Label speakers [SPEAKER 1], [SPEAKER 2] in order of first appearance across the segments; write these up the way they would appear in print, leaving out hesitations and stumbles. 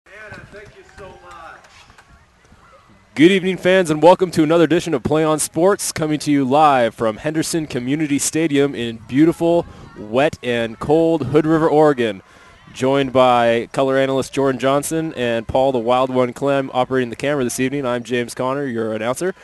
[SPEAKER 1] Anna, thank you so much.
[SPEAKER 2] Good evening, fans, and welcome to another edition of PlayOn Sports, coming to you live from Henderson Community Stadium in beautiful, wet, and cold Hood River, Oregon. Joined by color analyst Jordan Johnson and Paul the Wild One Clem operating the camera this evening. I'm James Connor, your announcer.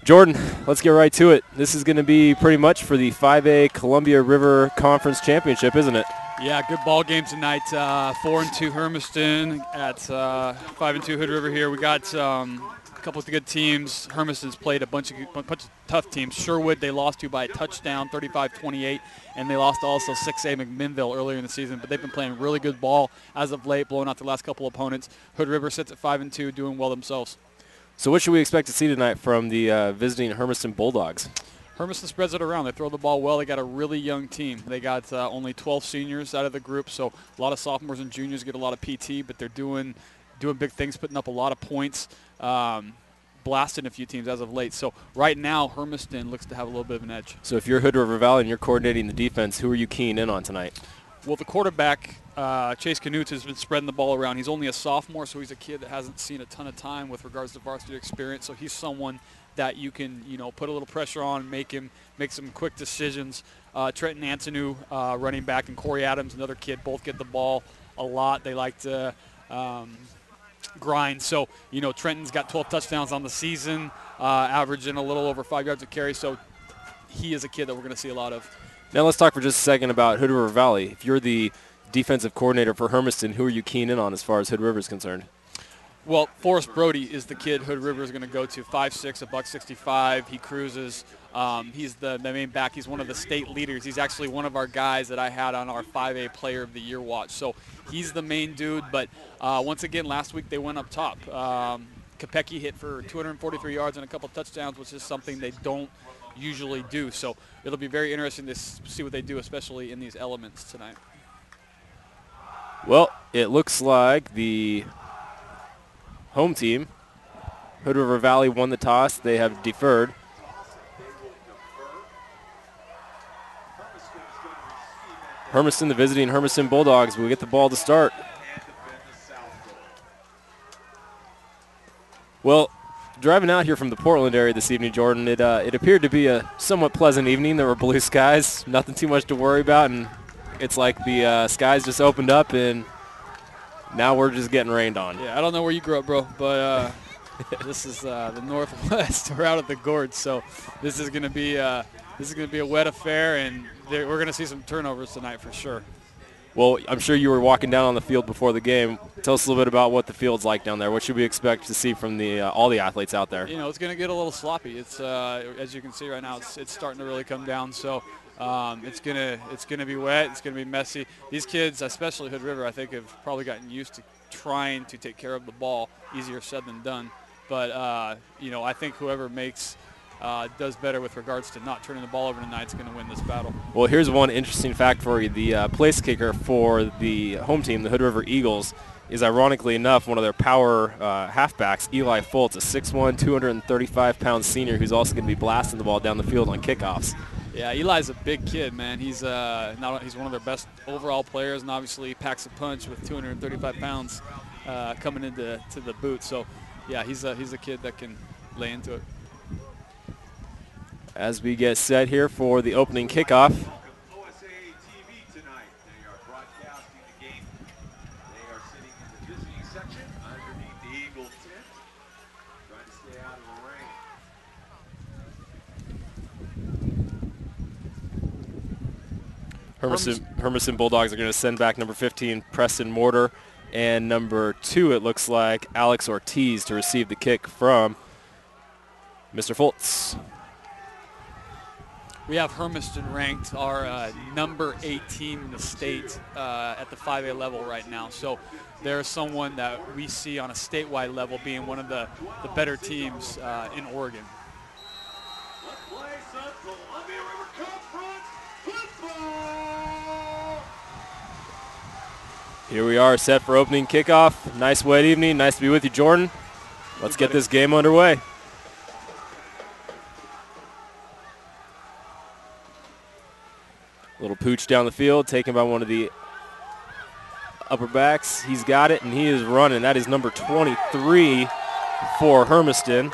[SPEAKER 2] Jordan, let's get right to it. This is going to be pretty much for the 5A Columbia River Conference Championship, isn't it?
[SPEAKER 3] Yeah, good ball game tonight. 4-2 Hermiston at 5-2 Hood River here. We got a couple of good teams. Hermiston's played a bunch of tough teams. Sherwood they lost to by a touchdown, 35-28, and they lost also 6A McMinnville earlier in the season. But they've been playing really good ball as of late, blowing out the last couple opponents. Hood River sits at 5-2, doing well themselves.
[SPEAKER 2] So what should we expect to see tonight from the visiting Hermiston Bulldogs?
[SPEAKER 3] Hermiston spreads it around. They throw the ball well. They got a really young team. They got only 12 seniors out of the group, so a lot of sophomores and juniors get a lot of PT, but they're doing big things, putting up a lot of points, blasting a few teams as of late. So right now, Hermiston looks to have a little bit of an edge.
[SPEAKER 2] So if you're Hood River Valley and you're coordinating the defense, who are you keying in on tonight?
[SPEAKER 3] Well, the quarterback, Chase Knutz, has been spreading the ball around. He's only a sophomore, so he's a kid that hasn't seen a ton of time with regards to varsity experience. So he's someone that you can, put a little pressure on, make some quick decisions. Trenton Antonu, running back, and Corey Adams, another kid, both get the ball a lot. They like to grind. So, Trenton's got 12 touchdowns on the season, averaging a little over 5 yards a carry. So he is a kid that we're going to see a lot of.
[SPEAKER 2] Now let's talk for just a second about Hood River Valley. If you're the defensive coordinator for Hermiston, who are you keying in on as far as Hood River is concerned?
[SPEAKER 3] Well, Forrest Brody is the kid Hood River is going to go to, 5'6", $165. He cruises. He's the main back. He's one of the state leaders. He's actually one of our guys that I had on our 5A Player of the Year watch. So he's the main dude. But once again, last week they went up top. Kopecky hit for 243 yards and a couple touchdowns, which is something they don't usually do. So it'll be very interesting to see what they do, especially in these elements tonight.
[SPEAKER 2] Well, it looks like the home team, Hood River Valley, won the toss. They have deferred. Hermiston, the visiting Hermiston Bulldogs, will get the ball to start. Well, driving out here from the Portland area this evening, Jordan, it appeared to be a somewhat pleasant evening. There were blue skies, nothing too much to worry about, and it's like the skies just opened up, and now we're just getting rained on.
[SPEAKER 3] Yeah, I don't know where you grew up, bro, but this is the Northwest. We're out at the Gorge, so this is going to be a wet affair, and we're going to see some turnovers tonight for sure.
[SPEAKER 2] Well, I'm sure you were walking down on the field before the game. Tell us a little bit about what the field's like down there. What should we expect to see from all the athletes out there?
[SPEAKER 3] It's going to get a little sloppy. It's as you can see right now, it's starting to really come down. So it's gonna be wet. It's gonna be messy. These kids, especially Hood River, I think have probably gotten used to trying to take care of the ball. Easier said than done. But I think whoever does better with regards to not turning the ball over tonight is going to win this battle.
[SPEAKER 2] Well, here's one interesting fact for you. The place kicker for the home team, the Hood River Eagles, is ironically enough one of their power halfbacks, Eli Fultz, a 6'1", 235-pound senior who's also going to be blasting the ball down the field on kickoffs.
[SPEAKER 3] Yeah, Eli's a big kid, man. He's he's one of their best overall players, and obviously packs a punch with 235 pounds coming into the boot. So, yeah, he's a kid that can lay into it.
[SPEAKER 2] As we get set here for the opening kickoff.
[SPEAKER 1] OSAA TV tonight. They are broadcasting the game. They are sitting in the visiting section underneath the Eagle tent, trying to stay out of the rain.
[SPEAKER 2] Hermiston Bulldogs are going to send back number 15, Preston Mortar, and number 2, it looks like, Alex Ortiz to receive the kick from Mr. Fultz.
[SPEAKER 3] We have Hermiston ranked our number 8 team in the state at the 5A level right now. So they're someone that we see on a statewide level being one of the better teams in Oregon.
[SPEAKER 2] Here we are set for opening kickoff. Nice wet evening. Nice to be with you, Jordan. Let's get this game underway. Little pooch down the field, taken by one of the upper backs. He's got it, and he is running. That is number 23 for Hermiston.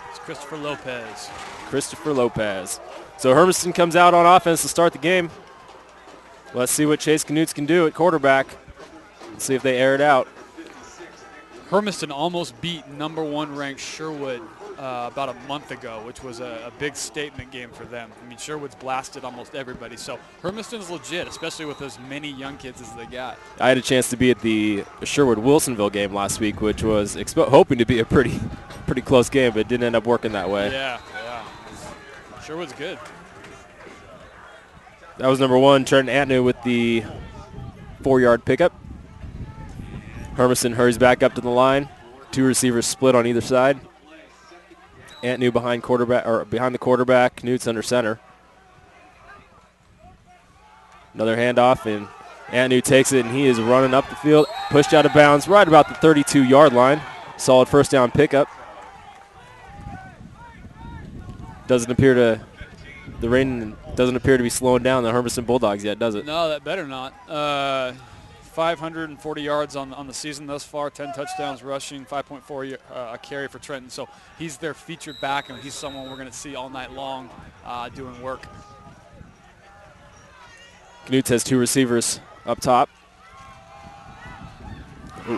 [SPEAKER 3] It's Christopher Lopez.
[SPEAKER 2] Christopher Lopez. So Hermiston comes out on offense to start the game. Let's see what Chase Knutz can do at quarterback. Let's see if they air it out.
[SPEAKER 3] Hermiston almost beat number 1 ranked Sherwood about a month ago, which was a big statement game for them. I mean, Sherwood's blasted almost everybody, so Hermiston's legit, especially with as many young kids as they got.
[SPEAKER 2] I had a chance to be at the Sherwood-Wilsonville game last week, which was hoping to be a pretty close game, but it didn't end up working that way.
[SPEAKER 3] Yeah. Sherwood's good.
[SPEAKER 2] That was number 1, Trenton Antnew with the 4-yard pickup. Hermiston hurries back up to the line. 2 receivers split on either side. Antnew behind the quarterback. Knutz under center. Another handoff, and Antnew takes it, and he is running up the field, pushed out of bounds right about the 32-yard line. Solid first down pickup. The rain doesn't appear to be slowing down the Hermiston Bulldogs yet, does it?
[SPEAKER 3] No, that better not. 540 yards on the season thus far, 10 touchdowns rushing, 5.4 a carry for Trenton. So he's their featured back, and he's someone we're going to see all night long doing work.
[SPEAKER 2] Knutz has 2 receivers up top.
[SPEAKER 3] Ooh.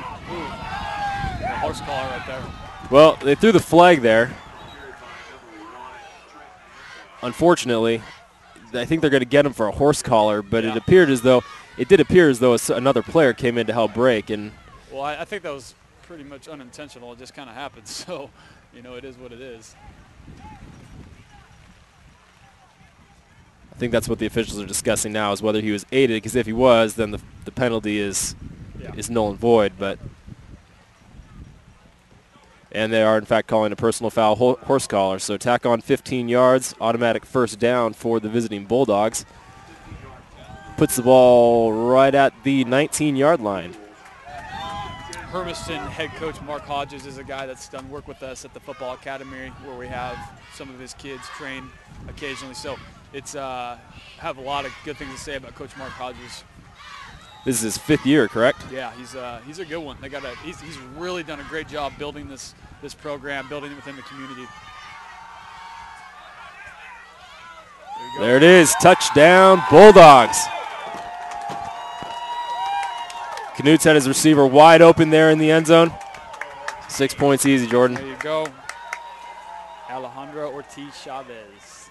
[SPEAKER 3] Horse collar right there.
[SPEAKER 2] Well, they threw the flag there. Unfortunately, I think they're going to get him for a horse collar, but
[SPEAKER 3] yeah.
[SPEAKER 2] it did appear as though another player came in to help break. And
[SPEAKER 3] well, I think that was pretty much unintentional. It just kind of happened. So, it is what it is.
[SPEAKER 2] I think that's what the officials are discussing now, is whether he was aided, because if he was, then the penalty is null and void. And they are, in fact, calling a personal foul horse collar. So tack on 15 yards, automatic first down for the visiting Bulldogs. Puts the ball right at the 19-yard line.
[SPEAKER 3] Hermiston head coach Mark Hodges is a guy that's done work with us at the football academy, where we have some of his kids train occasionally. So it's have a lot of good things to say about Coach Mark Hodges.
[SPEAKER 2] This is his 5th year, correct?
[SPEAKER 3] Yeah, he's a good one. He's really done a great job building this program, building it within the community.
[SPEAKER 2] There it is, touchdown Bulldogs. Knutz had his receiver wide open there in the end zone. 6 points easy, Jordan.
[SPEAKER 3] There you go. Alejandro Ortiz Chavez.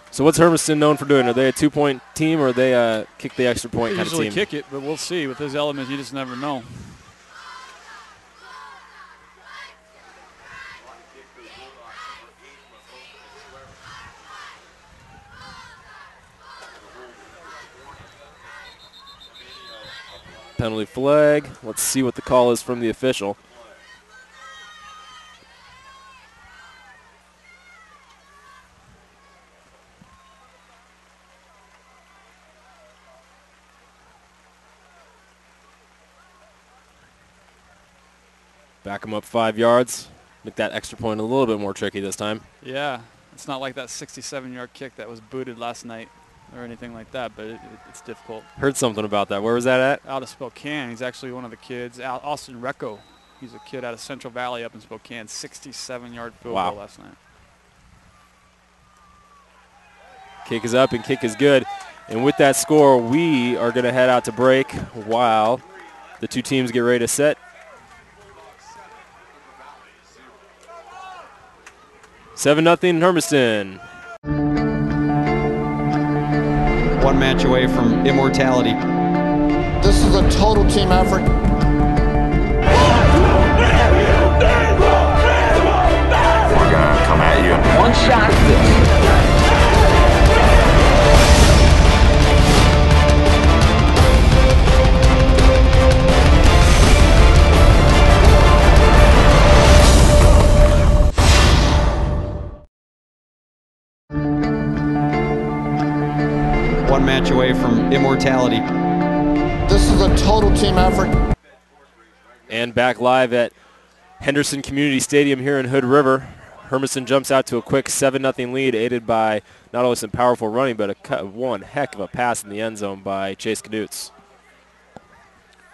[SPEAKER 2] So what's Hermiston known for doing? Are they a 2-point team, or are they a kick the extra point kind of team?
[SPEAKER 3] Usually kick it, but we'll see. With his elements, you just never know.
[SPEAKER 2] Penalty flag. Let's see what the call is from the official. Back him up 5 yards. Make that extra point a little bit more tricky this time.
[SPEAKER 3] Yeah, it's not like that 67-yard kick that was booted last night or anything like that, but it's difficult.
[SPEAKER 2] Heard something about that. Where was that at?
[SPEAKER 3] Out of Spokane. He's actually one of the kids. Austin Recco. He's a kid out of Central Valley up in Spokane. 67-yard field goal last night.
[SPEAKER 2] Kick is up and kick is good. And with that score, we are going to head out to break while the 2 teams get ready to set. 7-0 Hermiston.
[SPEAKER 4] One match away from immortality.
[SPEAKER 5] This is a total team effort.
[SPEAKER 6] We're gonna come at you.
[SPEAKER 7] One shot at this.
[SPEAKER 4] One match away from immortality.
[SPEAKER 5] This is a total team effort.
[SPEAKER 2] And back live at Henderson Community Stadium here in Hood River. Hermiston jumps out to a quick 7-0 lead, aided by not only some powerful running, but one heck of a pass in the end zone by Chase Knutz.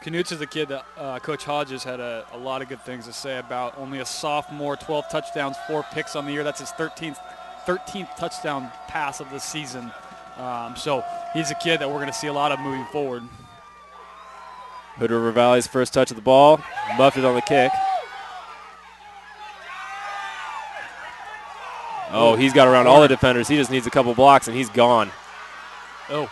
[SPEAKER 3] Knutz is a kid that Coach Hodges had a lot of good things to say about. Only a sophomore, 12 touchdowns, 4 picks on the year. That's his 13th touchdown pass of the season. So he's a kid that we're going to see a lot of moving forward.
[SPEAKER 2] Hood River Valley's first touch of the ball, muffed it on the kick. Oh, he's got around all the defenders. He just needs a couple blocks, and he's gone.
[SPEAKER 3] Oh.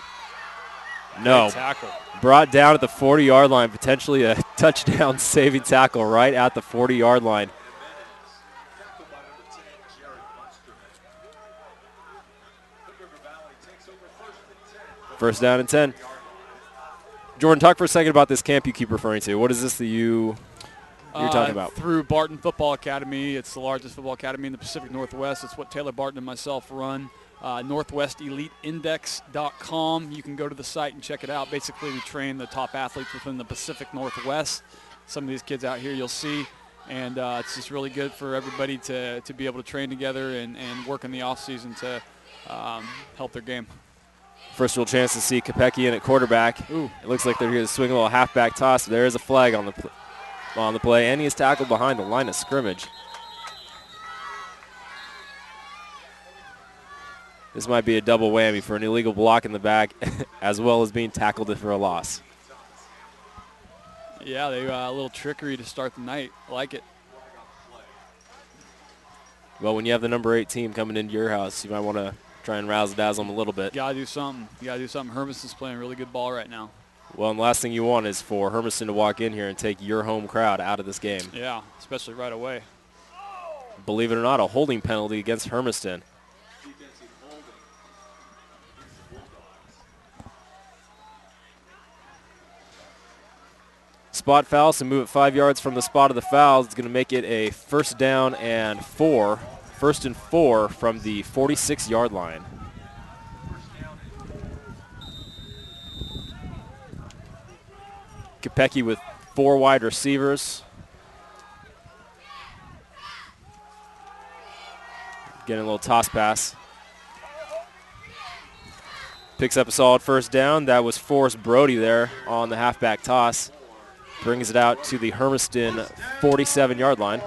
[SPEAKER 2] No.
[SPEAKER 3] Great tackle.
[SPEAKER 2] Brought down at the 40-yard line, potentially a touchdown-saving tackle right at the 40-yard line. First down and 10. Jordan, talk for a second about this camp you keep referring to. What is this that you're talking about?
[SPEAKER 3] Through Barton Football Academy. It's the largest football academy in the Pacific Northwest. It's what Taylor Barton and myself run. NorthwestEliteIndex.com. You can go to the site and check it out. Basically, we train the top athletes within the Pacific Northwest. Some of these kids out here you'll see. And it's just really good for everybody to be able to train together and work in the offseason to help their game.
[SPEAKER 2] First real chance to see Kopecky in at quarterback.
[SPEAKER 3] Ooh.
[SPEAKER 2] It looks like they're going to swing a little halfback toss. There is a flag on the play, and he is tackled behind the line of scrimmage. This might be a double whammy for an illegal block in the back, as well as being tackled for a loss.
[SPEAKER 3] Yeah, they got a little trickery to start the night. I like it.
[SPEAKER 2] Well, when you have the number 8 team coming into your house, you might want to try and razzle-dazzle them a little bit.
[SPEAKER 3] You got to do something. Hermiston's playing really good ball right now.
[SPEAKER 2] Well, and the last thing you want is for Hermiston to walk in here and take your home crowd out of this game.
[SPEAKER 3] Yeah, especially right away.
[SPEAKER 2] Believe it or not, a holding penalty against Hermiston. Spot foul, so move it 5 yards from the spot of the foul. It's going to make it a first down and 4. First and 4 from the 46-yard line. Kopecky with 4 wide receivers. Getting a little toss pass. Picks up a solid first down. That was Forrest Brody there on the halfback toss. Brings it out to the Hermiston 47-yard line.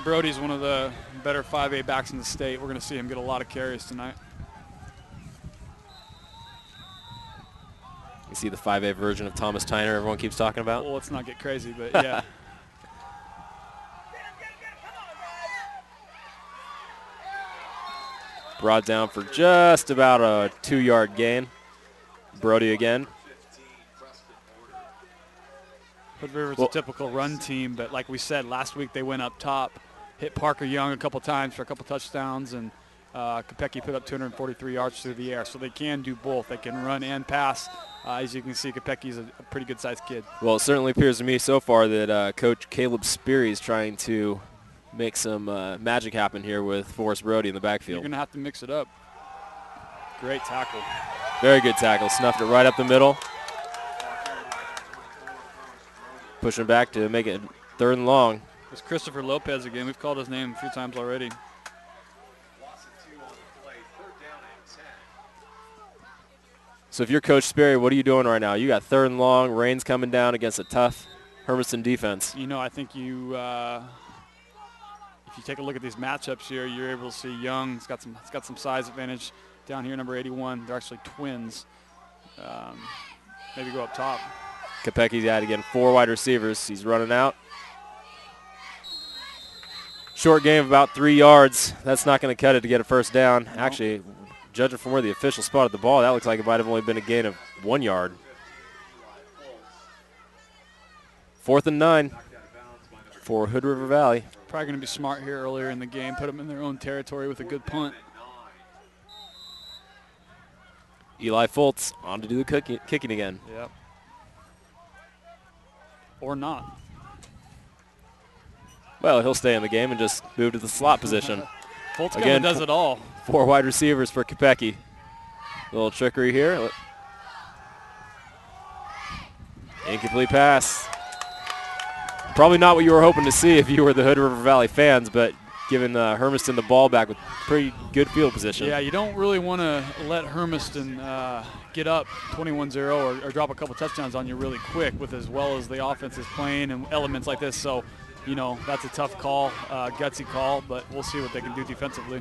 [SPEAKER 3] Brody's one of the better 5A backs in the state. We're going to see him get a lot of carries tonight.
[SPEAKER 2] You see the 5A version of Thomas Tyner everyone keeps talking about?
[SPEAKER 3] Well, let's not get crazy, but yeah.
[SPEAKER 2] Brought down for just about a 2-yard gain. Brody again.
[SPEAKER 3] Hood River's a typical run team, but like we said, last week they went up top, hit Parker Young a couple times for a couple touchdowns, and Kopecky put up 243 yards through the air. So they can do both. They can run and pass. As you can see, Kopecky's a pretty good-sized kid.
[SPEAKER 2] Well, it certainly appears to me so far that Coach Caleb Speary is trying to make some magic happen here with Forrest Brody in the backfield.
[SPEAKER 3] You're going to have to mix it up. Great tackle.
[SPEAKER 2] Very good tackle. Snuffed it right up the middle. Pushing back to make it 3rd and long.
[SPEAKER 3] It's Christopher Lopez again. We've called his name a few times already.
[SPEAKER 2] So if you're Coach Sperry, what are you doing right now? You got 3rd and long, rain's coming down against a tough Hermiston defense.
[SPEAKER 3] You know, I think you, if you take a look at these matchups here, you're able to see Young. It's got some size advantage down here, number 81. They're actually twins. Maybe go up top.
[SPEAKER 2] Kopecky's at again, 4 wide receivers. He's running out. Short game of about 3 yards. That's not going to cut it to get a first down. No. Actually, judging from where the official spotted the ball, that looks like it might have only been a gain of 1 yard. 4th and 9 for Hood River Valley.
[SPEAKER 3] Probably going to be smart here earlier in the game. Put them in their own territory with a good punt.
[SPEAKER 2] Eli Fultz on to do the kicking again.
[SPEAKER 3] Yep. Or not.
[SPEAKER 2] Well, he'll stay in the game and just move to the slot position.
[SPEAKER 3] Fultz again does it all.
[SPEAKER 2] 4 wide receivers for Kopecky. A little trickery here. Incomplete pass. Probably not what you were hoping to see if you were the Hood River Valley fans, but giving Hermiston the ball back with pretty good field position.
[SPEAKER 3] Yeah, you don't really want to let Hermiston get up 21-0 or drop a couple touchdowns on you really quick with as well as the offense is playing and elements like this. So, you know, that's a tough call, gutsy call, but we'll see what they can do defensively.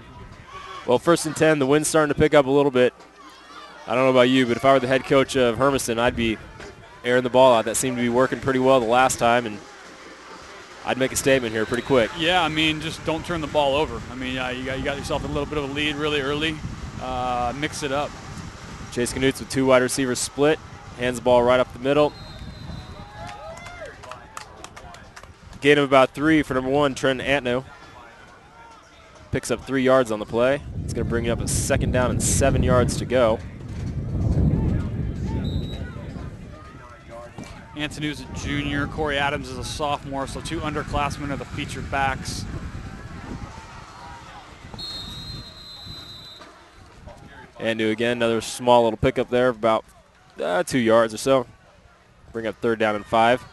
[SPEAKER 2] Well, 1st and 10, the wind's starting to pick up a little bit. I don't know about you, but if I were the head coach of Hermiston, I'd be airing the ball out. That seemed to be working pretty well the last time, and I'd make a statement here pretty quick.
[SPEAKER 3] Yeah, I mean, just don't turn the ball over. I mean, you got yourself a little bit of a lead really early. Mix it up.
[SPEAKER 2] Chase Knutz with 2 wide receivers split. Hands the ball right up the middle. Gain of about 3 for number 1, Trenton Antno. Picks up 3 yards on the play. It's going to bring you up a 2nd down and 7 yards to go.
[SPEAKER 3] Antonu's a junior. Corey Adams is a sophomore, so 2 underclassmen are the featured backs.
[SPEAKER 2] Antno again, another small little pickup there, about 2 yards or so. Bring up 3rd down and 5.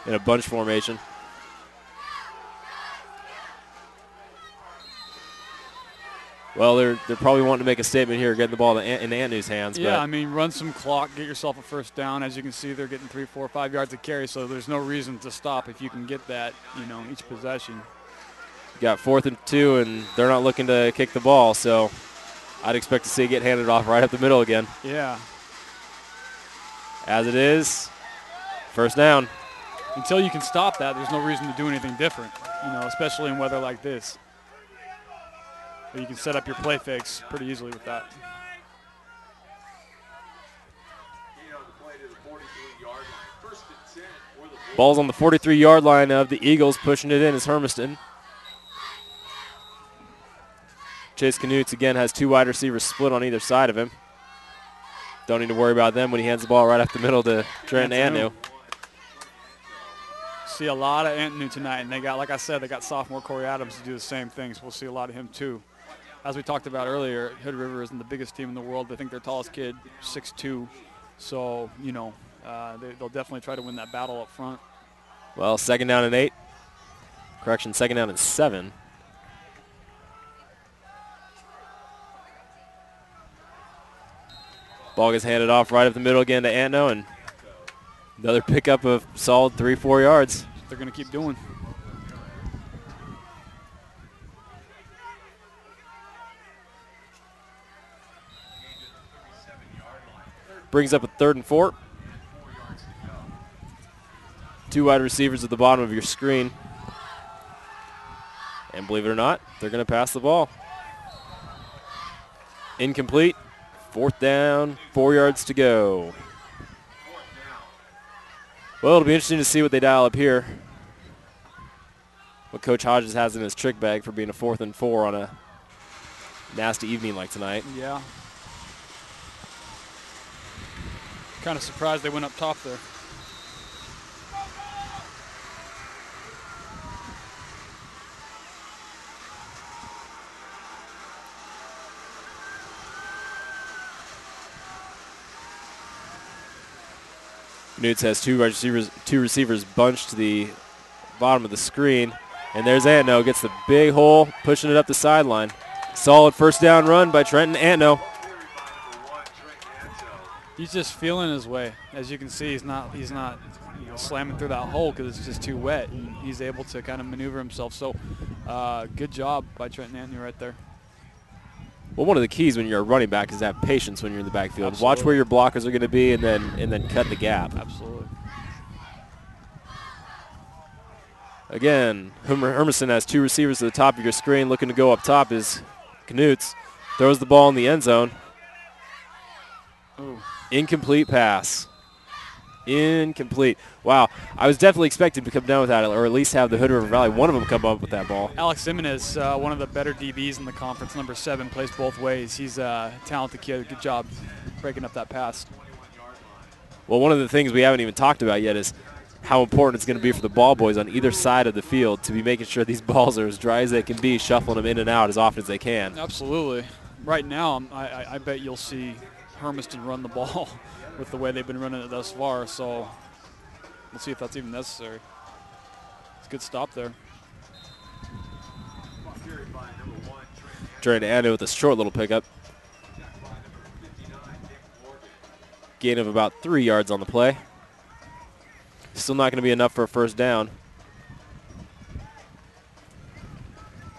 [SPEAKER 2] In a bunch formation. Well, they're probably wanting to make a statement here, getting the ball in Antnu's hands.
[SPEAKER 3] Yeah,
[SPEAKER 2] but
[SPEAKER 3] I mean, run some clock, get yourself a 1st down. As you can see, they're getting 3, 4, 5 yards of carry, so there's no reason to stop if you can get that, you know, each possession.
[SPEAKER 2] You got 4th and 2, and they're not looking to kick the ball, so I'd expect to see it get handed off right up the middle again.
[SPEAKER 3] Yeah.
[SPEAKER 2] As it is, 1st down.
[SPEAKER 3] Until you can stop that, there's no reason to do anything different, you know, especially in weather like this. But you can set up your play fakes pretty easily with that.
[SPEAKER 2] Ball's on the 43-yard line of the Eagles. Pushing it in is Hermiston. Chase Knutz again has 2 wide receivers split on either side of him. Don't need to worry about them when he hands the ball right up the middle to Trent Antnu.
[SPEAKER 3] See a lot of Antnu tonight, and they got, like I said, they got sophomore Corey Adams to do the same things. We'll see a lot of him too. As we talked about earlier, Hood River isn't the biggest team in the world. I think their tallest kid, 6'2", so you know they'll definitely try to win that battle up front.
[SPEAKER 2] Well, 2nd down and 8. Correction, 2nd down and 7. Ball gets handed off right up the middle again to Antno, and another pickup of solid 3, 4 yards.
[SPEAKER 3] They're going to keep doing.
[SPEAKER 2] Brings up a 3rd and 4. 2 wide receivers at the bottom of your screen. And believe it or not, they're going to pass the ball. Incomplete. 4th down, 4 yards to go. Well, it'll be interesting to see what they dial up here. What Coach Hodges has in his trick bag for being a 4th and 4 on a nasty evening like tonight.
[SPEAKER 3] Yeah. Kind of surprised they went up top there.
[SPEAKER 2] Knutz has two receivers bunched to the bottom of the screen. And there's Antno, gets the big hole, pushing it up the sideline. Solid 1st down run by Trenton Antno.
[SPEAKER 3] He's just feeling his way. As you can see, he's not you know, slamming through that hole because it's just too wet. And he's able to kind of maneuver himself. So good job by Trenton Antno right there.
[SPEAKER 2] Well, one of the keys when you're a running back is to have patience when you're in the backfield.
[SPEAKER 3] Absolutely.
[SPEAKER 2] Watch where your blockers are going to be and then cut the gap.
[SPEAKER 3] Absolutely.
[SPEAKER 2] Again, Hermiston has 2 receivers at the top of your screen. Looking to go up top is Knutz. Throws the ball in the end zone.
[SPEAKER 3] Ooh.
[SPEAKER 2] Incomplete pass. Incomplete. Wow. I was definitely expecting to come down with that, or at least have the Hood River Valley, one of them come up with that ball.
[SPEAKER 3] Alex Jimenez, one of the better DBs in the conference, number 7, plays both ways. He's a talented kid. Good job breaking up that pass.
[SPEAKER 2] Well, one of the things we haven't even talked about yet is how important it's going to be for the ball boys on either side of the field to be making sure these balls are as dry as they can be, shuffling them in and out as often as they can.
[SPEAKER 3] Absolutely. Right now, I bet you'll see Hermiston run the ball with the way they've been running it thus far, so we'll see if that's even necessary. It's a good stop there.
[SPEAKER 2] Trying to add it with a short little pickup. Gain of about 3 yards on the play. Still not going to be enough for a first down.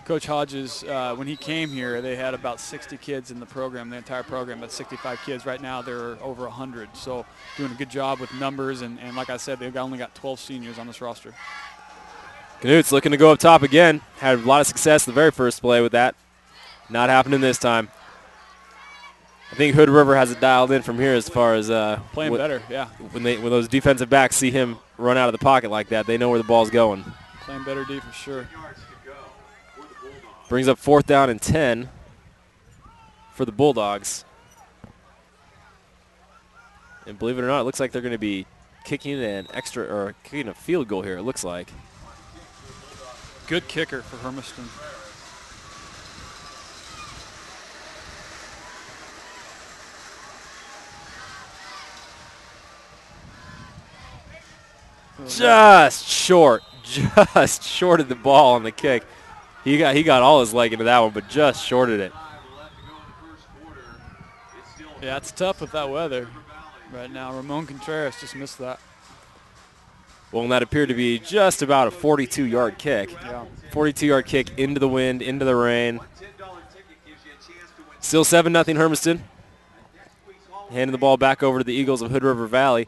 [SPEAKER 3] Coach Hodges, when he came here, they had about 60 kids in the program, the entire program, about 65 kids. Right now, they're over 100. So doing a good job with numbers, and like I said, they've only got 12 seniors on this roster.
[SPEAKER 2] Knut's looking to go up top again. Had a lot of success the very first play with that. Not happening this time. I think Hood River has it dialed in from here as far as
[SPEAKER 3] playing better, yeah.
[SPEAKER 2] When those defensive backs see him run out of the pocket like that, they know where the ball's going.
[SPEAKER 3] Playing better D for sure.
[SPEAKER 2] Brings up 4th down and 10 for the Bulldogs. And believe it or not, it looks like they're going to be kicking a field goal here, it looks like.
[SPEAKER 3] Good kicker for Hermiston.
[SPEAKER 2] Just shorted the ball on the kick. He got all his leg into that one, but just shorted it.
[SPEAKER 3] Yeah, it's tough with that weather right now. Ramon Contreras just missed that.
[SPEAKER 2] Well, and that appeared to be just about a 42-yard kick.
[SPEAKER 3] Yeah.
[SPEAKER 2] 42-yard kick into the wind, into the rain. Still 7-0 Hermiston. Handing the ball back over to the Eagles of Hood River Valley.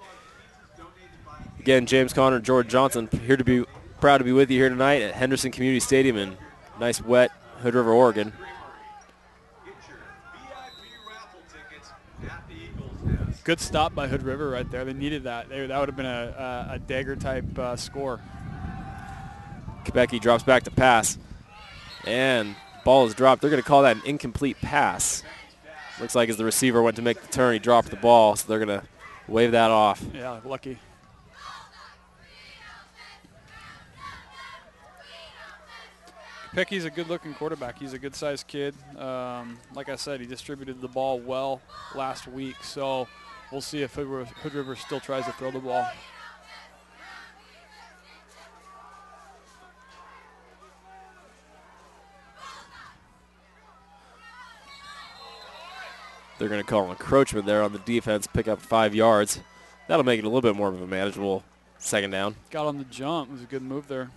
[SPEAKER 2] Again, James Conner and George Johnson proud to be with you here tonight at Henderson Community Stadium in nice, wet Hood River, Oregon.
[SPEAKER 3] Good stop by Hood River right there. They needed that. That would have been a dagger-type score.
[SPEAKER 2] Kopecky drops back to pass. And ball is dropped. They're going to call that an incomplete pass. Looks like as the receiver went to make the turn, he dropped the ball, so they're going to wave that off.
[SPEAKER 3] Yeah, lucky. Kopecky's a good-looking quarterback. He's a good-sized kid. Like I said, he distributed the ball well last week, so we'll see if Hood River still tries to throw the ball.
[SPEAKER 2] They're going to call an encroachment there on the defense, pick up 5 yards. That'll make it a little bit more of a manageable second down.
[SPEAKER 3] Got on the jump. It was a good move there.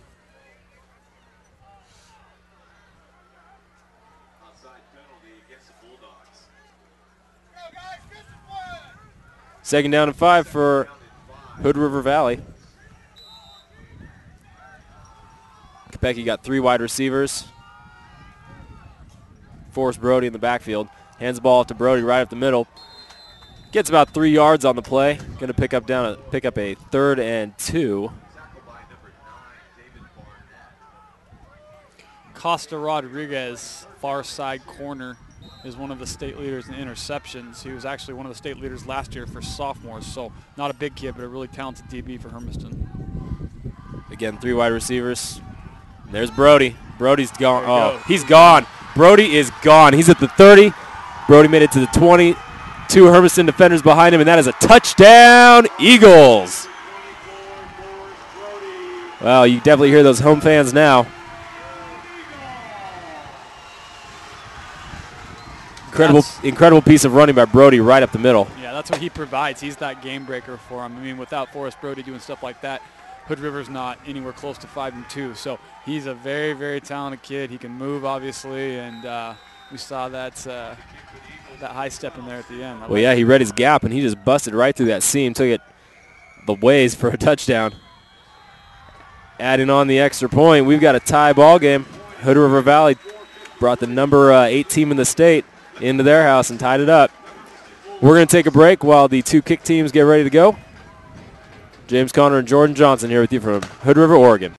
[SPEAKER 2] Second down and 5 for Hood River Valley. Kopecky got 3 wide receivers. Forrest Brody in the backfield. Hands the ball off to Brody right up the middle. Gets about 3 yards on the play. Going to pick up a 3rd and 2.
[SPEAKER 3] Costa Rodriguez, far side corner, is one of the state leaders in interceptions. He was actually one of the state leaders last year for sophomores, so not a big kid, but a really talented DB for Hermiston.
[SPEAKER 2] Again, 3 wide receivers. And there's Brody. Brody's gone. Oh, he's gone. Brody is gone. He's at the 30. Brody made it to the 20. 2 Hermiston defenders behind him, and that is a touchdown, Eagles. Well, you definitely hear those home fans now. Incredible piece of running by Brody right up the middle.
[SPEAKER 3] Yeah, that's what he provides. He's that game breaker for him. I mean, without Forrest Brody doing stuff like that, Hood River's not anywhere close to 5-2. So he's a very, very talented kid. He can move, obviously, and we saw that high step in there at the end.
[SPEAKER 2] Well, yeah, he read his gap, and he just busted right through that seam, took it the ways for a touchdown. Adding on the extra point, we've got a tie ball game. Hood River Valley brought the number 8 team in the state into their house and tied it up. We're going to take a break while the 2 kick teams get ready to go. James Conner and Jordan Johnson here with you from Hood River, Oregon.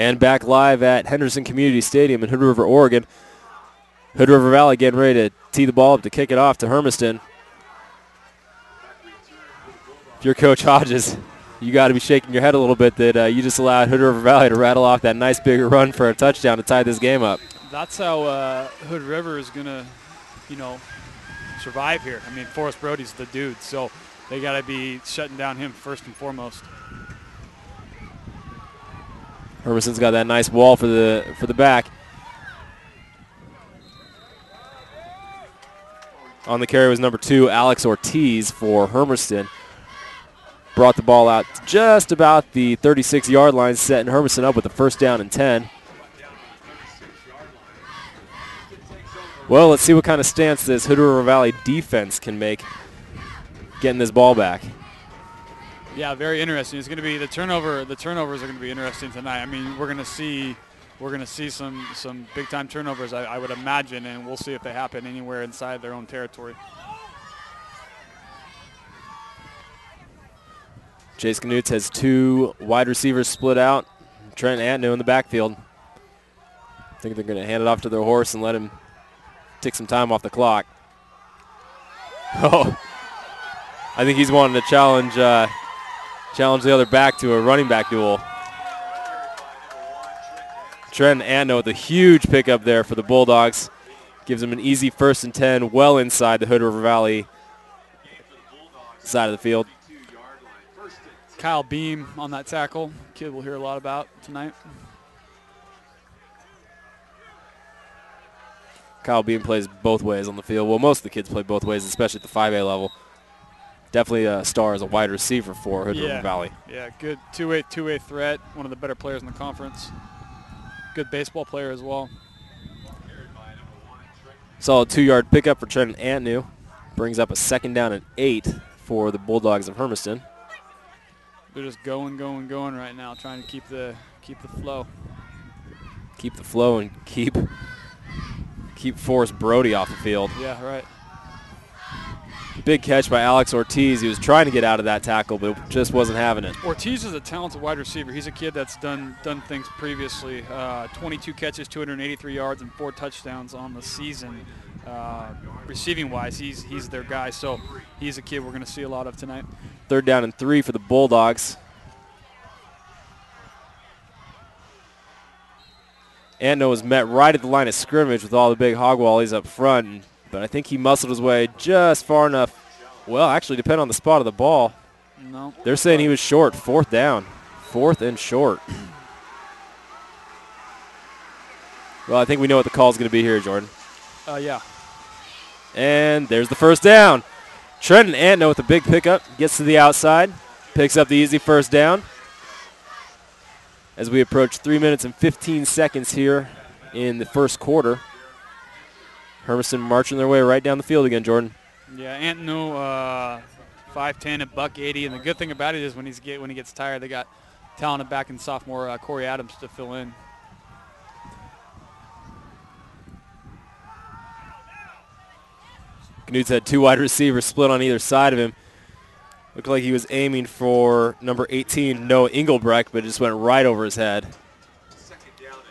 [SPEAKER 2] And back live at Henderson Community Stadium in Hood River, Oregon. Hood River Valley getting ready to tee the ball up to kick it off to Hermiston. If you're Coach Hodges, you got to be shaking your head a little bit that you just allowed Hood River Valley to rattle off that nice big run for a touchdown to tie this game up.
[SPEAKER 3] That's how Hood River is going to, survive here. I mean, Forrest Brody's the dude, so they got to be shutting down him first and foremost.
[SPEAKER 2] Hermiston's got that nice wall for the back. On the carry was number 2, Alex Ortiz for Hermiston. Brought the ball out just about the 36-yard line, setting Hermiston up with a first down and 10. Well, let's see what kind of stance this Hood River Valley defense can make getting this ball back.
[SPEAKER 3] Yeah, very interesting. It's going to be the turnovers are going to be interesting tonight. I mean, we're going to see some big time turnovers, I would imagine, and we'll see if they happen anywhere inside their own territory.
[SPEAKER 2] Chase Knutz has 2 wide receivers split out. Trent Antnew in the backfield. I think they're going to hand it off to their horse and let him take some time off the clock. Oh, I think he's wanting to challenge the other back to a running back duel. Trent Antnew with a huge pickup there for the Bulldogs. Gives him an easy 1st and 10 well inside the Hood River Valley side of the field.
[SPEAKER 3] Kyle Beam on that tackle. Kid we'll hear a lot about tonight.
[SPEAKER 2] Kyle Beam plays both ways on the field. Well, most of the kids play both ways, especially at the 5A level. Definitely a star as a wide receiver for Hood River Valley.
[SPEAKER 3] Yeah, good two-way threat. One of the better players in the conference. Good baseball player as well.
[SPEAKER 2] Solid 2-yard pickup for Trent Antnew. Brings up a 2nd down and 8 for the Bulldogs of Hermiston.
[SPEAKER 3] They're just going right now, trying to keep the flow.
[SPEAKER 2] Keep the flow and keep Forrest Brody off the field.
[SPEAKER 3] Yeah, right.
[SPEAKER 2] Big catch by Alex Ortiz. He was trying to get out of that tackle, but just wasn't having it.
[SPEAKER 3] Ortiz is a talented wide receiver. He's a kid that's done things previously. 22 catches, 283 yards, and 4 touchdowns on the season. Receiving-wise, he's their guy. So he's a kid we're going to see a lot of tonight.
[SPEAKER 2] 3rd down and 3 for the Bulldogs. Antnew was met right at the line of scrimmage with all the big hog wallies up front, but I think he muscled his way just far enough. Well, actually, depending on the spot of the ball.
[SPEAKER 3] No.
[SPEAKER 2] They're saying he was short, 4th down. 4th and short. Well, I think we know what the call is going to be here, Jordan.
[SPEAKER 3] Yeah.
[SPEAKER 2] And there's the first down. Trenton Antnew with a big pickup. Gets to the outside. Picks up the easy first down. As we approach 3 minutes and 15 seconds here in the first quarter. Hermiston marching their way right down the field again, Jordan.
[SPEAKER 3] Yeah, Antnew, 5'10", a $180, and the good thing about it is when he gets tired, they got talented back in sophomore Corey Adams to fill in.
[SPEAKER 2] Knutz had 2 wide receivers split on either side of him. Looked like he was aiming for number 18, Noah Engelbrecht, but it just went right over his head.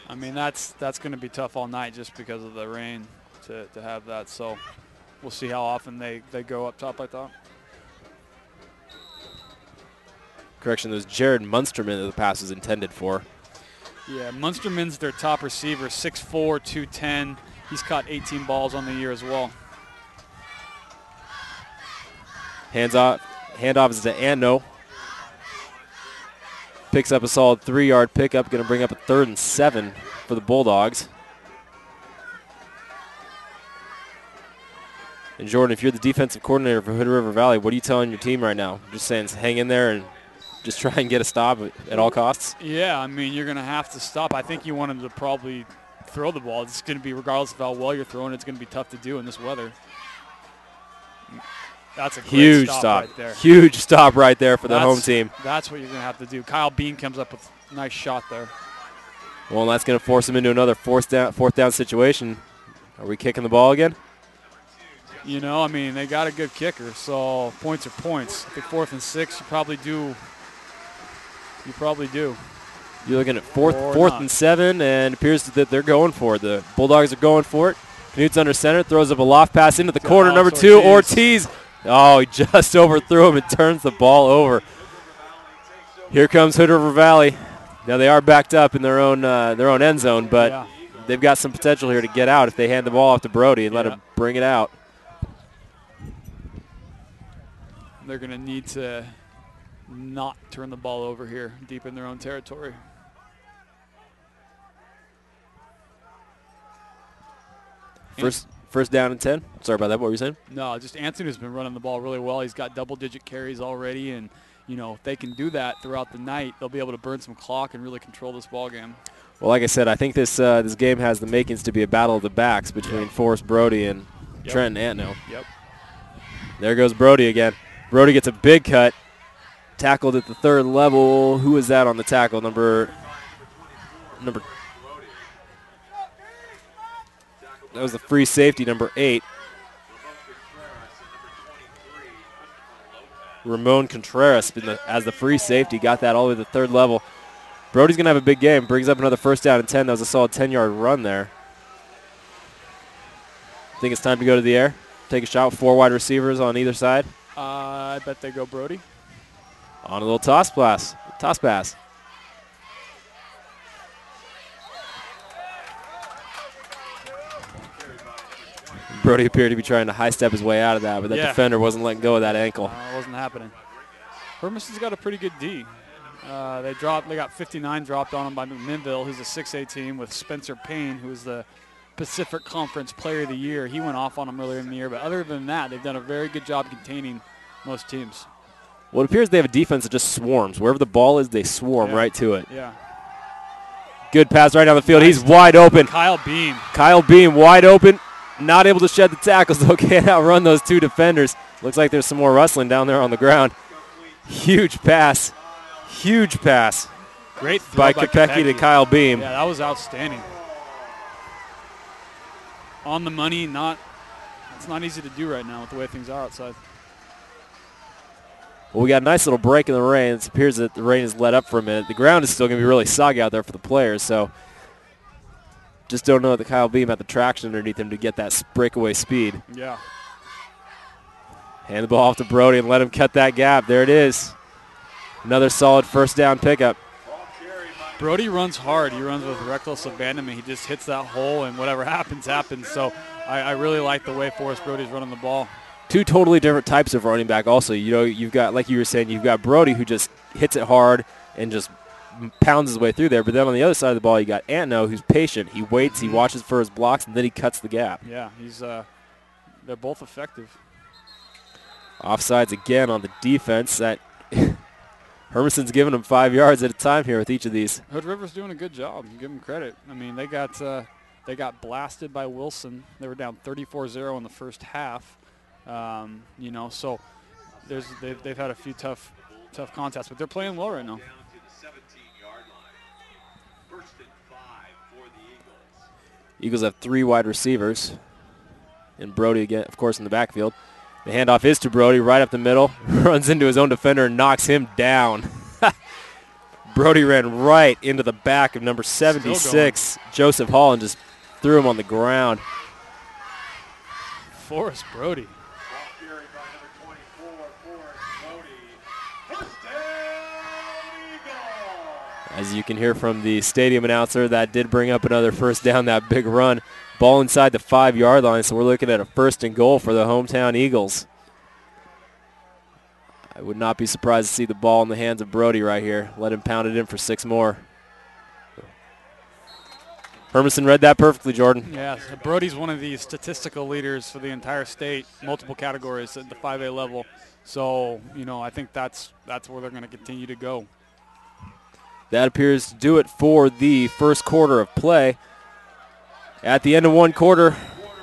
[SPEAKER 3] I mean, that's going to be tough all night just because of the rain to have that. So we'll see how often they go up top like that.
[SPEAKER 2] Correction, it was Jared Munsterman that the pass was intended for.
[SPEAKER 3] Yeah, Munsterman's their top receiver, 6'4", 210. He's caught 18 balls on the year as well.
[SPEAKER 2] Handoff is to Antnew. Picks up a solid 3-yard pickup. Going to bring up a 3rd and 7 for the Bulldogs. And Jordan, if you're the defensive coordinator for Hood River Valley, what are you telling your team right now? Just saying hang in there and just try and get a stop at all costs?
[SPEAKER 3] Yeah, I mean, you're going to have to stop. I think you want them to probably throw the ball. It's going to be, regardless of how well you're throwing, it's going to be tough to do in this weather. That's a
[SPEAKER 2] huge
[SPEAKER 3] stop right there.
[SPEAKER 2] Huge stop right there for the home team.
[SPEAKER 3] That's what you're going to have to do. Kyle Bean comes up with a nice shot there.
[SPEAKER 2] Well, and that's going to force him into another fourth down situation. Are we kicking the ball again?
[SPEAKER 3] You know, I mean, they got a good kicker, so points are points. I think 4th and 6, you probably do.
[SPEAKER 2] You're looking at fourth and 7, and it appears that they're going for it. The Bulldogs are going for it. Knut's under center, throws up a loft pass into the corner. Number 2, Ortiz. Oh, he just overthrew him and turns the ball over. Here comes Hood River Valley. Now they are backed up in their own end zone, but they've got some potential here to get out if they hand the ball off to Brody and let him bring it out.
[SPEAKER 3] They're going to need to not turn the ball over here deep in their own territory.
[SPEAKER 2] First down and 10. Sorry about that. What were you saying?
[SPEAKER 3] No, just Anthony's been running the ball really well. He's got double-digit carries already, and you know if they can do that throughout the night, they'll be able to burn some clock and really control this ball game.
[SPEAKER 2] Well, like I said, I think this game has the makings to be a battle of the backs between Forrest Brody and Trenton Antno.
[SPEAKER 3] Yep.
[SPEAKER 2] There goes Brody again. Brody gets a big cut. Tackled at the 3rd level. Who is that on the tackle? Number. That was the free safety, number 8. Ramon Contreras as the free safety. Got that all the way to the 3rd level. Brody's going to have a big game. Brings up another first down and 10. That was a solid 10-yard run there. I think it's time to go to the air. Take a shot with 4 wide receivers on either side.
[SPEAKER 3] I bet they go Brody.
[SPEAKER 2] On a little toss pass. Brody appeared to be trying to high-step his way out of that, but that defender wasn't letting go of that ankle.
[SPEAKER 3] It wasn't happening. Hermiston's got a pretty good D. They got 59 dropped on him by McMinnville, who's a 6A team, with Spencer Payne, who is the Pacific Conference Player of the Year. He went off on them earlier in the year, but other than that, they've done a very good job containing most teams.
[SPEAKER 2] Well, it appears they have a defense that just swarms. Wherever the ball is, they swarm right to it.
[SPEAKER 3] Yeah.
[SPEAKER 2] Good pass right down the field. He's wide open.
[SPEAKER 3] Kyle Beam
[SPEAKER 2] wide open. Not able to shed the tackles, though. Can't outrun those 2 defenders. Looks like there's some more rustling down there on the ground. Huge pass.
[SPEAKER 3] Great throw
[SPEAKER 2] by Kopecky to Kyle Beam.
[SPEAKER 3] Yeah, that was outstanding. On the money, it's not easy to do right now with the way things are outside.
[SPEAKER 2] Well, we got a nice little break in the rain. It appears that the rain has let up for a minute. The ground is still going to be really soggy out there for the players, so just don't know that Kyle Beam had the traction underneath him to get that breakaway speed.
[SPEAKER 3] Yeah.
[SPEAKER 2] Hand the ball off to Brody and let him cut that gap. There it is. Another solid first down pickup.
[SPEAKER 3] Brody runs hard. He runs with reckless abandonment. He just hits that hole, and whatever happens, happens. So I really like the way Forrest Brody's running the ball.
[SPEAKER 2] 2 totally different types of running back also. You know, you've got, like you were saying, you've got Brody who just hits it hard and just pounds his way through there. But then on the other side of the ball, you got Antno, who's patient. He waits, he watches for his blocks, and then he cuts the gap.
[SPEAKER 3] Yeah, they're both effective.
[SPEAKER 2] Offsides again on the defense. That Hermiston's giving him 5 yards at a time here with each of these.
[SPEAKER 3] Hood River's doing a good job. Give them credit. I mean, they got blasted by Wilson. They were down 34-0 in the first half. So they've had a few tough contests, but they're playing well right now.
[SPEAKER 2] Eagles have 3 wide receivers, and Brody again, of course, in the backfield. The handoff is to Brody right up the middle, runs into his own defender and knocks him down. Brody ran right into the back of number 76, Joseph Hall, and just threw him on the ground.
[SPEAKER 3] Forrest Brody.
[SPEAKER 2] As you can hear from the stadium announcer, that did bring up another first down, that big run. Ball inside the 5-yard line, so we're looking at a 1st and goal for the hometown Eagles. I would not be surprised to see the ball in the hands of Brody right here. Let him pound it in for 6 more. Hermiston read that perfectly, Jordan.
[SPEAKER 3] Yeah, Brody's one of the statistical leaders for the entire state, multiple categories at the 5A level. So, I think that's where they're going to continue to go.
[SPEAKER 2] That appears to do it for the first quarter of play. At the end of one quarter,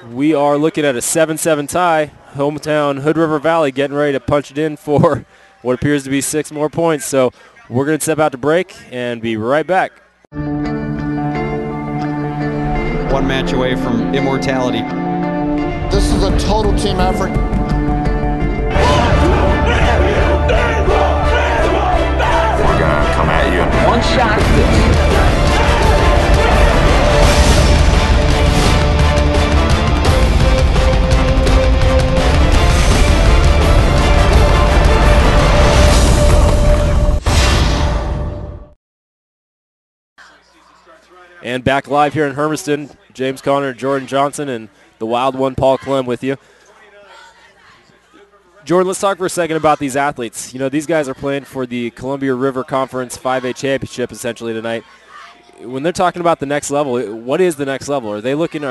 [SPEAKER 2] we are looking at a 7-7 tie. Hometown Hood River Valley getting ready to punch it in for what appears to be 6 more points. So we're going to step out to break and be right back.
[SPEAKER 4] One match away from immortality.
[SPEAKER 5] This is a total team effort.
[SPEAKER 6] We're gonna come at you.
[SPEAKER 7] One shot.
[SPEAKER 2] And back live here in Hermiston, James Conner, Jordan Johnson, and the wild one, Paul Clem, with you. Jordan, let's talk for a second about these athletes. You know, these guys are playing for the Columbia River Conference 5A championship essentially tonight. When they're talking about the next level, what is the next level? Are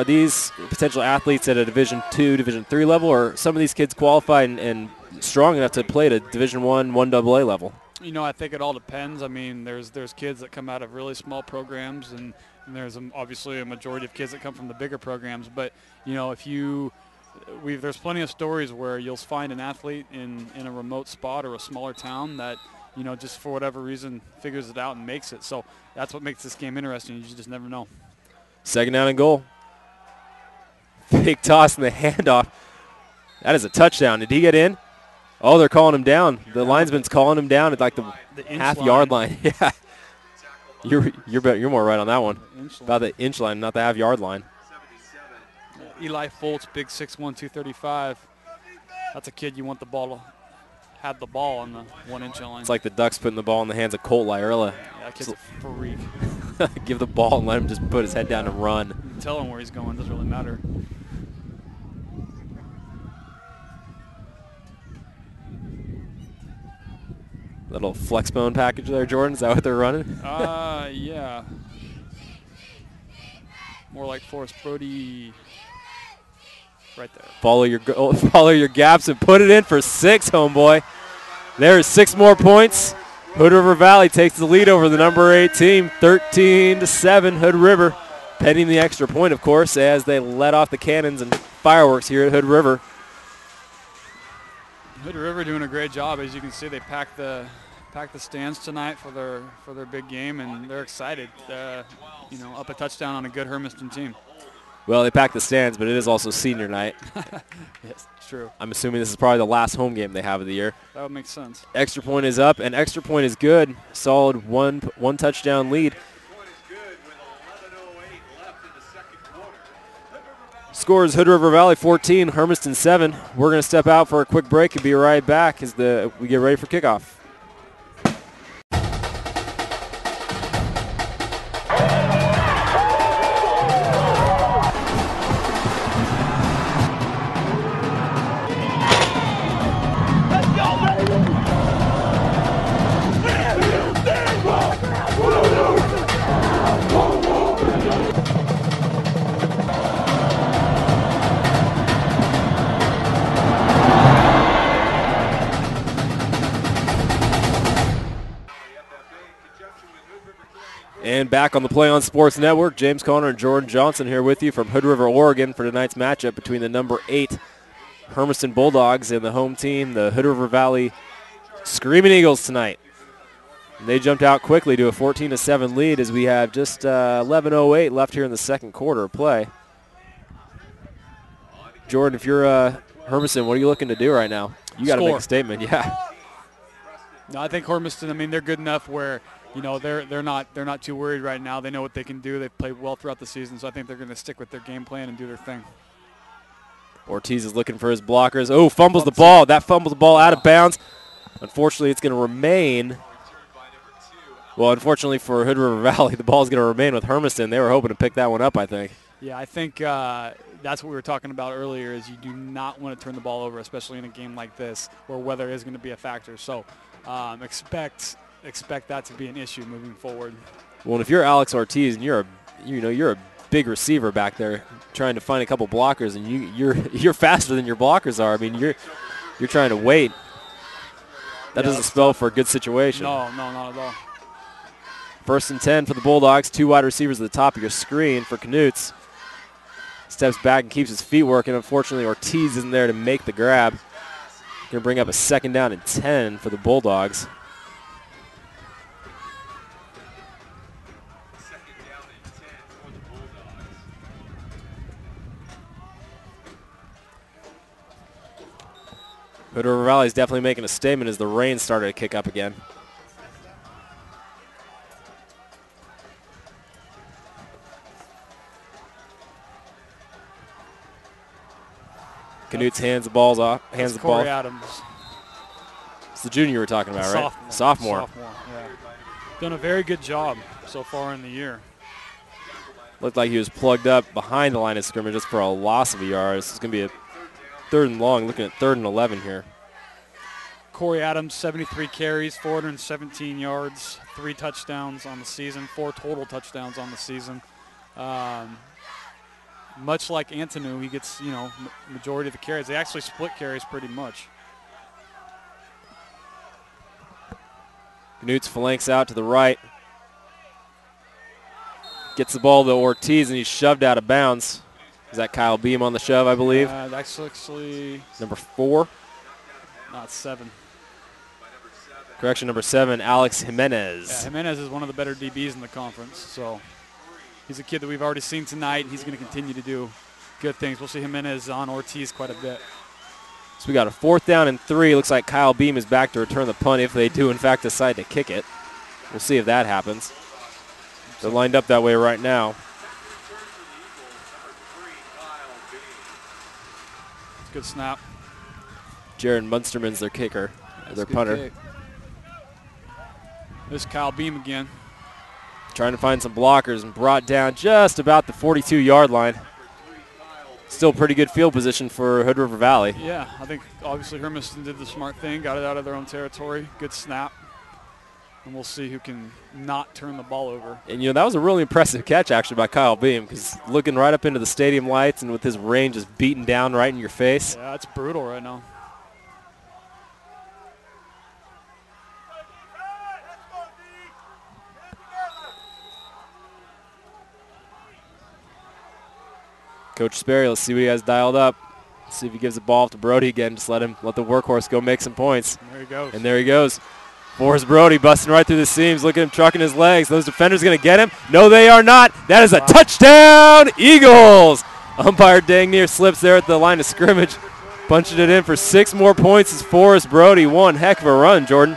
[SPEAKER 2] these potential athletes at a Division II, Division III level, or some of these kids qualify and strong enough to play at a Division I, 1AA level?
[SPEAKER 3] You know, I think it all depends. I mean, there's kids that come out of really small programs, and there's obviously a majority of kids that come from the bigger programs. But, you know, there's plenty of stories where you'll find an athlete in a remote spot or a smaller town that, you know, just for whatever reason figures it out and makes it. So that's what makes this game interesting. You just never know.
[SPEAKER 2] Second down and goal. Big toss in the handoff. That is a touchdown. Did he get in? Oh, they're calling him down. The linesman's calling him down at like the half-yard line. Yeah, you're more right on that one. About the inch line, not the half-yard line.
[SPEAKER 3] Eli Foltz, big 6'1", 235. That's a kid you want had the ball on the 1-inch line.
[SPEAKER 2] It's like the Ducks putting the ball in the hands of Colt Lyerla.
[SPEAKER 3] Yeah, that kid's a freak.
[SPEAKER 2] Give the ball and let him just put his head down and run.
[SPEAKER 3] You can tell him where he's going. Doesn't really matter.
[SPEAKER 2] Little flex bone package there, Jordan. Is that what they're running?
[SPEAKER 3] Yeah. More like Forrest Brody. Right there.
[SPEAKER 2] Follow your gaps and put it in for 6, homeboy. There's 6 more points. Hood River Valley takes the lead over the number 8 team, 13-7. Hood River, pending the extra point, of course, as they let off the cannons and fireworks here at Hood River.
[SPEAKER 3] Hood River doing a great job. As you can see, they packed the stands tonight for their big game, and they're excited. You know, up a touchdown on a good Hermiston team.
[SPEAKER 2] Well, they packed the stands, but it is also senior night.
[SPEAKER 3] Yes, true.
[SPEAKER 2] I'm assuming this is probably the last home game they have of the year.
[SPEAKER 3] That would make sense.
[SPEAKER 2] Extra point is up, and extra point is good. Solid one touchdown lead. Score is Hood River Valley 14, Hermiston 7. We're going to step out for a quick break and be right back as we get ready for kickoff. And back on the PlayOn Sports Network, James Conner and Jordan Johnson here with you from Hood River, Oregon for tonight's matchup between the number 8 Hermiston Bulldogs and the home team, the Hood River Valley Screaming Eagles tonight. And they jumped out quickly to a 14-7 lead as we have just 11:08 left here in the second quarter of play. Jordan, if you're Hermiston, what are you looking to do right now? You got to make a statement, yeah.
[SPEAKER 3] No, I think Hermiston, I mean, they're good enough where, you know, they're not too worried right now. They know what they can do. They've played well throughout the season, so I think they're going to stick with their game plan and do their thing.
[SPEAKER 2] Ortiz is looking for his blockers. Oh, fumbles the ball. That fumbles the ball out of bounds. Unfortunately, it's going to remain. Well, unfortunately for Hood River Valley, the ball is going to remain with Hermiston. They were hoping to pick that one up, I think.
[SPEAKER 3] Yeah, I think that's what we were talking about earlier is you do not want to turn the ball over, especially in a game like this where weather is going to be a factor. So expect that to be an issue moving forward.
[SPEAKER 2] Well, and if you're Alex Ortiz and you're a big receiver back there trying to find a couple blockers, and you're faster than your blockers are. I mean, you're trying to wait. That doesn't spell for a good situation.
[SPEAKER 3] No, not at all.
[SPEAKER 2] 1st and 10 for the Bulldogs. 2 wide receivers at the top of your screen for Knutz. Steps back and keeps his feet working. Unfortunately, Ortiz isn't there to make the grab. Going to bring up a 2nd down and 10 for the Bulldogs. Hood River Valley is definitely making a statement as the rain started to kick up again. Knutz hands the balls off. Hands the ball.
[SPEAKER 3] Corey Adams.
[SPEAKER 2] It's the junior we're talking about, right?
[SPEAKER 3] Sophomore. Yeah. Done a very good job so far in the year.
[SPEAKER 2] Looked like he was plugged up behind the line of scrimmage just for a loss of a yard. This is going to be a 3rd and long, looking at 3rd and 11 here.
[SPEAKER 3] Corey Adams, 73 carries, 417 yards, 3 touchdowns on the season, 4 total touchdowns on the season. Much like Antonu, he gets, majority of the carries. They actually split carries pretty much.
[SPEAKER 2] Knutz flanks out to the right. Gets the ball to Ortiz, and he's shoved out of bounds. Is that Kyle Beam on the shove, I believe?
[SPEAKER 3] That's actually
[SPEAKER 2] number 4.
[SPEAKER 3] Not 7.
[SPEAKER 2] Correction, number 7, Alex Jimenez.
[SPEAKER 3] Yeah, Jimenez is one of the better DBs in the conference, so he's a kid that we've already seen tonight. He's going to continue to do good things. We'll see Jimenez on Ortiz quite a bit.
[SPEAKER 2] So we got a 4th down and 3. Looks like Kyle Beam is back to return the punt if they do, in fact, decide to kick it. We'll see if that happens. They're lined up that way right now.
[SPEAKER 3] Good snap.
[SPEAKER 2] Jaron Munsterman's their kicker, their punter.
[SPEAKER 3] Kick. This is Kyle Beam again.
[SPEAKER 2] Trying to find some blockers and brought down just about the 42-yard line. Still pretty good field position for Hood River Valley.
[SPEAKER 3] Yeah, I think obviously Hermiston did the smart thing, got it out of their own territory. Good snap. And we'll see who can not turn the ball over.
[SPEAKER 2] And, that was a really impressive catch, actually, by Kyle Beam, because looking right up into the stadium lights and with his range just beaten down right in your face.
[SPEAKER 3] Yeah, it's brutal right now.
[SPEAKER 2] Coach Sperry, let's see what he has dialed up. See if he gives the ball off to Brody again. Just let the workhorse go make some points.
[SPEAKER 3] There he goes.
[SPEAKER 2] And there he goes. Forrest Brody busting right through the seams. Look at him trucking his legs. Those defenders going to get him? No, they are not. That is a touchdown, Eagles. Umpire dang near slips there at the line of scrimmage. Punching it in for 6 more points is Forrest Brody. One heck of a run, Jordan.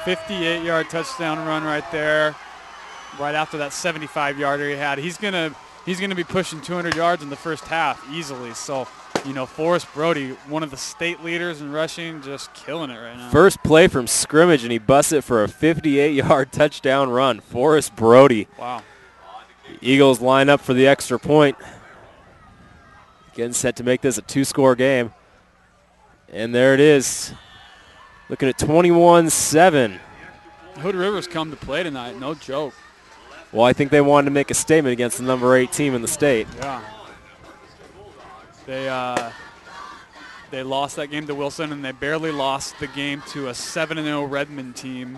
[SPEAKER 3] 58-yard touchdown run right there. Right after that 75-yarder he had. He's going to be pushing 200 yards in the first half easily. So, Forrest Brody, one of the state leaders in rushing, just killing it right now.
[SPEAKER 2] First play from scrimmage, and he busts it for a 58-yard touchdown run. Forrest Brody.
[SPEAKER 3] Wow.
[SPEAKER 2] Eagles line up for the extra point. Getting set to make this a 2-score game. And there it is. Looking at 21-7.
[SPEAKER 3] Hood River's come to play tonight, no joke.
[SPEAKER 2] Well, I think they wanted to make a statement against the number 8 team in the state.
[SPEAKER 3] Yeah. They lost that game to Wilson, and they barely lost the game to a 7-0 Redmond team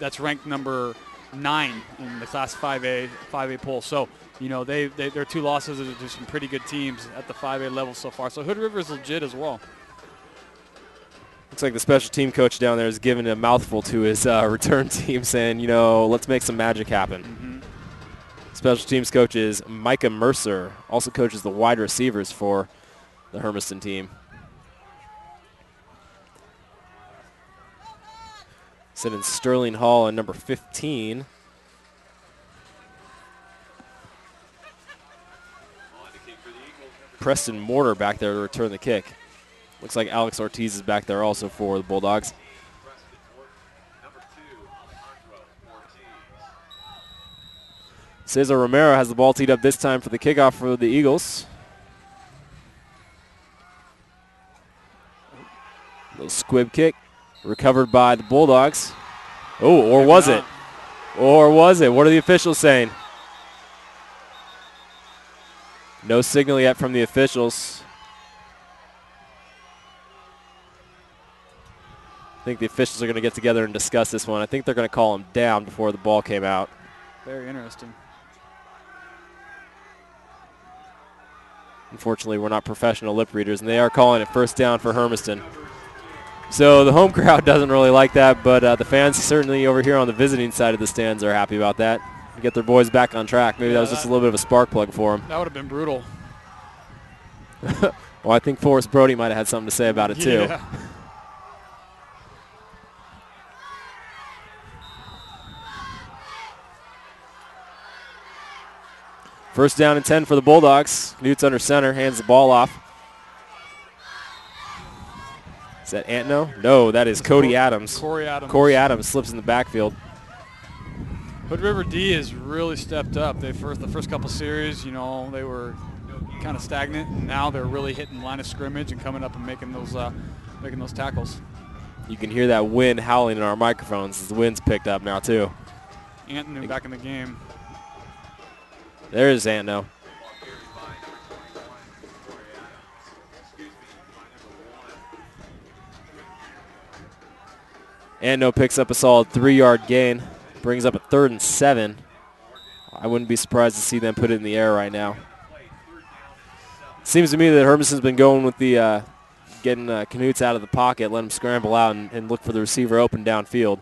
[SPEAKER 3] that's ranked number 9 in the Class 5A poll. So, their 2 losses are to some pretty good teams at the 5A level so far. So Hood River is legit as well.
[SPEAKER 2] Looks like the special team coach down there is giving a mouthful to his return team, saying, let's make some magic happen.
[SPEAKER 3] Mm-hmm.
[SPEAKER 2] Special teams coach is Micah Mercer, also coaches the wide receivers for the Hermiston team. Sitting Sterling Hall and number 15. Preston Mortar back there to return the kick. Looks like Alex Ortiz is back there also for the Bulldogs. Cesar Romero has the ball teed up this time for the kickoff for the Eagles. Little squib kick recovered by the Bulldogs. Oh, or was it? Or was it? What are the officials saying? No signal yet from the officials. I think the officials are going to get together and discuss this one. I think they're going to call him down before the ball came out.
[SPEAKER 3] Very interesting.
[SPEAKER 2] Unfortunately, we're not professional lip readers, and they are calling it first down for Hermiston. So the home crowd doesn't really like that, but the fans certainly over here on the visiting side of the stands are happy about that. Get their boys back on track. Maybe that was just a little bit of a spark plug for them.
[SPEAKER 3] That would have been brutal.
[SPEAKER 2] Well, I think Forrest Brody might have had something to say about it, too.
[SPEAKER 3] Yeah.
[SPEAKER 2] First down and 10 for the Bulldogs. Knutz under center, hands the ball off. Is that Antno? No, that is Cody Adams.
[SPEAKER 3] Corey Adams.
[SPEAKER 2] Corey Adams slips in the backfield.
[SPEAKER 3] Hood River D has really stepped up. The first couple series, you know, they were kind of stagnant, and now they're really hitting line of scrimmage and coming up and making those tackles.
[SPEAKER 2] You can hear that wind howling in our microphones as the wind's picked up now too.
[SPEAKER 3] Anthony back in the game.
[SPEAKER 2] There's Antno. Antno picks up a solid 3-yard gain, brings up a 3rd and 7. I wouldn't be surprised to see them put it in the air right now. Seems to me that Hermiston's been going with the getting Knutes out of the pocket, let him scramble out and look for the receiver open downfield.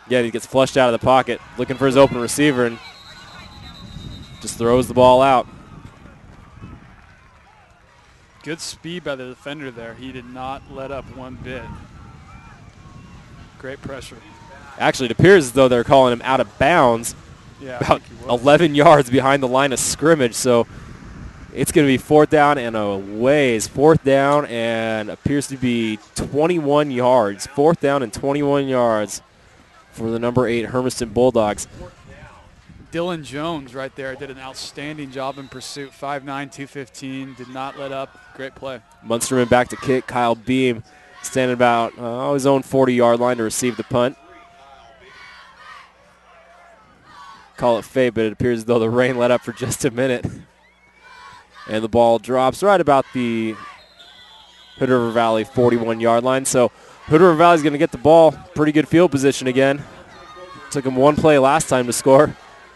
[SPEAKER 2] Yeah, he gets flushed out of the pocket, looking for his open receiver, and just throws the ball out.
[SPEAKER 3] Good speed by the defender there. He did not let up one bit. Great pressure.
[SPEAKER 2] Actually, it appears as though they're calling him out of bounds, about 11 yards behind the line of scrimmage. So it's going to be 4th down and a ways. 4th down and appears to be 21 yards. 4th down and 21 yards for the number 8 Hermiston Bulldogs.
[SPEAKER 3] Dylan Jones right there did an outstanding job in pursuit. 5'9", 215, did not let up. Great play.
[SPEAKER 2] Munsterman back to kick. Kyle Beam standing about his own 40-yard line to receive the punt. Call it fate, but it appears as though the rain let up for just a minute. And the ball drops right about the Hood River Valley 41-yard line. So Hood River Valley is going to get the ball. Pretty good field position again. Took him one play last time to score.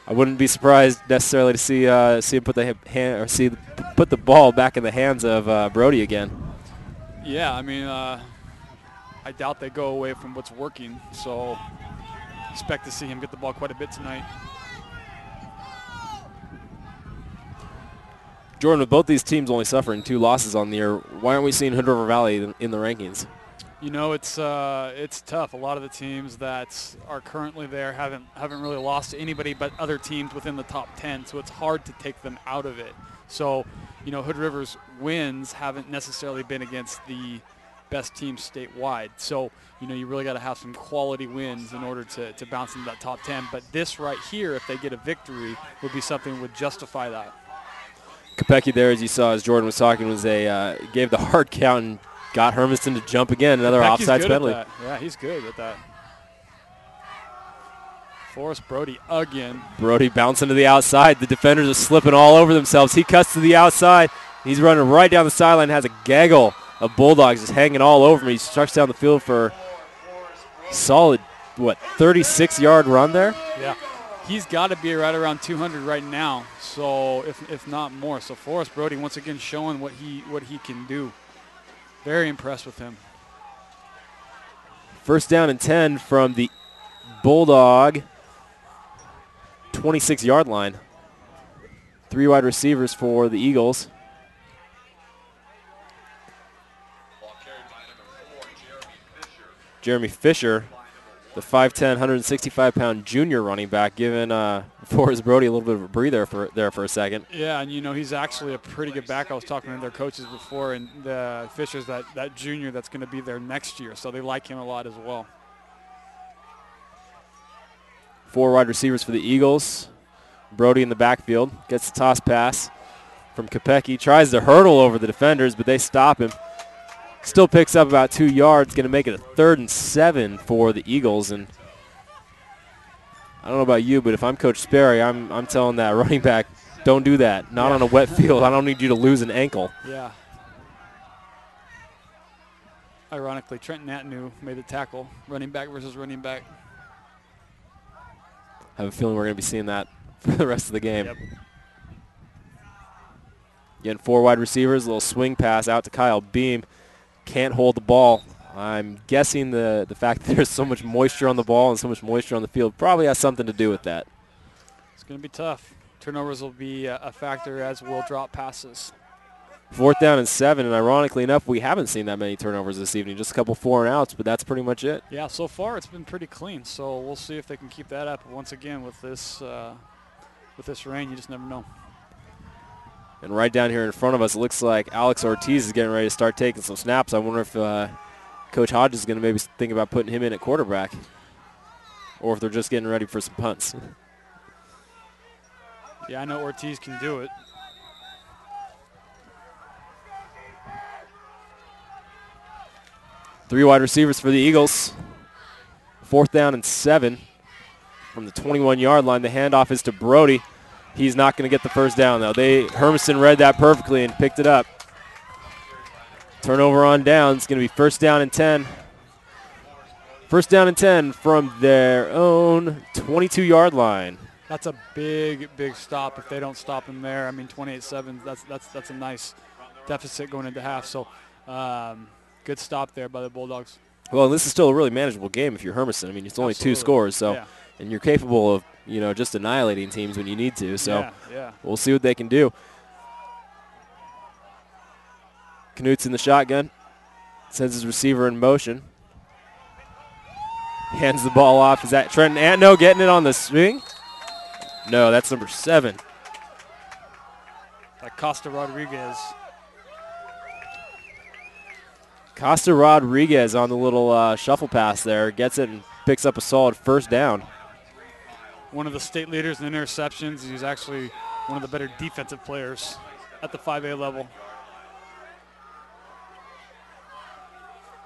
[SPEAKER 2] I wouldn't be surprised necessarily to see him put the ball back in the hands of Brody again.
[SPEAKER 3] Yeah, I mean, I doubt they go away from what's working, so expect to see him get the ball quite a bit tonight.
[SPEAKER 2] Jordan, with both these teams only suffering 2 losses on the year, why aren't we seeing Hood River Valley in the rankings?
[SPEAKER 3] You know, it's tough. A lot of the teams that are currently there haven't really lost to anybody but other teams within the top 10, so it's hard to take them out of it. So, you know, Hood River's wins haven't necessarily been against the best teams statewide. So, you know, you really got to have some quality wins in order to bounce into that top 10. But this right here, if they get a victory, would be something that would justify that.
[SPEAKER 2] Kopecky there, as you saw, as Jordan was talking, was gave the hard count and got Hermiston to jump again. Another offsides penalty.
[SPEAKER 3] Yeah, he's good at that. Forrest Brody again.
[SPEAKER 2] Brody bouncing to the outside. The defenders are slipping all over themselves. He cuts to the outside. He's running right down the sideline, has a gaggle of Bulldogs just hanging all over him. He starts down the field for solid, 36-yard run there?
[SPEAKER 3] Yeah. He's got to be right around 200 right now, so if not more. So Forrest Brody once again showing what he can do. Very impressed with him.
[SPEAKER 2] 1st down and 10 from the Bulldog 26-yard line. 3 wide receivers for the Eagles. Jeremy Fisher, the 5'10", 165-pound junior running back, giving Forrest Brody a little bit of a breather for a second.
[SPEAKER 3] Yeah, and you know he's actually a pretty good back. I was talking to their coaches before, and Fisher's that junior that's going to be there next year, so they like him a lot as well.
[SPEAKER 2] 4 wide receivers for the Eagles. Brody in the backfield gets the toss pass from Kopecky. Tries to hurdle over the defenders, but they stop him. Still picks up about 2 yards. Going to make it a 3rd and 7 for the Eagles. And I don't know about you, but if I'm Coach Sperry, I'm telling that running back, don't do that. Not on a wet field. I don't need you to lose an ankle.
[SPEAKER 3] Yeah. Ironically, Trenton Atnew made the tackle. Running back versus running back.
[SPEAKER 2] I have a feeling we're going to be seeing that for the rest of the game.
[SPEAKER 3] Yep.
[SPEAKER 2] Again, 4 wide receivers, a little swing pass out to Kyle Beam. Can't hold the ball. I'm guessing the fact that there's so much moisture on the ball and so much moisture on the field probably has something to do with that.
[SPEAKER 3] It's going to be tough. Turnovers will be a factor, as will drop passes.
[SPEAKER 2] 4th down and 7, and ironically enough, we haven't seen that many turnovers this evening. Just a couple 4-and-outs, but that's pretty much it.
[SPEAKER 3] Yeah, so far it's been pretty clean. So we'll see if they can keep that up. Once again, with this rain, you just never know.
[SPEAKER 2] And right down here in front of us, it looks like Alex Ortiz is getting ready to start taking some snaps. I wonder if Coach Hodges is going to maybe think about putting him in at quarterback. or if they're just getting ready for some punts.
[SPEAKER 3] Yeah, I know Ortiz can do it.
[SPEAKER 2] Three wide receivers for the Eagles. 4th down and 7 from the 21-yard line. The handoff is to Brody. He's not going to get the first down, though. Hermiston read that perfectly and picked it up. Turnover on down. It's going to be 1st down and 10. 1st down and 10 from their own 22-yard line.
[SPEAKER 3] That's a big, big stop if they don't stop him there. I mean, 28-7, that's a nice deficit going into half. So good stop there by the Bulldogs.
[SPEAKER 2] Well, this is still a really manageable game if you're Hermiston. I mean, it's only
[SPEAKER 3] Absolutely.
[SPEAKER 2] 2 scores, so
[SPEAKER 3] Yeah.
[SPEAKER 2] and you're capable of, just annihilating teams when you need to. So
[SPEAKER 3] yeah.
[SPEAKER 2] we'll see what they can do. Knut's in the shotgun. Sends his receiver in motion. Hands the ball off. Is that Trenton Antno getting it on the swing? No, that's number 7.
[SPEAKER 3] Like Costa Rodriguez.
[SPEAKER 2] Costa Rodriguez on the little shuffle pass there. Gets it and picks up a solid 1st down.
[SPEAKER 3] One of the state leaders in interceptions. He's actually one of the better defensive players at the 5A level.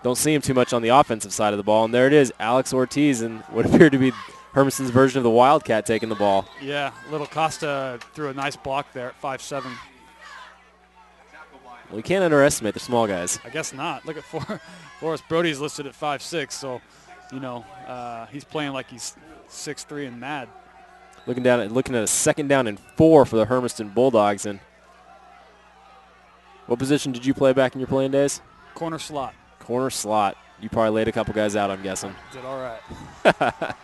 [SPEAKER 2] Don't see him too much on the offensive side of the ball. And there it is, Alex Ortiz and what appeared to be Hermiston's version of the Wildcat taking the ball.
[SPEAKER 3] Yeah, little Costa threw a nice block there at 5'7".
[SPEAKER 2] Well, we can't underestimate the small guys.
[SPEAKER 3] I guess not. Look at Forrest Brody's listed at 5'6", so, he's playing like he's 6'3" and mad.
[SPEAKER 2] Looking at a 2nd down and 4 for the Hermiston Bulldogs. And what position did you play back in your playing days?
[SPEAKER 3] Corner slot.
[SPEAKER 2] Corner slot. You probably laid a couple guys out, I'm guessing.
[SPEAKER 3] Did all right.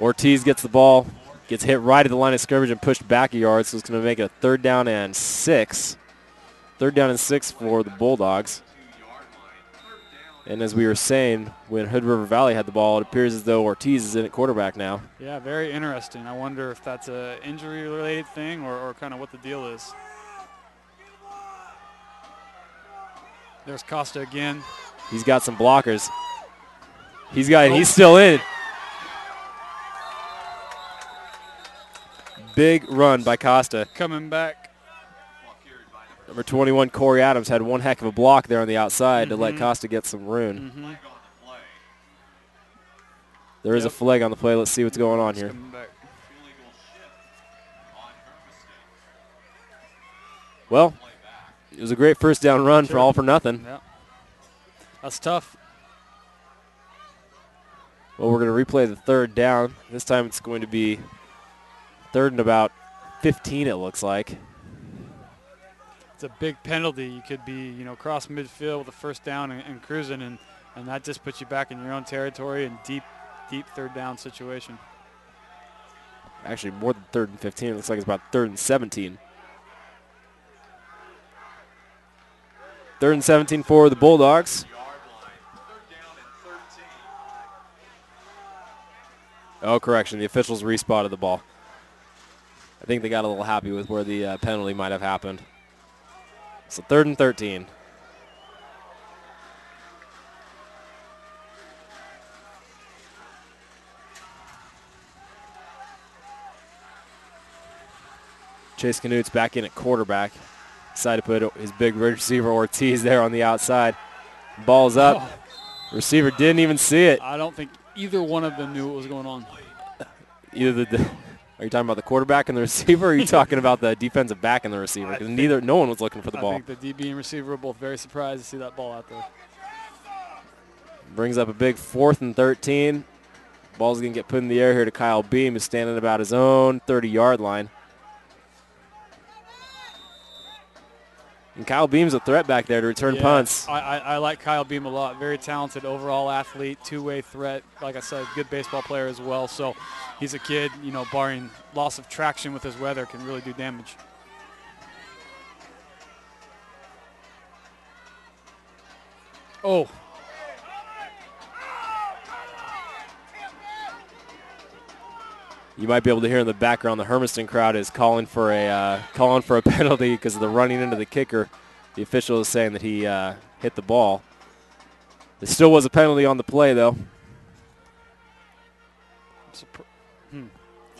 [SPEAKER 2] Ortiz gets the ball, gets hit right at the line of scrimmage and pushed back a yard, so it's going to make it a 3rd down and 6. 3rd down and 6 for the Bulldogs. And as we were saying, when Hood River Valley had the ball, it appears as though Ortiz is in at quarterback now.
[SPEAKER 3] Yeah, very interesting. I wonder if that's an injury-related thing or kind of what the deal is. There's Costa again.
[SPEAKER 2] He's got some blockers. He's still in. Big run by Costa.
[SPEAKER 3] Coming back.
[SPEAKER 2] Number 21, Corey Adams, had one heck of a block there on the outside to let Costa get some room. There is a flag on the play. Let's see what's going on here. Well, it was a great 1st down run for all for nothing.
[SPEAKER 3] Yeah. That's tough.
[SPEAKER 2] Well, we're going to replay the 3rd down. This time it's going to be 3rd and about 15, it looks like.
[SPEAKER 3] It's a big penalty. You could be, cross midfield with a 1st down and cruising, and that just puts you back in your own territory and deep 3rd down situation.
[SPEAKER 2] Actually, more than 3rd and 15. It looks like it's about 3rd and 17. 3rd and 17 for the Bulldogs. Oh, correction. The officials respotted the ball. I think they got a little happy with where the penalty might have happened. So 3rd and 13. Chase Knut's back in at quarterback. Decided to put his big receiver Ortiz there on the outside. Ball's up.
[SPEAKER 3] Oh.
[SPEAKER 2] Receiver didn't even see it.
[SPEAKER 3] I don't think either one of them knew what was going on.
[SPEAKER 2] Are you talking about the quarterback and the receiver, or are you talking about the defensive back and the receiver? Because no one was looking for the ball.
[SPEAKER 3] I think the DB and receiver were both very surprised to see that ball out there.
[SPEAKER 2] Brings up a big 4th and 13. Ball's going to get put in the air here to Kyle Beam, who's standing about his own 30-yard line. And Kyle Beam's a threat back there to return punts.
[SPEAKER 3] I like Kyle Beam a lot. Very talented overall athlete, two-way threat. Like I said, good baseball player as well. So he's a kid, barring loss of traction with his weather, can really do damage. Oh.
[SPEAKER 2] You might be able to hear in the background the Hermiston crowd is calling for a penalty because of the running into the kicker. The official is saying that he hit the ball. There still was a penalty on the play, though.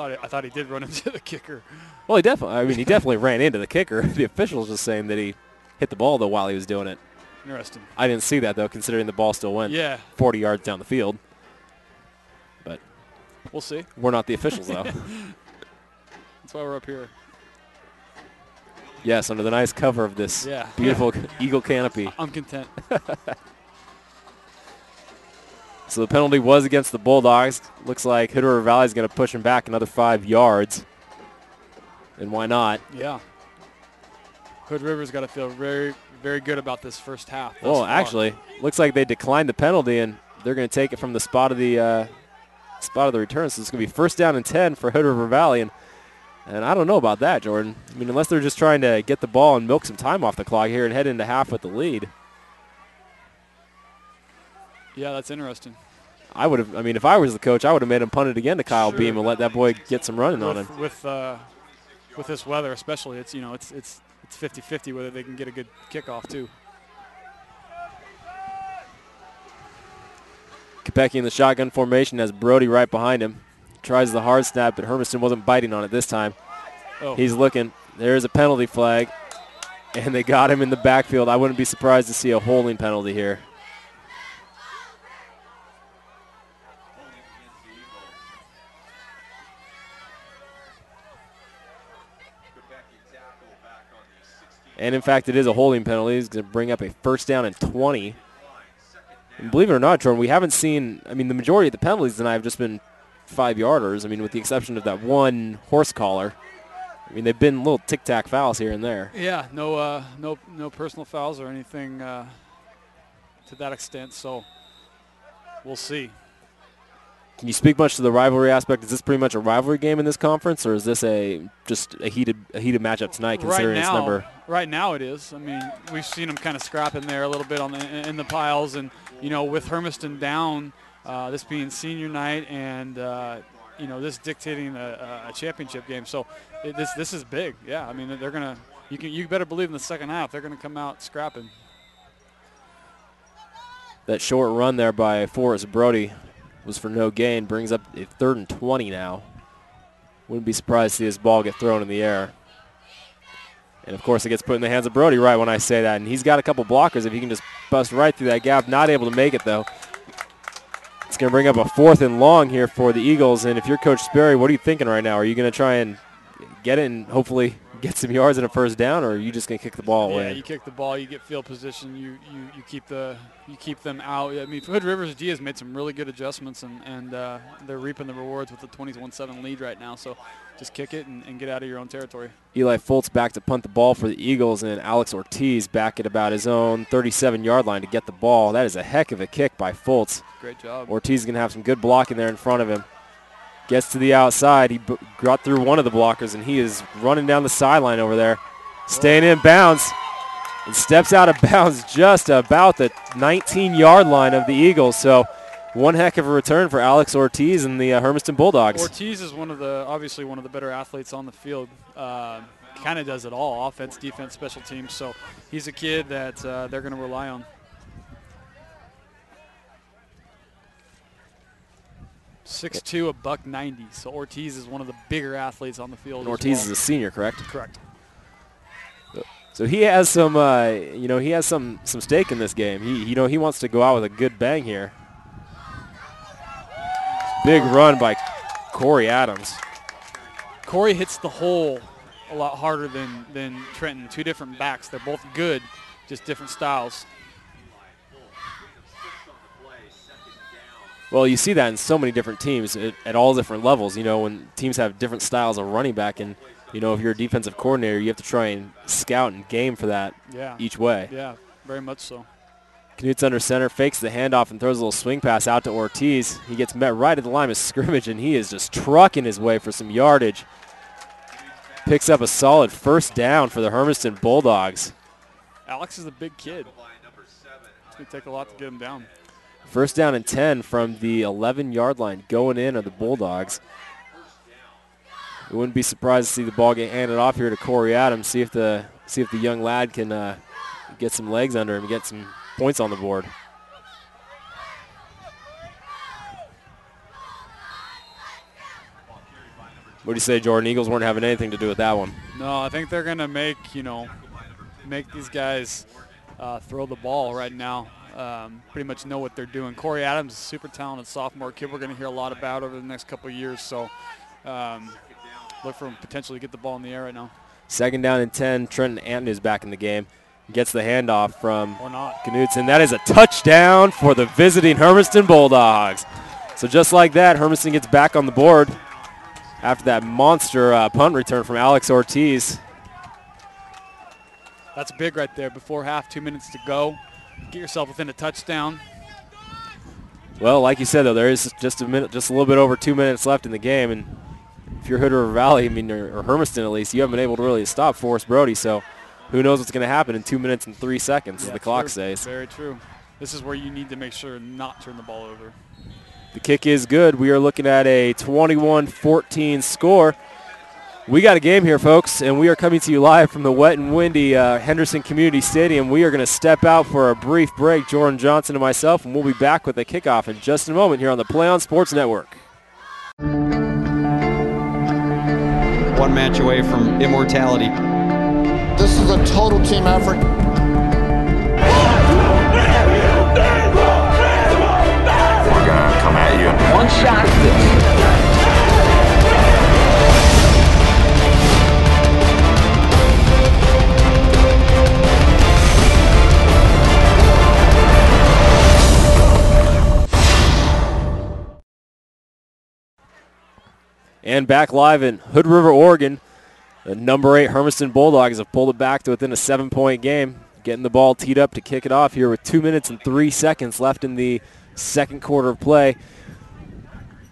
[SPEAKER 3] I thought he did run into the kicker.
[SPEAKER 2] Well, he definitely ran into the kicker. The official's just saying that he hit the ball, though, while he was doing it.
[SPEAKER 3] Interesting.
[SPEAKER 2] I didn't see that, though, considering the ball still went 40 yards down the field. But
[SPEAKER 3] we'll see.
[SPEAKER 2] We're not the officials, though.
[SPEAKER 3] That's why we're up here.
[SPEAKER 2] Yes, under the nice cover of this beautiful eagle canopy.
[SPEAKER 3] I'm content.
[SPEAKER 2] So the penalty was against the Bulldogs. Looks like Hood River Valley is going to push him back another 5 yards. And why not?
[SPEAKER 3] Yeah. Hood River's got to feel very, very good about this first half.
[SPEAKER 2] Well, actually, looks like they declined the penalty, and they're going to take it from the spot of the return. So it's going to be 1st down and 10 for Hood River Valley. And I don't know about that, Jordan. I mean, unless they're just trying to get the ball and milk some time off the clock here and head into half with the lead.
[SPEAKER 3] Yeah, that's interesting.
[SPEAKER 2] If I was the coach, I would have made him punt it again to Kyle Beam and let that boy get some running on him.
[SPEAKER 3] With this weather, especially, it's 50-50 whether they can get a good kickoff too.
[SPEAKER 2] Kopecky in the shotgun formation has Brody right behind him. Tries the hard snap, but Hermiston wasn't biting on it this time.
[SPEAKER 3] Oh.
[SPEAKER 2] He's looking. There's a penalty flag, and they got him in the backfield. I wouldn't be surprised to see a holding penalty here. And, in fact, it is a holding penalty. He's going to bring up a 1st down and 20. And believe it or not, Jordan, we haven't seen – the majority of the penalties tonight have just been 5-yarders. With the exception of that one horse collar. They've been little tic-tac fouls here and there.
[SPEAKER 3] Yeah, no personal fouls or anything to that extent, so we'll see.
[SPEAKER 2] Can you speak much to the rivalry aspect? Is this pretty much a rivalry game in this conference, or is this just a heated matchup tonight, considering its number?
[SPEAKER 3] Right now it is. We've seen them kind of scrapping there a little bit in the piles, and with Hermiston down, this being senior night, and this dictating a championship game. So this is big. Yeah, they're gonna. You better believe in the second half they're gonna come out scrapping.
[SPEAKER 2] That short run there by Forrest Brody was for no gain. Brings up a 3rd and 20 now. Wouldn't be surprised to see this ball get thrown in the air. And, of course, it gets put in the hands of Brody right when I say that. And he's got a couple blockers if he can just bust right through that gap. Not able to make it, though. It's going to bring up a 4th and long here for the Eagles. And if you're Coach Sperry, what are you thinking right now? Are you going to try and get it and hopefully get some yards in a 1st down, or are you just going to kick the ball away?
[SPEAKER 3] Yeah, you kick the ball, you get field position, you keep them out. Hood Rivers G has made some really good adjustments, and they're reaping the rewards with the 21-7 lead right now. So just kick it and get out of your own territory.
[SPEAKER 2] Eli Foltz back to punt the ball for the Eagles, and Alex Ortiz back at about his own 37-yard line to get the ball. That is a heck of a kick by Foltz.
[SPEAKER 3] Great job.
[SPEAKER 2] Ortiz is going to have some good blocking there in front of him. Gets to the outside. He got through one of the blockers, and he is running down the sideline over there. Staying in bounds. And steps out of bounds just about the 19-yard line of the Eagles. So one heck of a return for Alex Ortiz and the Hermiston Bulldogs.
[SPEAKER 3] Ortiz is obviously one of the better athletes on the field. Kind of does it all, offense, defense, special teams. So he's a kid that they're going to rely on. 6'2", $190. So Ortiz is one of the bigger athletes on the field.
[SPEAKER 2] And Ortiz is a senior, correct?
[SPEAKER 3] Correct.
[SPEAKER 2] So he has some, he has some stake in this game. He wants to go out with a good bang here. Big run by Corey Adams.
[SPEAKER 3] Corey hits the hole a lot harder than Trenton. 2 different backs. They're both good, just different styles.
[SPEAKER 2] Well, you see that in so many different teams at all different levels, when teams have different styles of running back. And, if you're a defensive coordinator, you have to try and scout and game for that each way.
[SPEAKER 3] Yeah, very much so.
[SPEAKER 2] Knut's under center, fakes the handoff and throws a little swing pass out to Ortiz. He gets met right at the line of scrimmage, and he is just trucking his way for some yardage. Picks up a solid 1st down for the Hermiston Bulldogs.
[SPEAKER 3] Alex is a big kid. It's going to take a lot to get him down.
[SPEAKER 2] 1st down and 10 from the 11-yard line going in of the Bulldogs. We wouldn't be surprised to see the ball get handed off here to Corey Adams. See if the young lad can get some legs under him and get some points on the board. What do you say, Jordan? Eagles weren't having anything to do with that one.
[SPEAKER 3] No, I think they're going to make these guys throw the ball right now. Pretty much know what they're doing. Corey Adams is a super talented sophomore kid we're going to hear a lot about over the next couple of years. So look for him potentially to get the ball in the air right now.
[SPEAKER 2] 2nd down and 10. Trenton Anton is back in the game. Gets the handoff from
[SPEAKER 3] Or not.
[SPEAKER 2] Knudsen. That is a touchdown for the visiting Hermiston Bulldogs. So just like that, Hermiston gets back on the board after that monster punt return from Alex Ortiz.
[SPEAKER 3] That's big right there. Before half, 2 minutes to go. Get yourself within a touchdown.
[SPEAKER 2] Well, like you said, though, there is just a little bit over 2 minutes left in the game, and if you're Hood River Valley, or Hermiston at least, you haven't been able to really stop Forrest Brody. So who knows what's going to happen in 2 minutes and 3 seconds, as the clock says.
[SPEAKER 3] Very true. This is where you need to make sure not turn the ball over.
[SPEAKER 2] The kick is good. We are looking at a 21-14 score. We got a game here, folks, and we are coming to you live from the wet and windy Henderson Community Stadium. We are going to step out for a brief break, Jordan Johnson and myself, and we'll be back with the kickoff in just a moment here on the PlayOn Sports Network.
[SPEAKER 4] One match away from immortality.
[SPEAKER 5] This is a total team effort.
[SPEAKER 6] We're gonna come at you.
[SPEAKER 7] One shot.
[SPEAKER 2] And back live in Hood River, Oregon, the number 8 Hermiston Bulldogs have pulled it back to within a 7-point game, getting the ball teed up to kick it off here with 2 minutes and 3 seconds left in the second quarter of play.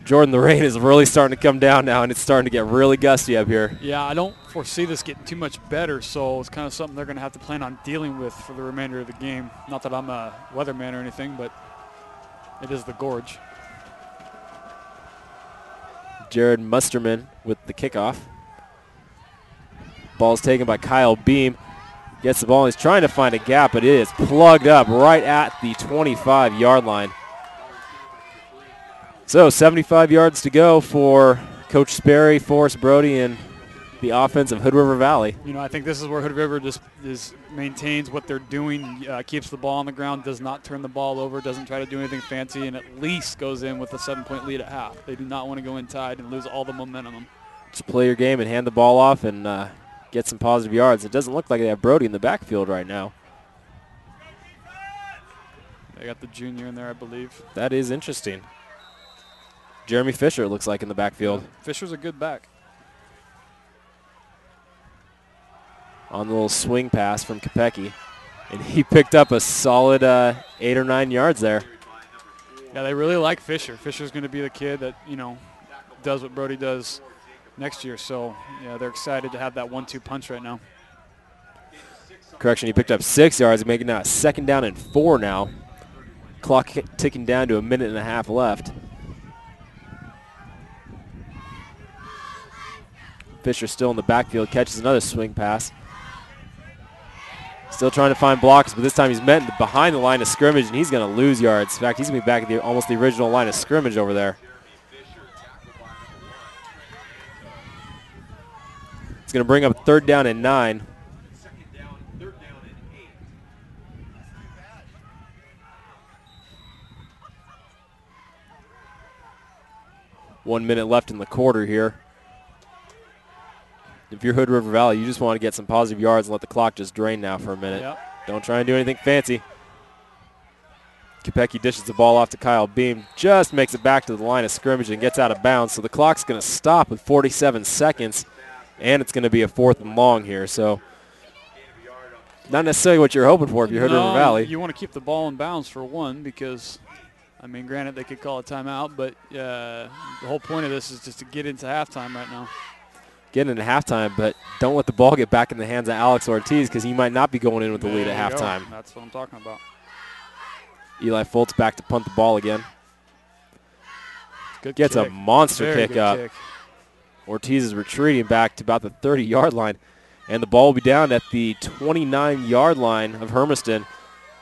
[SPEAKER 2] Jordan, the rain is really starting to come down now, and it's starting to get really gusty up here.
[SPEAKER 3] Yeah, I don't foresee this getting too much better, so it's kind of something they're going to have to plan on dealing with for the remainder of the game. Not that I'm a weatherman or anything, but it is the gorge.
[SPEAKER 2] Jared Musterman with the kickoff. Ball's taken by Kyle Beam. Gets the ball and he's trying to find a gap, but it is plugged up right at the 25-yard line. So 75 yards to go for Coach Sperry, Forrest Brody, and the offense of Hood River Valley.
[SPEAKER 3] You know, I think this is where Hood River just maintains what they're doing, keeps the ball on the ground, does not turn the ball over, doesn't try to do anything fancy, and at least goes in with a 7-point lead at half. They do not want to go in tied and lose all the momentum.
[SPEAKER 2] Just play your game and hand the ball off and get some positive yards. It doesn't look like they have Brody in the backfield right now.
[SPEAKER 3] They got the junior in there, I believe.
[SPEAKER 2] That is interesting. Jeremy Fisher, it looks like, in the backfield.
[SPEAKER 3] Fisher's a good back.
[SPEAKER 2] On the little swing pass from Kopecky. And he picked up a solid 8 or 9 yards there.
[SPEAKER 3] Yeah, they really like Fisher. Fisher's going to be the kid that, does what Brody does next year. So, yeah, they're excited to have that 1-2 punch right now.
[SPEAKER 2] Correction, he picked up 6 yards, making now a 2nd down and 4 now. Clock ticking down to a minute and a half left. Fisher still in the backfield, catches another swing pass. Still trying to find blocks, but this time he's met behind the line of scrimmage, and he's going to lose yards. In fact, he's going to be back at almost the original line of scrimmage over there. It's going to bring up 3rd down and 9. One minute left in the quarter here. If you're Hood River Valley, you just want to get some positive yards and let the clock just drain now for a minute.
[SPEAKER 3] Yep.
[SPEAKER 2] Don't try and do anything fancy. Kopecky dishes the ball off to Kyle Beam, just makes it back to the line of scrimmage and gets out of bounds. So the clock's going to stop with 47 seconds, and it's going to be a 4th and long here. So not necessarily what you're hoping for if you're Hood River Valley.
[SPEAKER 3] You want to keep the ball in bounds for one because, granted, they could call a timeout, but the whole point of this is just to get into halftime right now.
[SPEAKER 2] Get into halftime, but don't let the ball get back in the hands of Alex Ortiz because he might not be going in with the lead at halftime.
[SPEAKER 3] That's what I'm talking about.
[SPEAKER 2] Eli Foltz back to punt the ball again.
[SPEAKER 3] Good
[SPEAKER 2] Gets
[SPEAKER 3] kick.
[SPEAKER 2] a monster
[SPEAKER 3] Very
[SPEAKER 2] kick
[SPEAKER 3] good
[SPEAKER 2] up.
[SPEAKER 3] kick.
[SPEAKER 2] Ortiz is retreating back to about the 30-yard line, and the ball will be down at the 29-yard line of Hermiston.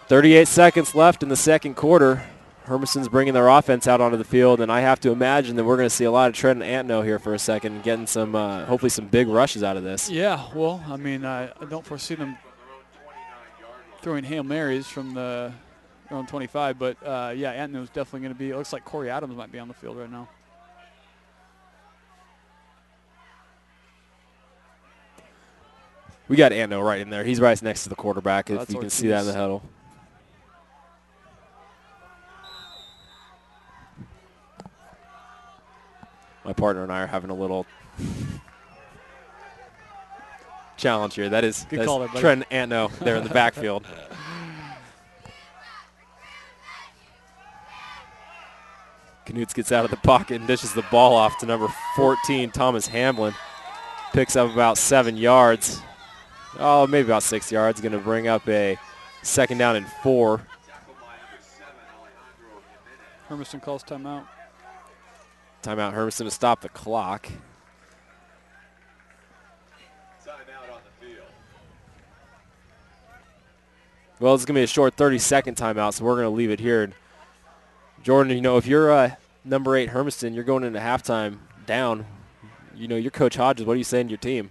[SPEAKER 2] 38 seconds left in the second quarter. Hermiston's bringing their offense out onto the field, and I have to imagine that we're going to see a lot of Trent and Antno here for a second, getting some, hopefully some big rushes out of this.
[SPEAKER 3] Yeah, well, I mean, I don't foresee them throwing Hail Marys from the around 25, but yeah, Antno's definitely going to be. It looks like Corey Adams might be on the field right now.
[SPEAKER 2] We got Antno right in there. He's right next to the quarterback, if you can see that in the huddle. My partner and I are having a little challenge here. That is Trent Antno there in the backfield. Knuts gets out of the pocket and dishes the ball off to number 14, Thomas Hamlin. Picks up about 7 yards. Oh, maybe about 6 yards. Going to bring up a 2nd down and 4.
[SPEAKER 3] Hermiston calls timeout.
[SPEAKER 2] Timeout, Hermiston to stop the clock.
[SPEAKER 1] Timeout on the field.
[SPEAKER 2] Well, it's going to be a short 30-second timeout, so we're going to leave it here. Jordan, you know, if you're number 8 Hermiston, you're going into halftime down. You know, you're Coach Hodges. What are you saying to your team?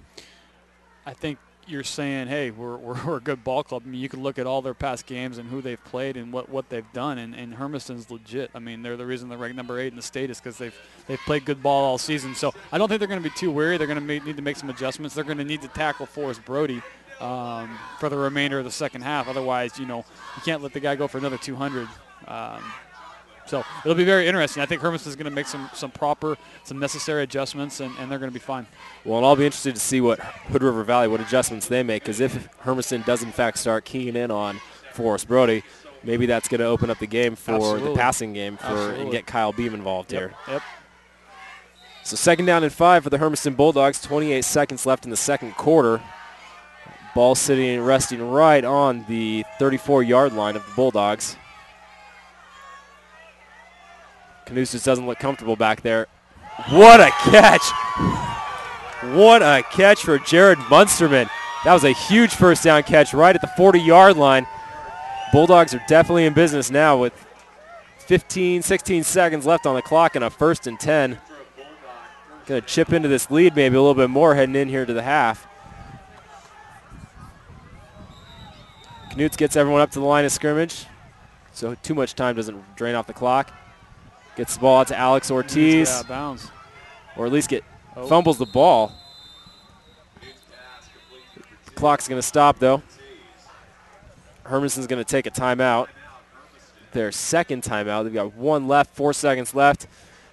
[SPEAKER 3] I think you're saying, hey, we're a good ball club. I mean, you can look at all their past games and who they've played and what they've done, and Hermiston's legit. I mean, they're the reason they're ranked number 8 in the state is because they've played good ball all season. So I don't think they're going to be too weary. They're going to need to make some adjustments. They're going to need to tackle Forrest Brody for the remainder of the second half. Otherwise, you know, you can't let the guy go for another 200. So it'll be very interesting. I think Hermiston's going to make some necessary adjustments, and they're going to be fine.
[SPEAKER 2] Well, and I'll be interested to see what Hood River Valley, what adjustments they make, because if Hermiston does in fact start keying in on Forrest Brody, maybe that's going to open up the game for the passing game and get Kyle Beam involved here.
[SPEAKER 3] Yep.
[SPEAKER 2] So 2nd down and 5 for the Hermiston Bulldogs. 28 seconds left in the second quarter. Ball sitting and resting right on the 34-yard line of the Bulldogs. Knuts just doesn't look comfortable back there. What a catch. What a catch for Jared Munsterman. That was a huge first down catch right at the 40-yard line. Bulldogs are definitely in business now with 16 seconds left on the clock and a 1st and 10. Going to chip into this lead maybe a little bit more heading in here to the half. Knuts gets everyone up to the line of scrimmage, so too much time doesn't drain off the clock. Gets the ball out to Alex Ortiz.
[SPEAKER 3] Out of bounds.
[SPEAKER 2] Or at least fumbles the ball. Clock's going to stop, though. Hermiston's going to take a timeout. Their second timeout. They've got 1 left, 4 seconds left.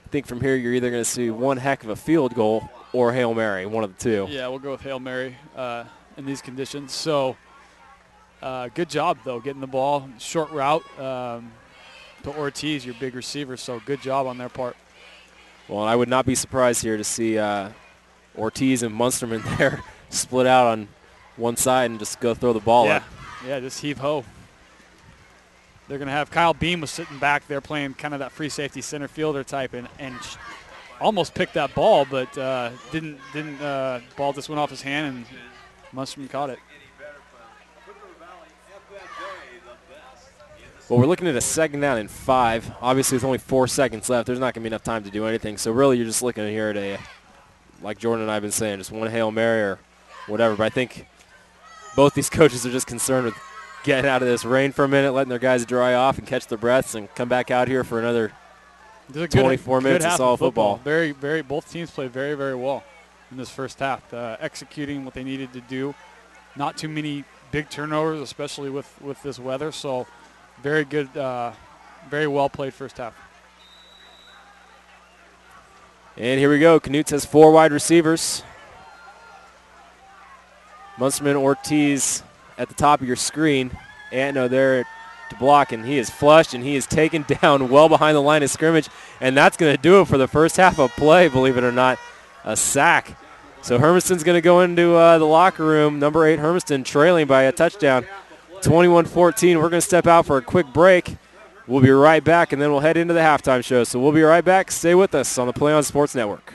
[SPEAKER 2] I think from here you're either going to see one heck of a field goal or Hail Mary, one of the two.
[SPEAKER 3] Yeah, we'll go with Hail Mary in these conditions. So good job, though, getting the ball. Short route. To Ortiz, your big receiver, so good job on their part.
[SPEAKER 2] Well, I would not be surprised here to see Ortiz and Munsterman there split out on one side and just go throw the ball up.
[SPEAKER 3] Yeah, just heave-ho. They're going to have Kyle Beam was sitting back there playing kind of that free safety center fielder type and almost picked that ball, but didn't. Ball just went off his hand and Munsterman caught it.
[SPEAKER 2] Well, we're looking at a 2nd down and 5. Obviously, with only 4 seconds left, there's not going to be enough time to do anything. So really, you're just looking here at like Jordan and I have been saying, just one Hail Mary or whatever. But I think both these coaches are just concerned with getting out of this rain for a minute, letting their guys dry off and catch their breaths and come back out here for another 24 minutes of solid football.
[SPEAKER 3] Both teams played very, very well in this first half, executing what they needed to do. Not too many big turnovers, especially with this weather. So very good, very well played first half.
[SPEAKER 2] And here we go. Knuts has 4 wide receivers. Munsterman, Ortiz at the top of your screen. Antno there to block, and he is flushed, and he is taken down well behind the line of scrimmage. And that's going to do it for the first half of play, believe it or not, a sack. So Hermiston's going to go into the locker room. Number 8 Hermiston trailing by a touchdown. 21-14. We're going to step out for a quick break. We'll be right back, and then we'll head into the halftime show. So we'll be right back. Stay with us on the PlayOn Sports Network.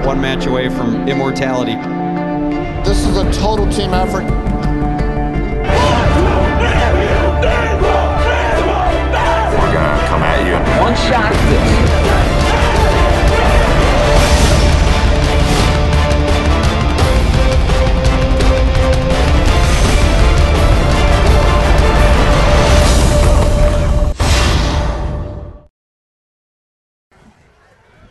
[SPEAKER 4] one match away from immortality.
[SPEAKER 5] This is a total team effort.
[SPEAKER 6] We're gonna come at you.
[SPEAKER 7] One shot at this.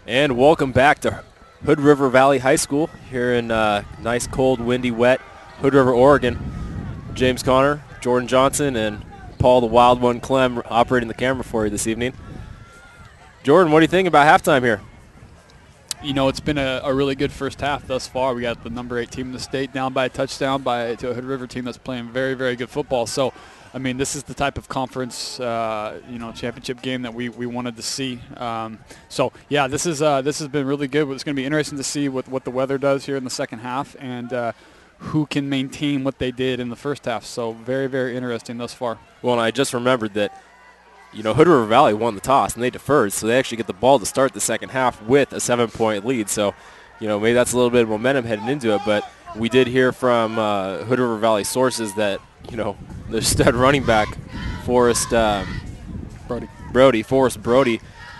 [SPEAKER 2] And welcome back to Hood River Valley High School here in nice, cold, windy, wet Hood River, Oregon. James Connor, Jordan Johnson, and Paul the Wild One Clem operating the camera for you this evening. Jordan, what do you think about halftime here?
[SPEAKER 3] You know, it's been a really good first half thus far. We got the number 8 team in the state down by a touchdown to a Hood River team that's playing very, very good football. So, I mean, this is the type of conference, championship game that we wanted to see. So, yeah, this has been really good. It's going to be interesting to see what the weather does here in the second half and who can maintain what they did in the first half. So, very, very interesting thus far.
[SPEAKER 2] Well, and I just remembered that, Hood River Valley won the toss and they deferred, so they actually get the ball to start the second half with a 7-point lead. So, maybe that's a little bit of momentum heading into it, but we did hear from Hood River Valley sources that, the stud running back, Forrest Brody,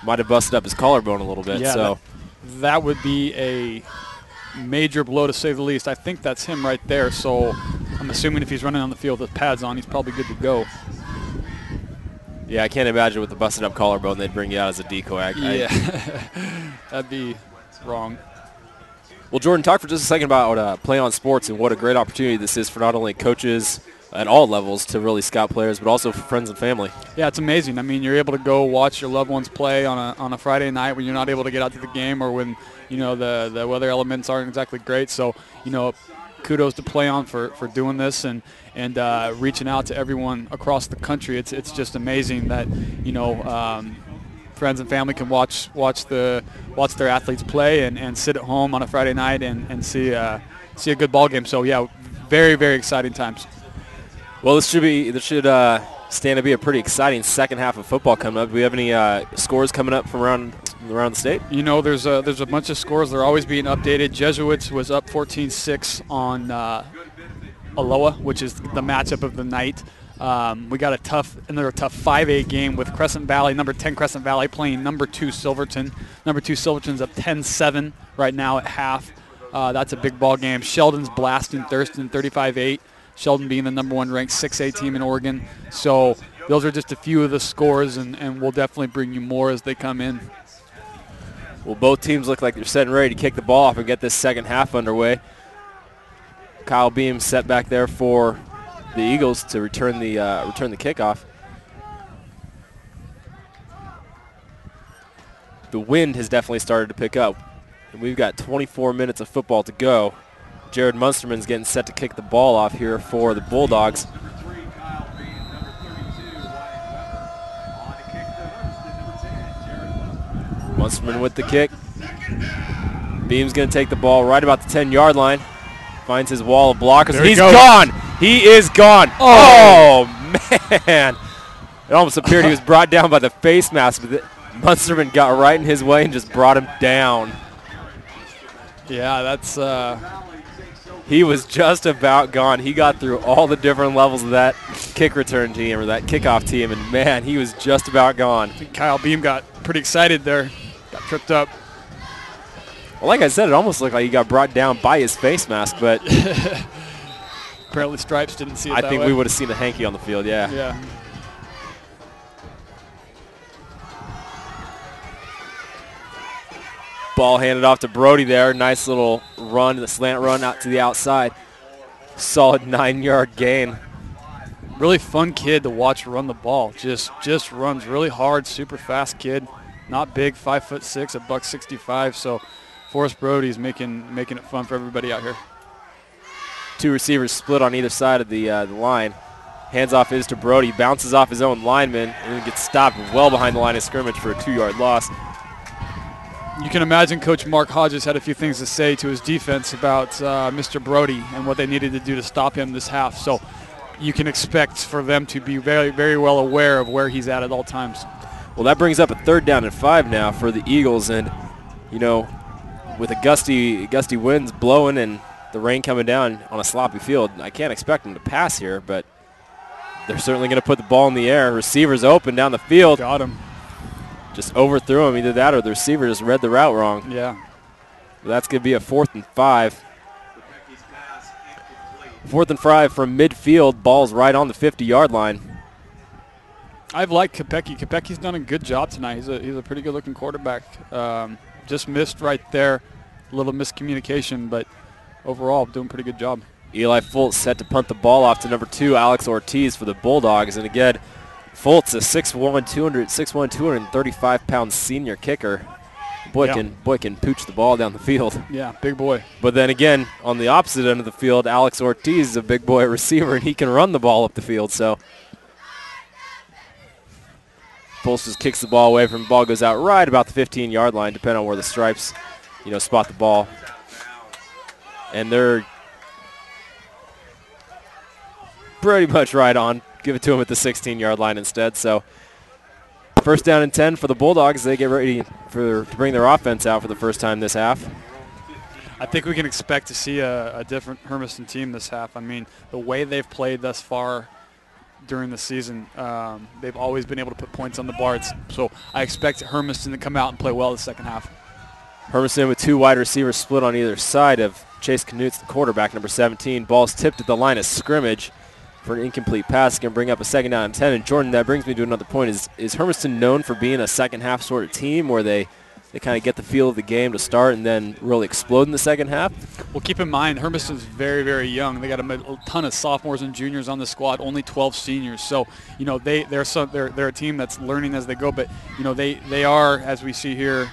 [SPEAKER 2] might have busted up his collarbone a little bit.
[SPEAKER 3] Yeah,
[SPEAKER 2] so
[SPEAKER 3] that would be a major blow to say the least. I think that's him right there. So I'm assuming if he's running on the field with pads on, he's probably good to go.
[SPEAKER 2] Yeah, I can't imagine with the busted up collarbone they'd bring you out as a decoy.
[SPEAKER 3] That'd be wrong.
[SPEAKER 2] Well, Jordan, talk for just a second about PlayOn Sports and what a great opportunity this is for not only coaches at all levels to really scout players, but also for friends and family. Yeah,
[SPEAKER 3] it's amazing. I mean, you're able to go watch your loved ones play on a Friday night when you're not able to get out to the game or when, the weather elements aren't exactly great. So, kudos to PlayOn for doing this and reaching out to everyone across the country. It's just amazing that, friends and family can watch their athletes play and sit at home on a Friday night and see a good ball game. So, yeah, very, very exciting times.
[SPEAKER 2] Well, this should stand to be a pretty exciting second half of football coming up. Do we have any scores coming up from around the state?
[SPEAKER 3] There's a bunch of scores. They're always being updated. Jesuits was up 14-6 on Aloha, which is the matchup of the night. We got a tough 5A game with Crescent Valley, number 10 Crescent Valley playing number 2 Silverton. Number 2 Silverton's up 10-7 right now at half. That's a big ball game. Sheldon's blasting Thurston 35-8. Sheldon being the number 1 ranked 6A team in Oregon. So those are just a few of the scores, and we'll definitely bring you more as they come in.
[SPEAKER 2] Well, both teams look like they're set and ready to kick the ball off and get this second half underway. Kyle Beam set back there for the Eagles to return the kickoff. The wind has definitely started to pick up, and we've got 24 minutes of football to go. Jared Munsterman's getting set to kick the ball off here for the Bulldogs. Munsterman with the kick. Beam's going to take the ball right about the 10-yard line. Finds his wall of blockers. He's gone. He is gone. Oh, man. It almost appeared he was brought down by the face mask, but Munsterman got right in his way and just brought him down.
[SPEAKER 3] Yeah, that's...
[SPEAKER 2] He was just about gone. He got through all the different levels of that kick return team or that kickoff team, and, man, he was just about gone.
[SPEAKER 3] I think Kyle Beam got pretty excited there. Got tripped up.
[SPEAKER 2] Well, like I said, it almost looked like he got brought down by his face mask, but
[SPEAKER 3] apparently Stripes didn't see it
[SPEAKER 2] I
[SPEAKER 3] that
[SPEAKER 2] think
[SPEAKER 3] way.
[SPEAKER 2] we would have seen a hanky on the field, yeah.
[SPEAKER 3] Yeah.
[SPEAKER 2] Ball handed off to Brody there. Nice little run, the slant run out to the outside. Solid 9-yard gain.
[SPEAKER 3] Really fun kid to watch run the ball. Just runs really hard, super fast kid. Not big, 5'6", a $165. So Forrest Brody's making it fun for everybody out here.
[SPEAKER 2] 2 receivers split on either side of the line. Hands off is to Brody, bounces off his own lineman, and then gets stopped well behind the line of scrimmage for a 2-yard loss.
[SPEAKER 3] You can imagine Coach Mark Hodges had a few things to say to his defense about Mr. Brody and what they needed to do to stop him this half. So you can expect for them to be very, very well aware of where he's at all times.
[SPEAKER 2] Well, that brings up a 3rd down and 5 now for the Eagles. And, with a gusty winds blowing and the rain coming down on a sloppy field, I can't expect them to pass here, but they're certainly going to put the ball in the air. Receivers open down the field.
[SPEAKER 3] Got him.
[SPEAKER 2] Just overthrew him. Either that or the receiver just read the route wrong.
[SPEAKER 3] Yeah.
[SPEAKER 2] But that's going to be a 4th and 5. 4th and 5 from midfield. Ball's right on the 50-yard line.
[SPEAKER 3] I've liked Kopecky. Kopecky's done a good job tonight. He's a pretty good-looking quarterback. Just missed right there. A little miscommunication, but overall doing a pretty good job.
[SPEAKER 2] Eli Fultz set to punt the ball off to number 2, Alex Ortiz for the Bulldogs. And again, Fultz, a 6'1", 235-pound senior kicker. Boy can pooch the ball down the field.
[SPEAKER 3] Yeah, big boy.
[SPEAKER 2] But then again, on the opposite end of the field, Alex Ortiz is a big boy receiver, and he can run the ball up the field. So Fultz just kicks the ball away from the ball, goes out right about the 15-yard line, depending on where the stripes, spot the ball. And they're pretty much right on. Give it to him at the 16-yard line instead. So 1st down and 10 for the Bulldogs. They get ready to bring their offense out for the first time this half.
[SPEAKER 3] I think we can expect to see a different Hermiston team this half. I mean, the way they've played thus far during the season, they've always been able to put points on the board. So I expect Hermiston to come out and play well the second half.
[SPEAKER 2] Hermiston with 2 wide receivers split on either side of Chase Knutz, the quarterback, number 17. Ball's tipped at the line of scrimmage for an incomplete pass. It's going to bring up a 2nd down and 10. And Jordan, that brings me to another point. Is Hermiston known for being a second half sort of team where they kind of get the feel of the game to start and then really explode in the second half?
[SPEAKER 3] Well, keep in mind, Hermiston's very, very young. They got a ton of sophomores and juniors on the squad, only 12 seniors. So, they're a team that's learning as they go. But, they are, as we see here,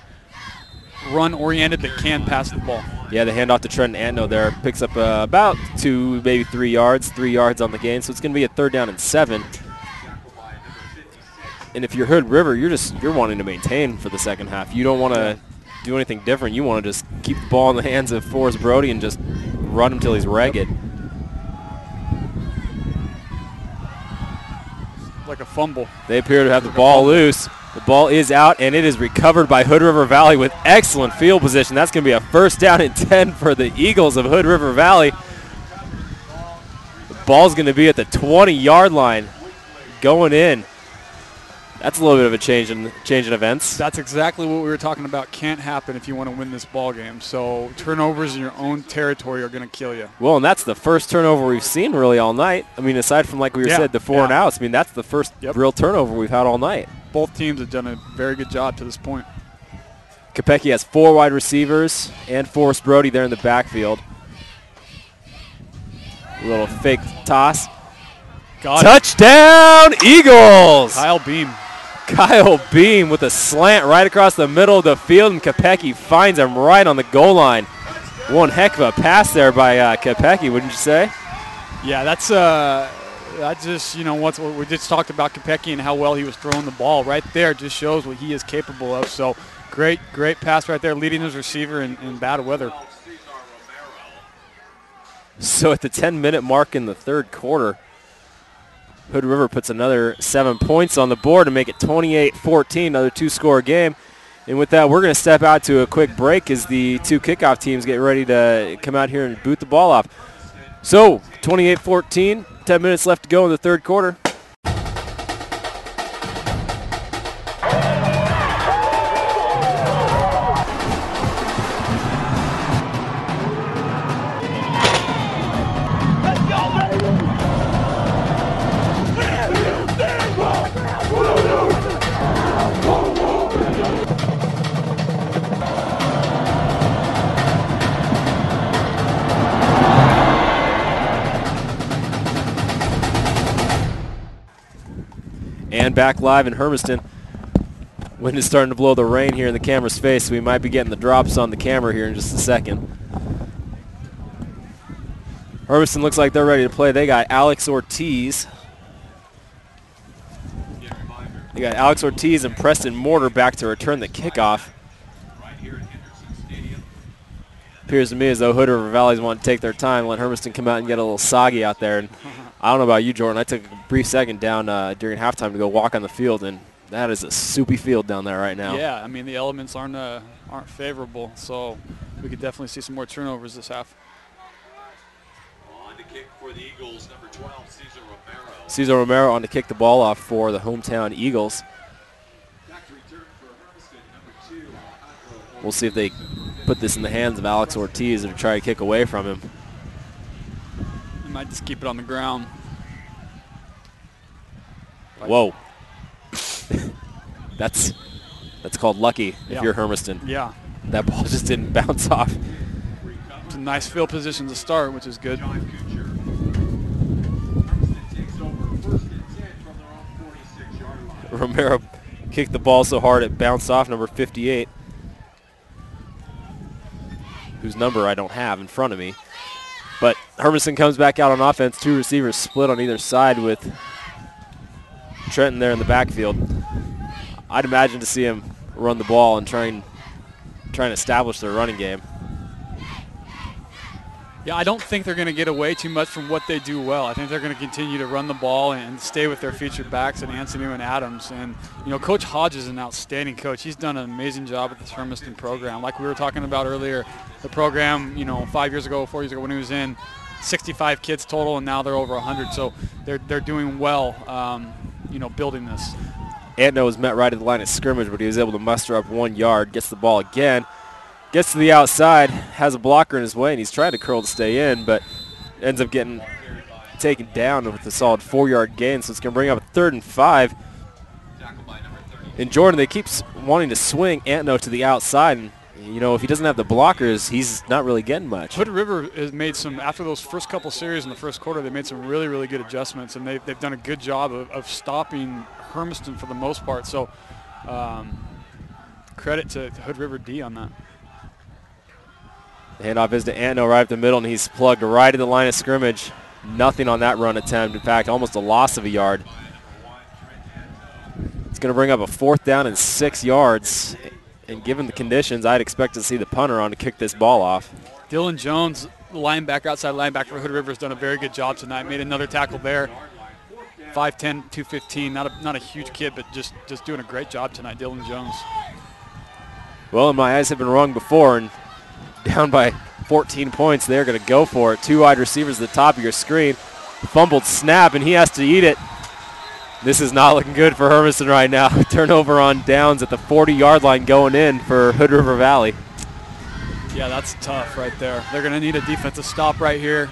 [SPEAKER 3] run-oriented that can pass the ball.
[SPEAKER 2] Yeah, the handoff to Trenton Antno there picks up about 2, maybe 3 yards, 3 yards on the gain. So it's going to be a 3rd down and 7. And if you're Hood River, you're wanting to maintain for the second half. You don't want to do anything different. You want to just keep the ball in the hands of Forrest Brody and just run him till he's ragged.
[SPEAKER 3] Like a fumble.
[SPEAKER 2] They appear to have the ball loose. The ball is out, and it is recovered by Hood River Valley with excellent field position. That's going to be a 1st down and 10 for the Eagles of Hood River Valley. The ball's going to be at the 20-yard line going in. That's a little bit of a change in events.
[SPEAKER 3] That's exactly what we were talking about. Can't happen if you want to win this ball game. So turnovers in your own territory are going to kill you.
[SPEAKER 2] Well, and that's the first turnover we've seen really all night. I mean, aside from, like we said, the 4 and outs. I mean, that's the first real turnover we've had all night.
[SPEAKER 3] Both teams have done a very good job to this point.
[SPEAKER 2] Kopecky has 4 wide receivers and Forrest Brody there in the backfield. A little fake toss. Touchdown, Eagles! Kyle Beam with a slant right across the middle of the field, and Kopecky finds him right on the goal line. One heck of a pass there by Kopecky, wouldn't you say?
[SPEAKER 3] Yeah, that's just, what we just talked about Kopecky and how well he was throwing the ball. Right there just shows what he is capable of. So great pass right there, leading his receiver in bad weather.
[SPEAKER 2] So at the 10-minute mark in the 3rd quarter, Hood River puts another 7 points on the board to make it 28-14, another 2-score game. And with that, we're going to step out to a quick break as the 2 kickoff teams get ready to come out here and boot the ball off. So 28-14, 10 minutes left to go in the 3rd quarter. And back live in Hermiston. Wind is starting to blow the rain here in the camera's face, so we might be getting the drops on the camera here in just a second. Hermiston looks like they're ready to play. They got Alex Ortiz. They got Alex Ortiz and Preston Mortar back to return the kickoff. Appears to me as though Hood River Valleys want to take their time, let Hermiston come out and get a little soggy out there. And I don't know about you, Jordan. I took a brief second down during halftime to go walk on the field, and That is a soupy field down there right now.
[SPEAKER 3] Yeah, I mean, the elements aren't favorable, so we could definitely see some more turnovers this half.
[SPEAKER 1] On to kick for the Eagles, number 12, Cesar Romero.
[SPEAKER 2] Cesar Romero on to kick the ball off for the hometown Eagles.
[SPEAKER 1] Back to return for Hermiston, number 2.
[SPEAKER 2] We'll see if they put this in the hands of Alex Ortiz or try to kick away from him.
[SPEAKER 3] They might just keep it on the ground.
[SPEAKER 2] Whoa. That's called lucky if you're Hermiston.
[SPEAKER 3] Yeah.
[SPEAKER 2] That ball just didn't bounce off.
[SPEAKER 3] It's a nice field position to start, which is good.
[SPEAKER 1] Hermiston takes over 1st and 10 from their own 46-yard line.
[SPEAKER 2] Romero kicked the ball so hard it bounced off number 58, whose number I don't have in front of me. But Hermiston comes back out on offense. 2 receivers split on either side with Trenton there in the backfield. I'd imagine to see him run the ball and try and establish their running game.
[SPEAKER 3] Yeah, I don't think they're going to get away too much from what they do well. I think they're going to continue to run the ball and stay with their featured backs and Anthony and Adams. And, you know, Coach Hodge is an outstanding coach. He's done an amazing job with this Hermiston program. Like we were talking about earlier, the program, you know, 5 years ago, 4 years ago when he was in, 65 kids total, and now they're over 100. So they're doing well, you know, building this.
[SPEAKER 2] Antno was met right at the line of scrimmage, but he was able to muster up 1 yard, gets the ball again, gets to the outside, has a blocker in his way, and he's trying to curl to stay in, but ends up getting taken down with a solid 4-yard gain, so it's going to bring up a 3rd and 5. And Jordan, they keep wanting to swing Antno to the outside, and you know, if he doesn't have the blockers, he's not really getting much.
[SPEAKER 3] Hood River has made some, after those first couple series in the first quarter, they made some really, really good adjustments, and they've done a good job of stopping Hermiston for the most part. So credit to Hood River D on that.
[SPEAKER 2] The handoff is to Antno right up the middle, and he's plugged right at the line of scrimmage. Nothing on that run attempt. In fact, almost a loss of a yard. It's going to bring up a 4th down and 6 yards. And given the conditions, I'd expect to see the punter on to kick this ball off.
[SPEAKER 3] Dylan Jones, linebacker, outside linebacker for Hood River, has done a very good job tonight. Made another tackle there. 5'10", 215. Not a huge kid, but just doing a great job tonight, Dylan Jones.
[SPEAKER 2] Well, and my eyes have been wrong before, and down by 14 points, they're going to go for it. 2 wide receivers at the top of your screen. Fumbled snap, and he has to eat it. This is not looking good for Hermiston right now. Turnover on downs at the 40-yard line going in for Hood River Valley.
[SPEAKER 3] Yeah, that's tough right there. They're going to need a defensive stop right here.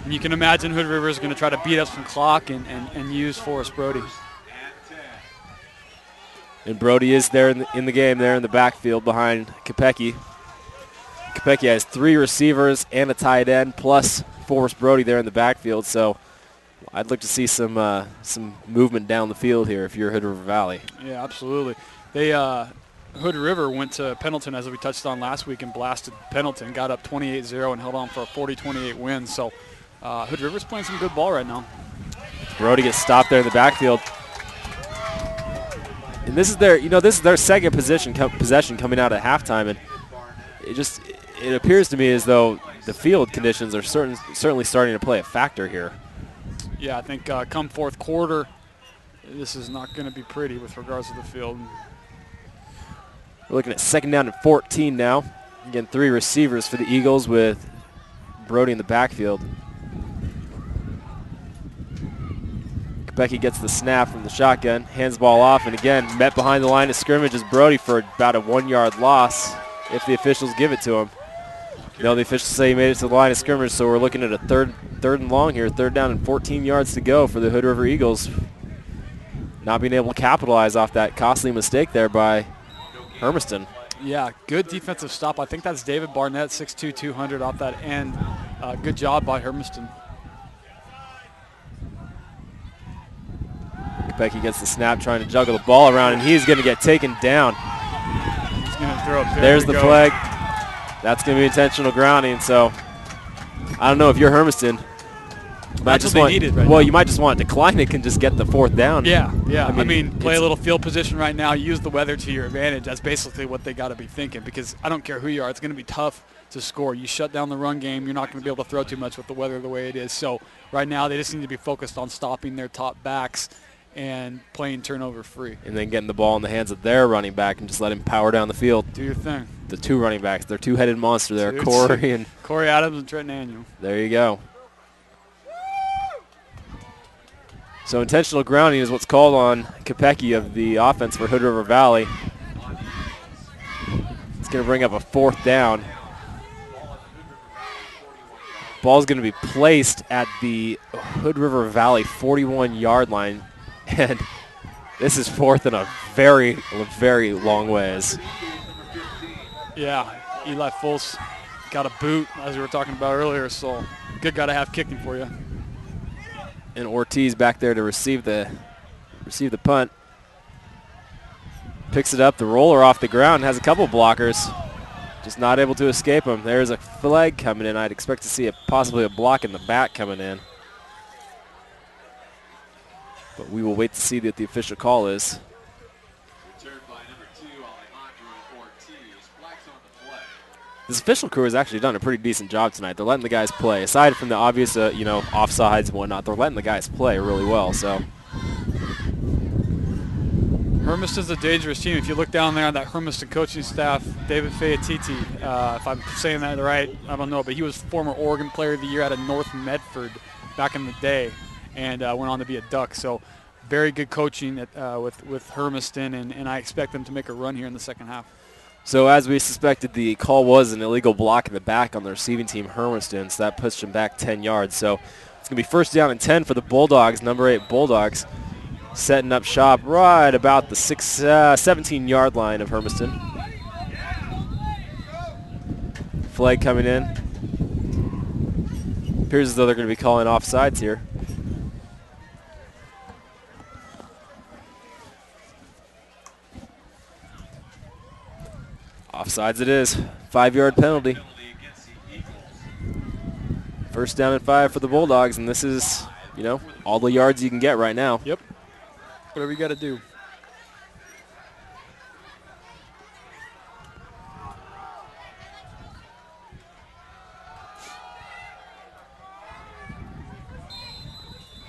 [SPEAKER 3] And you can imagine Hood River is going to try to beat up some clock and use Forrest Brody.
[SPEAKER 2] And Brody is there in the game there in the backfield behind Kopecki. Kopecki has 3 receivers and a tight end plus Forrest Brody there in the backfield. So I'd like to see some movement down the field here if you're Hood River Valley.
[SPEAKER 3] Yeah, absolutely. They Hood River went to Pendleton, as we touched on last week, and blasted Pendleton, got up 28-0 and held on for a 40-28 win. So Hood River's playing some good ball right now.
[SPEAKER 2] Brody gets stopped there in the backfield. And this is their second possession coming out at halftime, and it appears to me as though the field conditions are certainly starting to play a factor here.
[SPEAKER 3] Yeah, I think come 4th quarter, this is not going to be pretty with regards to the field.
[SPEAKER 2] We're looking at 2nd down and 14 now. Again, 3 receivers for the Eagles with Brody in the backfield. Kopecki gets the snap from the shotgun, hands the ball off, and again, met behind the line of scrimmage is Brody for about a 1-yard loss if the officials give it to him. No, the officials say he made it to the line of scrimmage, so we're looking at a third and long here, 3rd down and 14 yards to go for the Hood River Eagles. Not being able to capitalize off that costly mistake there by Hermiston.
[SPEAKER 3] Yeah, good defensive stop. I think that's David Barnett, 6'2", 200 off that end. Good job by Hermiston.
[SPEAKER 2] Kopecki gets the snap, trying to juggle the ball around, and he's going to get taken down.
[SPEAKER 3] He's going to throw a pick.
[SPEAKER 2] There's the flag. That's going to be intentional grounding. So I don't know if you're Hermiston.
[SPEAKER 3] That's what they needed right now.
[SPEAKER 2] Well, you might just want to decline it and just get the 4th down.
[SPEAKER 3] Yeah. I mean, play a little field position right now. Use the weather to your advantage. That's basically what they got to be thinking, because I don't care who you are. It's going to be tough to score. You shut down the run game, you're not going to be able to throw too much with the weather the way it is. So right now they just need to be focused on stopping their top backs and playing turnover free.
[SPEAKER 2] And then getting the ball in the hands of their running back and just let him power down the field.
[SPEAKER 3] Do your thing.
[SPEAKER 2] The two running backs, their two-headed monster there, Corey
[SPEAKER 3] Adams and Trenton Annual.
[SPEAKER 2] There you go. So intentional grounding is what's called on Kopecky of the offense for Hood River Valley. It's going to bring up a 4th down. Ball's going to be placed at the Hood River Valley 41-yard line. And this is 4th in a very, very long ways.
[SPEAKER 3] Yeah, Eli Fultz got a boot, as we were talking about earlier, so good guy to have kicking for you.
[SPEAKER 2] And Ortiz back there to receive the punt. Picks it up, the roller off the ground, has a couple blockers. Just not able to escape him. There's a flag coming in. I'd expect to see possibly a block in the back coming in. But we will wait to see what the official call is.
[SPEAKER 1] Returned by number 2, Alejandro Ortiz. Flags on the play.
[SPEAKER 2] This official crew has actually done a pretty decent job tonight. They're letting the guys play. Aside from the obvious, offsides and whatnot, they're letting the guys play really well. So
[SPEAKER 3] Hermiston's a dangerous team. If you look down there on that Hermiston coaching staff, David Fayetiti, if I'm saying that right, I don't know, but he was former Oregon Player of the Year out of North Medford back in the day, and went on to be a Duck. So very good coaching with Hermiston, and I expect them to make a run here in the second half.
[SPEAKER 2] So as we suspected, the call was an illegal block in the back on the receiving team, Hermiston, so that pushed them back 10 yards. So it's going to be 1st down and 10 for the Bulldogs, number 8 Bulldogs, setting up shop right about the 17-yard line of Hermiston. Flag coming in. Appears as though they're going to be calling offsides here. Offsides it is. 5-yard penalty. 1st down and 5 for the Bulldogs, and this is, all the yards you can get right now.
[SPEAKER 3] Yep. Whatever you got to do.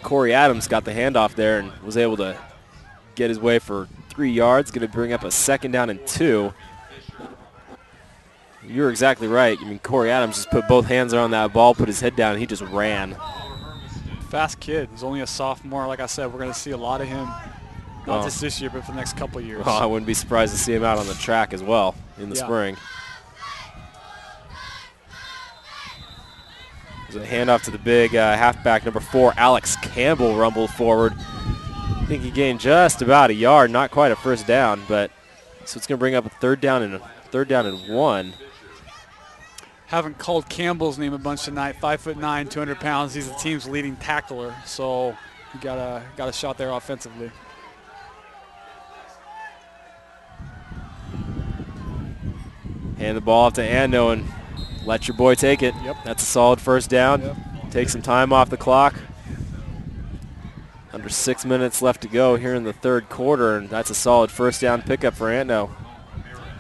[SPEAKER 2] Corey Adams got the handoff there and was able to get his way for 3 yards. Going to bring up a 2nd down and 2. You're exactly right. I mean, Corey Adams just put both hands around that ball, put his head down, and he just ran.
[SPEAKER 3] Fast kid. He's only a sophomore. Like I said, we're going to see a lot of him, not just this year, but for the next couple of years.
[SPEAKER 2] Well, I wouldn't be surprised to see him out on the track as well in the spring. There's a handoff to the big halfback, number 4, Alex Campbell, rumbled forward. I think he gained just about a yard, not quite a 1st down, but so it's going to bring up a 3rd down and 1.
[SPEAKER 3] Haven't called Campbell's name a bunch tonight. 5'9", 200 pounds. He's the team's leading tackler, so you got a shot there offensively.
[SPEAKER 2] Hand the ball off to Ando and let your boy take it.
[SPEAKER 3] Yep.
[SPEAKER 2] That's a solid 1st down.
[SPEAKER 3] Yep.
[SPEAKER 2] Take some time off the clock. Under 6 minutes left to go here in the 3rd quarter, and that's a solid 1st down pickup for Ando.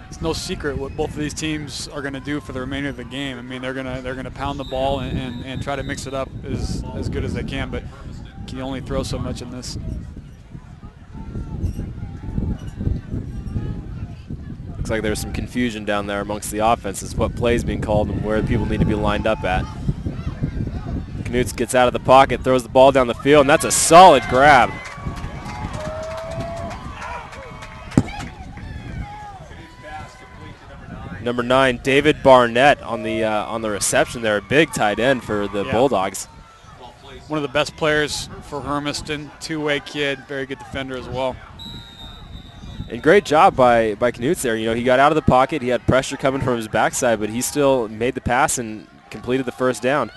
[SPEAKER 3] It's no secret what both of these teams are going to do for the remainder of the game. I mean, they're going to pound the ball and try to mix it up as good as they can, but you can only throw so much in this.
[SPEAKER 2] Looks like there's some confusion down there amongst the offenses, what plays being called and where people need to be lined up at. Knutz gets out of the pocket, throws the ball down the field, and that's a solid grab. Number 9, David Barnett on the reception there, a big tight end for the Bulldogs.
[SPEAKER 3] One of the best players for Hermiston, two-way kid, very good defender as well.
[SPEAKER 2] And great job by Knutz there. He got out of the pocket, he had pressure coming from his backside, but he still made the pass and completed the 1st down.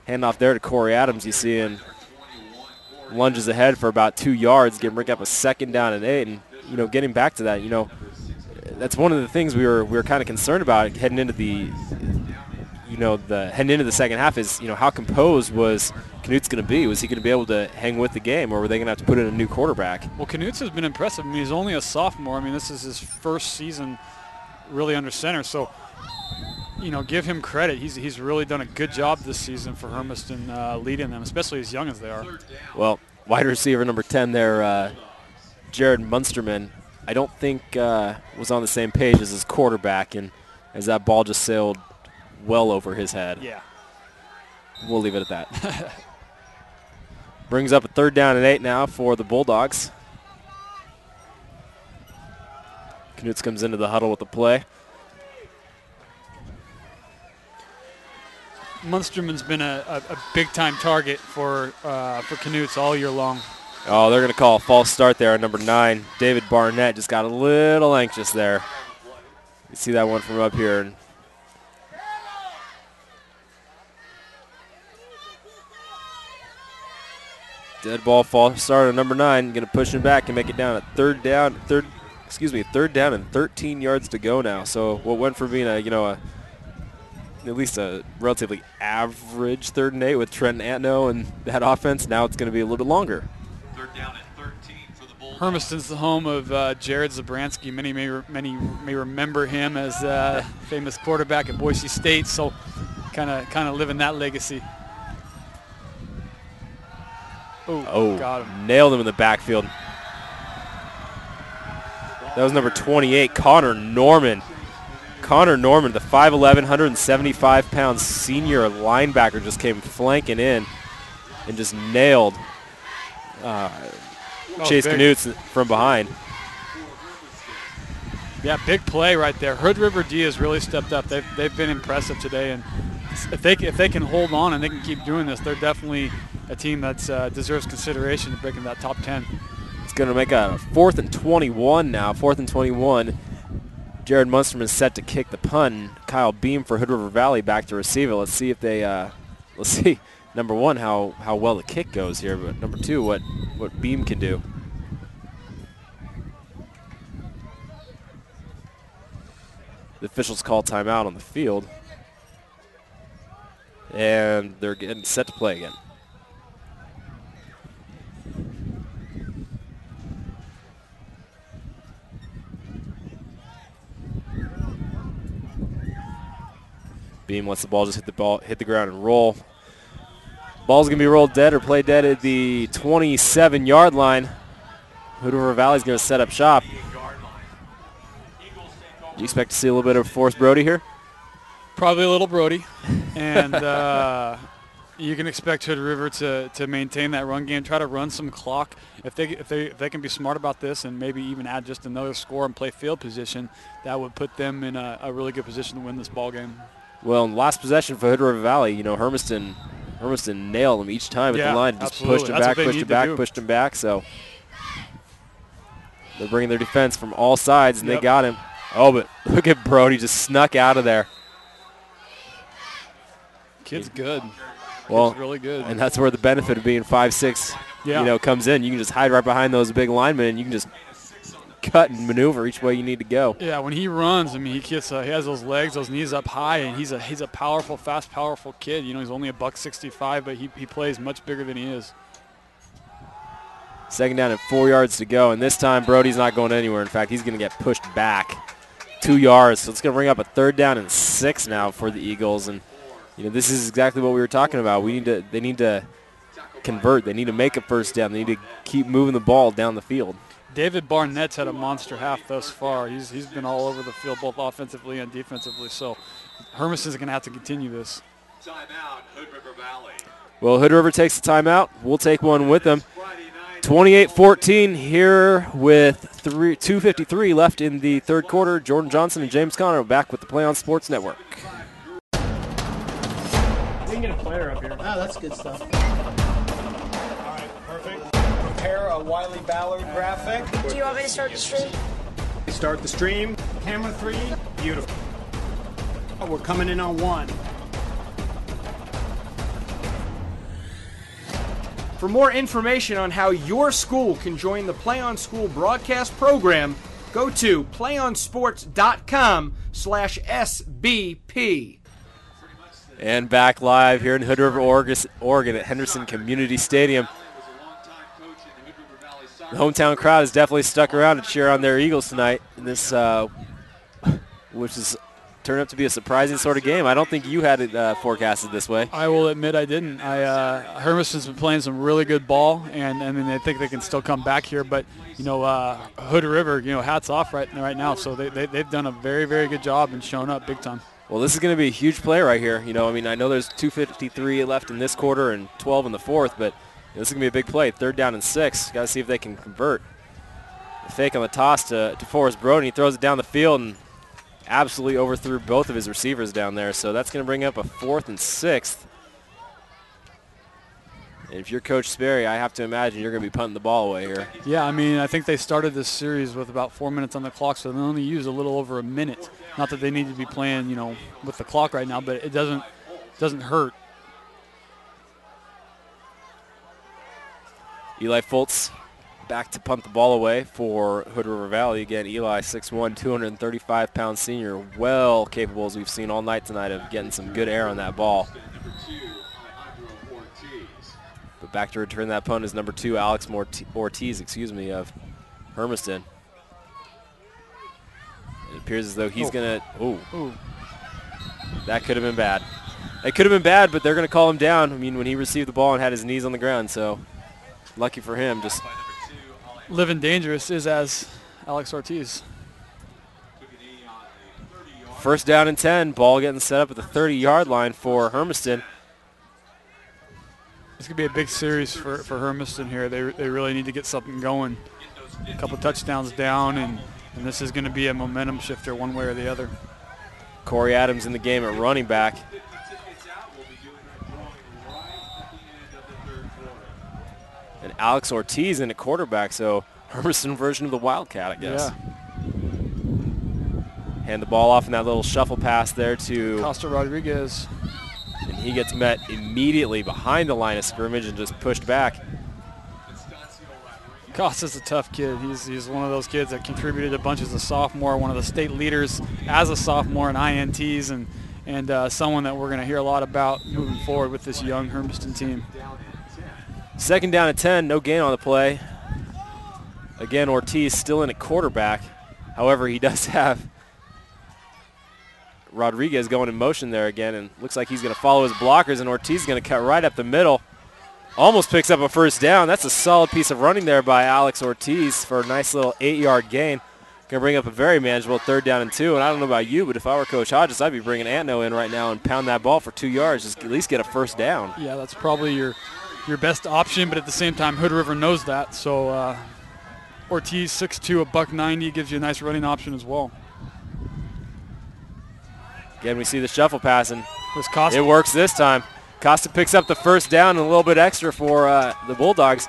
[SPEAKER 2] Handoff there to Corey Adams, you see, and lunges ahead for about 2 yards, bring up a 2nd down and 8, and getting back to that, that's one of the things we were kind of concerned about heading into the second half is how composed was Knutz going to be? Was he going to be able to hang with the game, or were they going to have to put in a new quarterback?
[SPEAKER 3] Well, Knutz has been impressive. I mean, he's only a sophomore. I mean, this is his 1st season really under center, so give him credit. He's really done a good job this season for Hermiston, leading them, especially as young as they are.
[SPEAKER 2] Well, wide receiver number 10 there, Jared Munsterman, I don't think was on the same page as his quarterback, and as that ball just sailed well over his head.
[SPEAKER 3] Yeah.
[SPEAKER 2] We'll leave it at that. Brings up a 3rd down and 8 now for the Bulldogs. Knutz comes into the huddle with the play.
[SPEAKER 3] Munsterman's been a big-time target for Knutz all year long.
[SPEAKER 2] Oh, they're going to call a false start there on number 9. David Barnett just got a little anxious there. You see that one from up here. Dead ball false start on number 9. Going to push him back and make it down at 3rd down and 13 yards to go now. So what went from being at least a relatively average 3rd and 8 with Trent Antno and that offense, now it's going to be a little bit longer.
[SPEAKER 1] 3rd down and 13 for the Bulldogs.
[SPEAKER 3] Hermiston's the home of Jared Zabransky. Many may remember him as a famous quarterback at Boise State, so kind of living that legacy.
[SPEAKER 2] Oh,
[SPEAKER 3] got him.
[SPEAKER 2] Nailed him in the backfield. That was number 28, Connor Norman. Connor Norman, the 5'11", 175-pound senior linebacker, just came flanking in and just nailed Chase Knutz from behind.
[SPEAKER 3] Yeah, big play right there. Hood River D has really stepped up. They've been impressive today, and if they can hold on and they can keep doing this, they're definitely a team that deserves consideration of breaking that top 10.
[SPEAKER 2] It's going to make a 4th and 21 now. 4th and 21. Jared Munsterman is set to kick the punt. Kyle Beam for Hood River Valley back to receive it. Let's see if they, let's see, number 1, how well the kick goes here, but number 2, what Beam can do. The officials call timeout on the field, and they're getting set to play again. Beam lets the ball just hit the ground and roll. Ball's gonna be rolled dead or play dead at the 27-yard line. Hood River Valley's gonna set up shop. You expect to see a little bit of Forrest Brody here?
[SPEAKER 3] Probably a little Brody, and you can expect Hood River to maintain that run game, try to run some clock. If they can be smart about this and maybe even add just another score and play field position, that would put them in a really good position to win this ball game.
[SPEAKER 2] Well, in the last possession for Hood River Valley, Hermiston nailed them each time at the line. Just pushed him back. So they're bringing their defense from all sides, and they got him. Oh, but look at Brody just snuck out of there.
[SPEAKER 3] Kid's good.
[SPEAKER 2] Well,
[SPEAKER 3] Kid's really good.
[SPEAKER 2] And that's where the benefit of being 5'6", comes in. You can just hide right behind those big linemen, and you can just cut and maneuver each way you need to go.
[SPEAKER 3] Yeah, when he runs, I mean, he has those legs, those knees up high, and he's a powerful, fast, powerful kid. He's only $165, but he plays much bigger than he is.
[SPEAKER 2] 2nd down and 4 yards to go, and this time Brody's not going anywhere. In fact, he's going to get pushed back 2 yards. So it's going to bring up a 3rd down and 6 now for the Eagles, and this is exactly what we were talking about. They need to convert. They need to make a 1st down. They need to keep moving the ball down the field.
[SPEAKER 3] David Barnett's had a monster half thus far. He's been all over the field, both offensively and defensively. So Hermiston's going to have to continue this.
[SPEAKER 1] Timeout, Hood River Valley.
[SPEAKER 2] Well, Hood River takes the timeout. We'll take one with them. 28-14 here with 2:53 left in the 3rd quarter. Jordan Johnson and James Conner back with the PlayOn Sports Network.
[SPEAKER 7] We can get a player up here.
[SPEAKER 8] Oh, that's good stuff.
[SPEAKER 7] All right, perfect. Prepare a Wiley Ballard graphic.
[SPEAKER 9] Do you want me to start the stream?
[SPEAKER 7] Start the stream. Camera 3. Beautiful. We're coming in on 1. For more information on how your school can join the PlayOn School broadcast program, go to playonsports.com/SBP.
[SPEAKER 2] And back live here in Hood River, Oregon at Henderson Community Stadium. The hometown crowd has definitely stuck around to cheer on their Eagles tonight in this, which is turn up to be a surprising sort of game. I don't think you had it forecasted this way.
[SPEAKER 3] I will admit I didn't. Hermiston's been playing some really good ball, and I mean, I think they can still come back here. But, Hood River, hats off right now. So they've done a very, very good job and shown up big time.
[SPEAKER 2] Well, this is going to be a huge play right here. I know there's 2:53 left in this quarter and 12 in the fourth, but this is going to be a big play. 3rd down and 6. Got to see if they can convert. The fake on the toss to Forrest Brody. He throws it down the field and absolutely overthrew both of his receivers down there. So that's going to bring up a 4th and 6th. And if you're Coach Sperry, I have to imagine you're going to be punting the ball away here.
[SPEAKER 3] Yeah, I mean, I think they started this series with about 4 minutes on the clock, so they only used a little over a minute. Not that they need to be playing, with the clock right now, but it doesn't hurt.
[SPEAKER 2] Eli Fultz back to punt the ball away for Hood River Valley. Again, Eli, 6'1", 235-pound senior, well capable, as we've seen all night tonight, of getting some good air on that ball. But back to return that punt is number 2, Alex Ortiz, of Hermiston. It appears as though he's going to, that could have been bad. It could have been bad, but they're going to call him down. I mean, when he received the ball and had his knees on the ground, so lucky for him. Just
[SPEAKER 3] living dangerous is as Alex Ortiz.
[SPEAKER 2] 1st down and 10. Ball getting set up at the 30-yard line for Hermiston.
[SPEAKER 3] It's going to be a big series for Hermiston here. They really need to get something going. A couple touchdowns down, and this is going to be a momentum shifter one way or the other.
[SPEAKER 2] Corey Adams in the game at running back. And Alex Ortiz in at quarterback, so Hermiston version of the Wildcat, I guess.
[SPEAKER 3] Yeah.
[SPEAKER 2] Hand the ball off in that little shuffle pass there to
[SPEAKER 3] Costa Rodriguez.
[SPEAKER 2] And he gets met immediately behind the line of scrimmage and just pushed back.
[SPEAKER 3] Costa's a tough kid. He's one of those kids that contributed a bunch as a sophomore, one of the state leaders as a sophomore in INTs, and someone that we're going to hear a lot about moving forward with this young Hermiston team.
[SPEAKER 2] 2nd down and 10, no gain on the play. Again, Ortiz still in at quarterback. However, he does have Rodriguez going in motion there again, and looks like he's going to follow his blockers, and Ortiz is going to cut right up the middle. Almost picks up a 1st down. That's a solid piece of running there by Alex Ortiz for a nice little 8-yard gain. Going to bring up a very manageable 3rd down and 2, and I don't know about you, but if I were Coach Hodges, I'd be bringing Antno in right now and pound that ball for 2 yards, just at least get a 1st down.
[SPEAKER 3] Yeah, that's probably your best option, but at the same time, Hood River knows that. So Ortiz, 6'2", $190, gives you a nice running option as well.
[SPEAKER 2] Again, we see the shuffle pass, and
[SPEAKER 3] Costa.
[SPEAKER 2] It works this time. Costa picks up the 1st down and a little bit extra for the Bulldogs.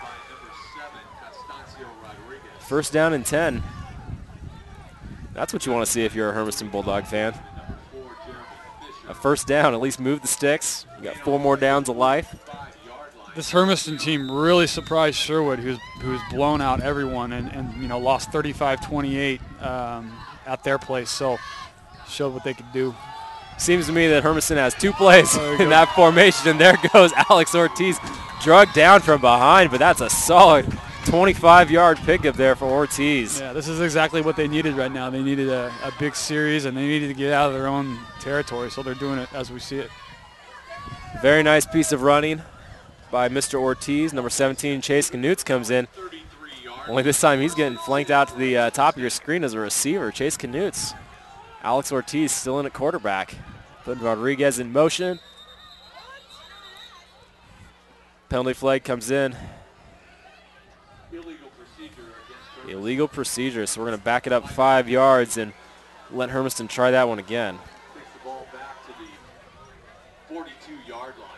[SPEAKER 2] 1st down and 10. That's what you want to see if you're a Hermiston Bulldog fan. A 1st down, at least move the sticks. You got 4 more downs of life.
[SPEAKER 3] This Hermiston team really surprised Sherwood, who's blown out everyone and lost 35-28 at their place. So showed what they could do.
[SPEAKER 2] Seems to me that Hermiston has 2 plays in that formation, and there goes Alex Ortiz, drugged down from behind, but that's a solid 25-yard pickup there for Ortiz.
[SPEAKER 3] Yeah, this is exactly what they needed right now. They needed a big series, and they needed to get out of their own territory, so they're doing it as we see it.
[SPEAKER 2] Very nice piece of running by Mr. Ortiz. Number 17, Chase Knutz, comes in. Only this time he's getting flanked out to the top of your screen as a receiver. Chase Knutz. Alex Ortiz still in at quarterback. Putting Rodriguez in motion. Penalty flag comes in. Illegal procedure. So we're going to back it up 5 yards and let Hermiston try that one again.
[SPEAKER 1] Takes the ball back to the 42-yard line.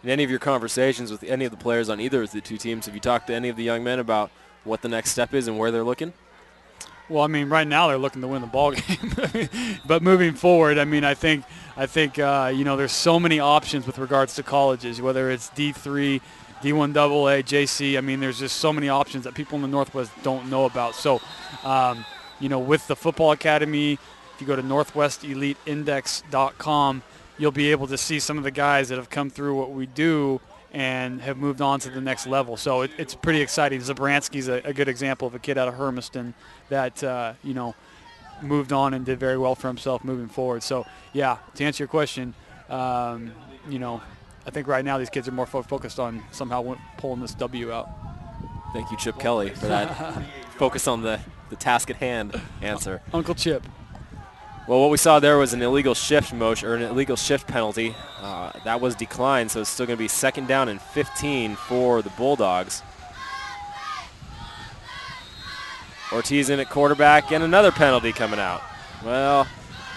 [SPEAKER 2] In any of your conversations with any of the players on either of the 2 teams, have you talked to any of the young men about what the next step is and where they're looking?
[SPEAKER 3] Well, I mean, right now they're looking to win the ball game, but moving forward, I mean, I think there's so many options with regards to colleges, whether it's D3, D1 AA, JC. I mean, there's just so many options that people in the Northwest don't know about. So, with the football academy, if you go to northwesteliteindex.com, you'll be able to see some of the guys that have come through what we do and have moved on to the next level. So it's pretty exciting. Zabransky's a good example of a kid out of Hermiston that, moved on and did very well for himself moving forward. So, yeah, to answer your question, I think right now these kids are more focused on somehow pulling this W out.
[SPEAKER 2] Thank you, Chip Kelly, for that focus on the task at hand answer.
[SPEAKER 3] Uncle Chip.
[SPEAKER 2] Well, what we saw there was an illegal shift motion, or an illegal shift penalty. That was declined, so it's still going to be 2nd down and 15 for the Bulldogs. Ortiz in at quarterback, and another penalty coming out. Well,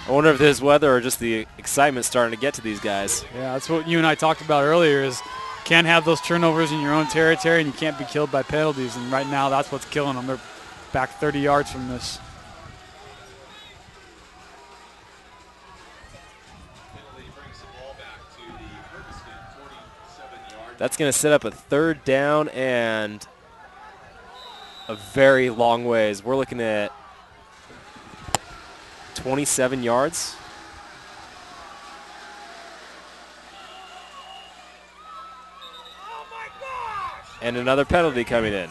[SPEAKER 2] I wonder if this weather or just the excitement starting to get to these guys.
[SPEAKER 3] Yeah, that's what you and I talked about earlier is can't have those turnovers in your own territory, and you can't be killed by penalties. And right now, that's what's killing them. They're back 30 yards from this.
[SPEAKER 2] That's going to set up a 3rd down and a very long ways. We're looking at 27 yards.
[SPEAKER 6] Oh my gosh!
[SPEAKER 2] And another penalty coming in.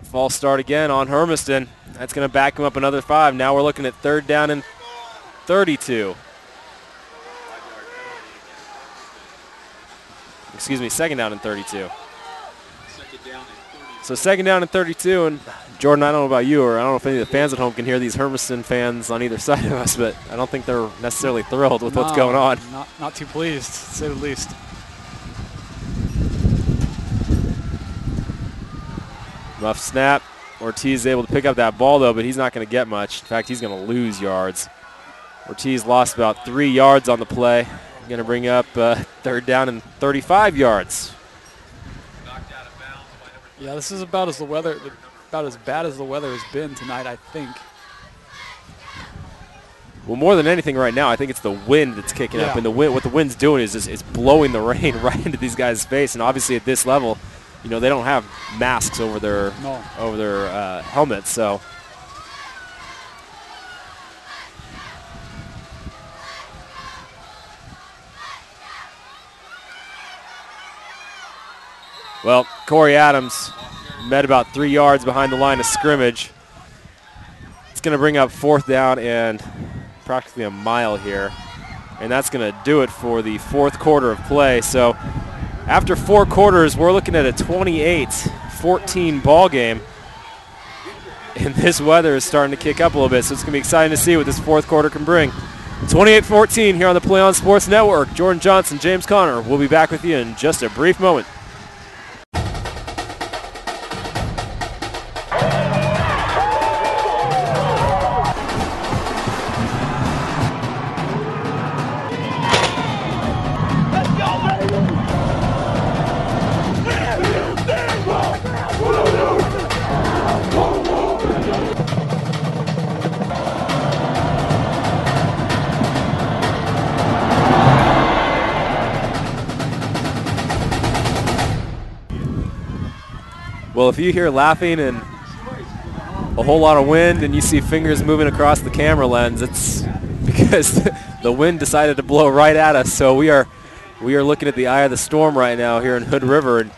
[SPEAKER 2] False start again on Hermiston. That's going to back him up another 5. Now we're looking at 3rd down and 32. Excuse me, 2nd down and 32. So 2nd down and 32, and Jordan, I don't know about you, or I don't know if any of the fans at home can hear these Hermiston fans on either side of us, but I don't think they're necessarily thrilled with what's going on.
[SPEAKER 3] Not too pleased, to say the least.
[SPEAKER 2] Rough snap. Ortiz is able to pick up that ball, though, but he's not going to get much. In fact, he's going to lose yards. Ortiz lost about 3 yards on the play. Going to bring up 3rd down and 35 yards.
[SPEAKER 3] Yeah, this is about as bad as the weather has been tonight, I think.
[SPEAKER 2] Well, more than anything right now, I think it's the wind that's kicking up, and what the wind's doing is it's blowing the rain right into these guys' face. And obviously at this level, they don't have masks over their helmets, so. Well, Corey Adams met about 3 yards behind the line of scrimmage. It's going to bring up 4th down and practically a mile here. And that's going to do it for the 4th quarter of play. So after 4 quarters, we're looking at a 28-14 ball game. And this weather is starting to kick up a little bit, so it's going to be exciting to see what this 4th quarter can bring. 28-14 here on the PlayOn Sports Network. Jordan Johnson, James Conner. We'll be back with you in just a brief moment. Well, if you hear laughing and a whole lot of wind and you see fingers moving across the camera lens, it's because the wind decided to blow right at us. So we are looking at the eye of the storm right now here in Hood River. And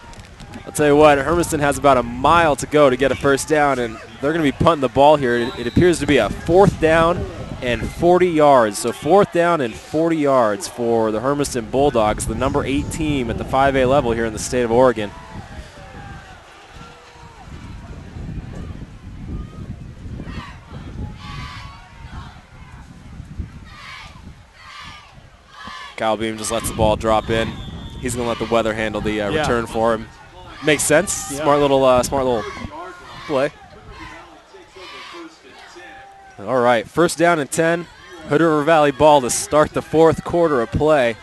[SPEAKER 2] I'll tell you what, Hermiston has about a mile to go to get a 1st down, and they're going to be punting the ball here. It appears to be a 4th down and 40 yards. So 4th down and 40 yards for the Hermiston Bulldogs, the number 8 team at the 5A level here in the state of Oregon. Kyle Beam just lets the ball drop in. He's going to let the weather handle the return for him. Makes sense. Yeah. Smart little play. All right, 1st down and 10. Hood River Valley ball to start the 4th quarter of play.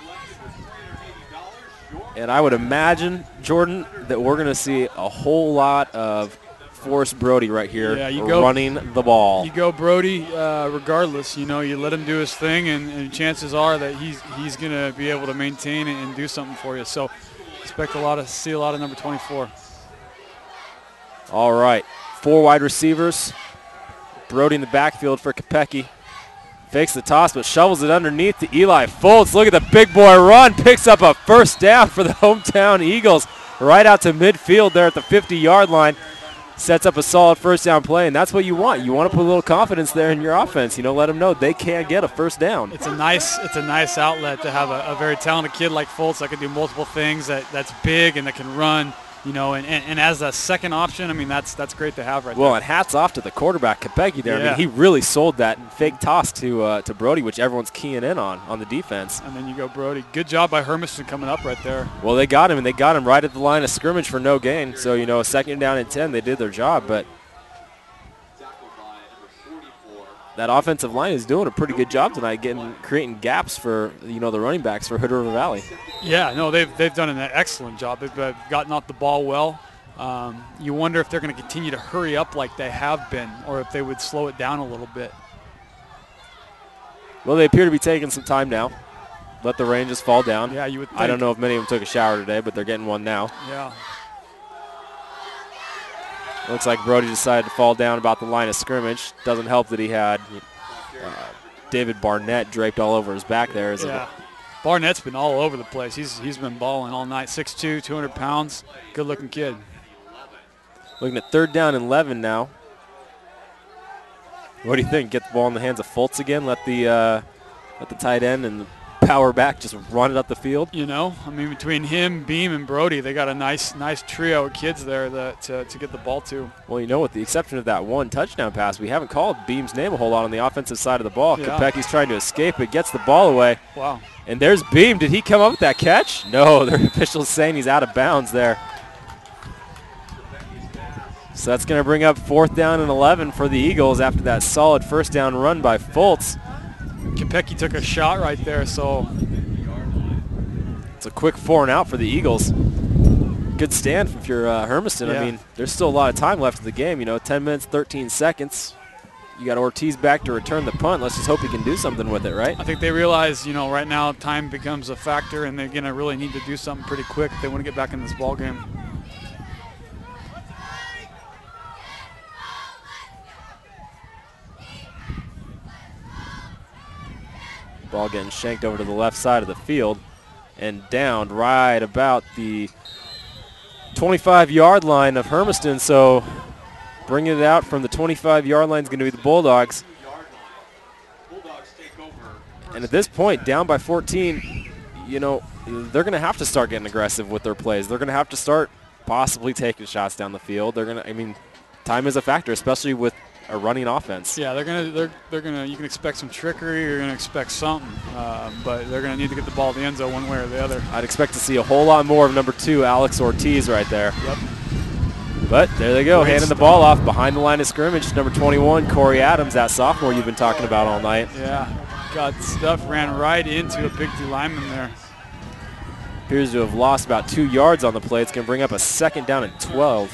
[SPEAKER 2] And I would imagine, Jordan, that we're going to see a whole lot of Forrest Brody right here running the ball.
[SPEAKER 3] You go Brody regardless. You let him do his thing, and chances are that he's going to be able to maintain and do something for you. So expect see a lot of number 24.
[SPEAKER 2] All right, 4 wide receivers. Brody in the backfield for Kopecky. Fakes the toss, but shovels it underneath to Eli Foltz. Look at the big boy run. Picks up a first down for the hometown Eagles. Right out to midfield there at the 50-yard line. Sets up a solid first down play, and that's what you want. You want to put a little confidence there in your offense. You know, let them know they can get a first down.
[SPEAKER 3] It's a nice outlet to have a very talented kid like Foltz that can do multiple things, that's big and that can run. You know, and as a second option, I mean, that's great to have right there.
[SPEAKER 2] Well, and hats off to the quarterback, Kopecky there. Yeah. I mean, he really sold that fake toss to Brody, which everyone's keying in on the defense.
[SPEAKER 3] And then you go Brody. Good job by Hermiston coming up right there.
[SPEAKER 2] Well, they got him, and they got him right at the line of scrimmage for no gain. So, you know, a second down and 10, they did their job. But that offensive line is doing a pretty good job tonight, creating gaps for, you know, the running backs for Hood River Valley.
[SPEAKER 3] Yeah, no, they've done an excellent job. They've gotten off the ball well. You wonder if they're going to continue to hurry up like they have been, or if they would slow it down a little bit.
[SPEAKER 2] Well, they appear to be taking some time now. Let the rain just fall down.
[SPEAKER 3] Yeah, you would think.
[SPEAKER 2] I don't know if many of them took a shower today, but they're getting one now.
[SPEAKER 3] Yeah.
[SPEAKER 2] Looks like Brody decided to fall down about the line of scrimmage. Doesn't help that he had David Barnett draped all over his back there.
[SPEAKER 3] Yeah. Barnett's been all over the place. He's been balling all night. 6'2", 200 pounds. Good-looking kid.
[SPEAKER 2] Looking at third down and 11 now. What do you think? Get the ball in the hands of Foltz again? Let the tight end and the power back just run it up the field?
[SPEAKER 3] You know, I mean, between him, Beam, and Brody, they got a nice trio of kids there to get the ball to.
[SPEAKER 2] Well, you know, with the exception of that one touchdown pass, we haven't called Beam's name a whole lot on the offensive side of the ball.
[SPEAKER 3] Yeah.
[SPEAKER 2] Kopecky's trying to escape it, gets the ball away.
[SPEAKER 3] Wow.
[SPEAKER 2] And there's Beam. Did he come up with that catch? No, the official's saying he's out of bounds there. So that's going to bring up fourth down and 11 for the Eagles after that solid first down run by Foltz.
[SPEAKER 3] Kopecky took a shot right there, so
[SPEAKER 2] it's a quick 4 and out for the Eagles. Good stand if you're Hermiston.
[SPEAKER 3] Yeah.
[SPEAKER 2] I mean, there's still a lot of time left in the game. You know, 10 minutes, 13 seconds. You got Ortiz back to return the punt. Let's just hope he can do something with it, right?
[SPEAKER 3] I think they realize, you know, right now time becomes a factor, and they're going to really need to do something pretty quick if they want to get back in this ball game.
[SPEAKER 2] Ball getting shanked over to the left side of the field and downed right about the 25-yard line of Hermiston. So bringing it out from the 25-yard line is going to be the Bulldogs. And at this point, down by 14, you know, they're going to have to start getting aggressive with their plays. They're going to have to start possibly taking shots down the field. They're going to, I mean, time is a factor, especially with a running offense.
[SPEAKER 3] Yeah, they're gonna. You can expect some trickery. You're gonna expect something, but they're gonna need to get the ball at the end zone one way or the other.
[SPEAKER 2] I'd expect to see a whole lot more of number 2, Alex Ortiz, right there.
[SPEAKER 3] Yep.
[SPEAKER 2] But there they go,
[SPEAKER 3] Great
[SPEAKER 2] handing the ball off behind the line of scrimmage. Number 21, Corey Adams, that sophomore you've been talking about all night.
[SPEAKER 3] Yeah, got stuff, ran right into a big D lineman there.
[SPEAKER 2] Appears to have lost about 2 yards on the play. It's gonna bring up a second down and 12.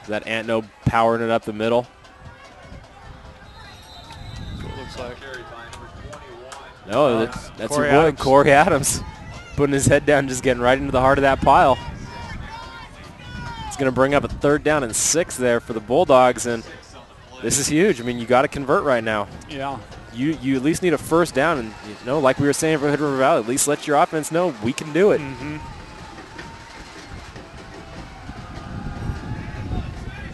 [SPEAKER 2] That Antno powering it up the middle.
[SPEAKER 3] That's what it looks like.
[SPEAKER 2] No, that's your boy, Corey Adams, putting his head down, just getting right into the heart of that pile. It's going to bring up a third down and 6 there for the Bulldogs, and this is huge. I mean, you got to convert right now.
[SPEAKER 3] Yeah.
[SPEAKER 2] You at least need a first down, and you know, like we were saying for Hood River Valley, at least let your offense know we can do it.
[SPEAKER 3] Mm-hmm.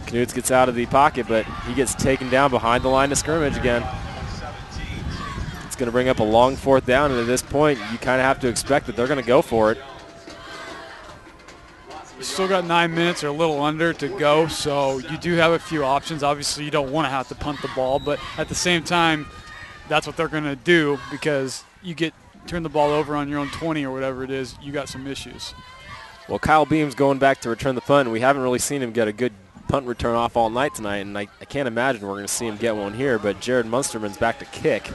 [SPEAKER 2] Knudts gets out of the pocket, but he gets taken down behind the line of scrimmage again. It's going to bring up a long fourth down, and at this point, you kind of have to expect that they're going to go for it.
[SPEAKER 3] You still got 9 minutes or a little under to go, so you do have a few options. Obviously, you don't want to have to punt the ball, but at the same time, that's what they're going to do because you turn the ball over on your own 20 or whatever it is, you got some issues.
[SPEAKER 2] Well, Kyle Beam's going back to return the punt, and we haven't really seen him get a good punt return off all night tonight, and I can't imagine we're going to see him get one here, but Jared Munsterman's back to kick.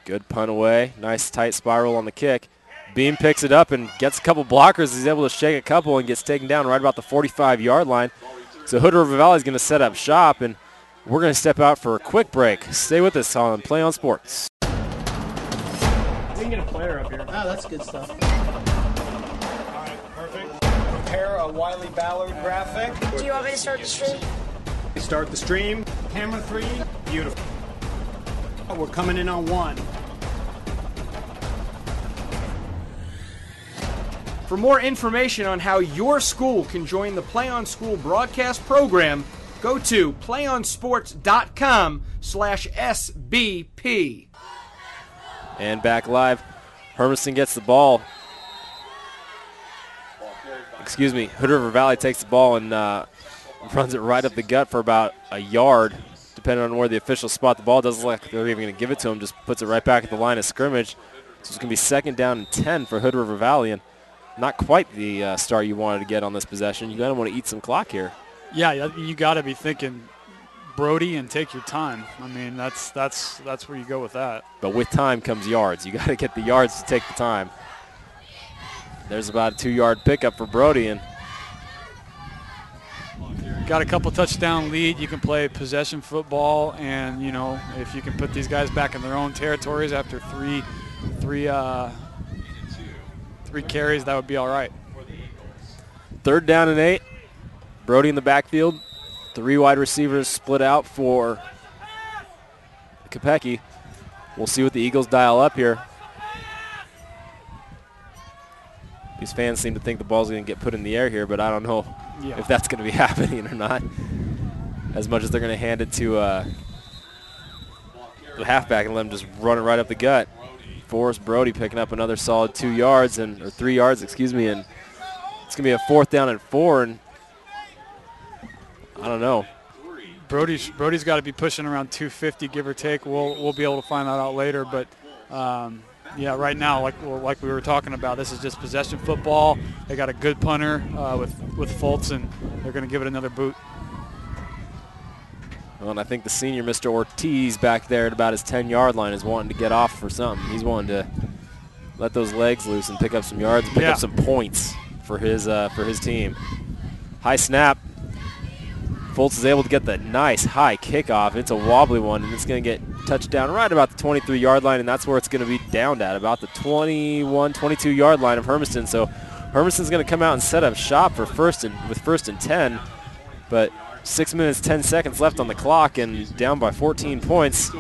[SPEAKER 2] Good punt away. Nice tight spiral on the kick. Beam picks it up and gets a couple blockers. He's able to shake a couple and gets taken down right about the 45-yard line. So Hood River Valley is going to set up shop, and we're going to step out for a quick break. Stay with us on Play on Sports.
[SPEAKER 8] We can get a player up here.
[SPEAKER 9] Oh, that's good stuff.
[SPEAKER 8] All right, perfect. Prepare a Wiley Ballard graphic.
[SPEAKER 6] Do you want me to start the stream?
[SPEAKER 8] Start the stream. Camera 3. Beautiful. We're coming in on 1.
[SPEAKER 7] For more information on how your school can join the Play on School broadcast program, go to playonsports.com/SBP.
[SPEAKER 2] And back live, Hermiston gets the ball. Excuse me, Hood River Valley takes the ball and runs it right up the gut for about a yard, depending on where the officials spot the ball. Doesn't look like they're even going to give it to him, just puts it right back at the line of scrimmage. So it's going to be 2nd down and 10 for Hood River Valley, and not quite the start you wanted to get on this possession. You got to want to eat some clock here.
[SPEAKER 3] Yeah, you got to be thinking Brody and take your time. I mean, that's where you go with that.
[SPEAKER 2] But with time comes yards. You got to get the yards to take the time. There's about a 2-yard pickup for Brody, and
[SPEAKER 3] got a couple touchdown lead. You can play possession football, and you know, if you can put these guys back in their own territories after three carries, that would be all right.
[SPEAKER 2] 3rd down and 8. Brody in the backfield. 3 wide receivers split out for Kopecki. We'll see what the Eagles dial up here. These fans seem to think the ball's going to get put in the air here, but I don't know if that's going to be happening or not. As much as they're going to hand it to the halfback and let him just run it right up the gut. Forrest Brody picking up another solid 2 yards, or 3 yards, excuse me, and it's going to be a 4th down and 4, and I don't know.
[SPEAKER 3] Brody's got to be pushing around 250, give or take. We'll be able to find that out later, but yeah, right now, like we were talking about, this is just possession football. They got a good punter with Fultz, and they're going to give it another boot.
[SPEAKER 2] Well, and I think the senior, Mr. Ortiz, back there at about his 10-yard line is wanting to get off for something. He's wanting to let those legs loose and pick up some yards and pick up some points for his team. High snap. Fultz is able to get the nice high kickoff. It's a wobbly one, and it's going to get touched down right about the 23-yard line, and that's where it's going to be downed at, about the 21, 22-yard line of Hermiston. So Hermiston's going to come out and set up shop for first and 10, but 6 minutes, 10 seconds left on the clock and down by 14 points.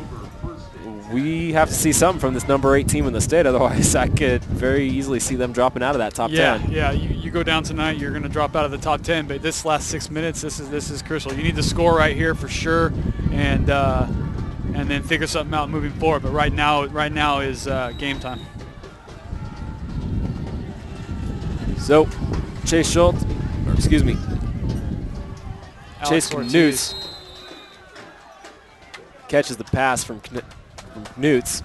[SPEAKER 2] We have to see something from this number 8 team in the state. Otherwise, I could very easily see them dropping out of that top 10.
[SPEAKER 3] Yeah, you go down tonight, you're going to drop out of the top 10. But this last 6 minutes, this is crucial. You need to score right here for sure, and then figure something out moving forward. But right now is game time.
[SPEAKER 2] So, Chase Schultz, or excuse me, Chase Knutz catches the pass from Knutz.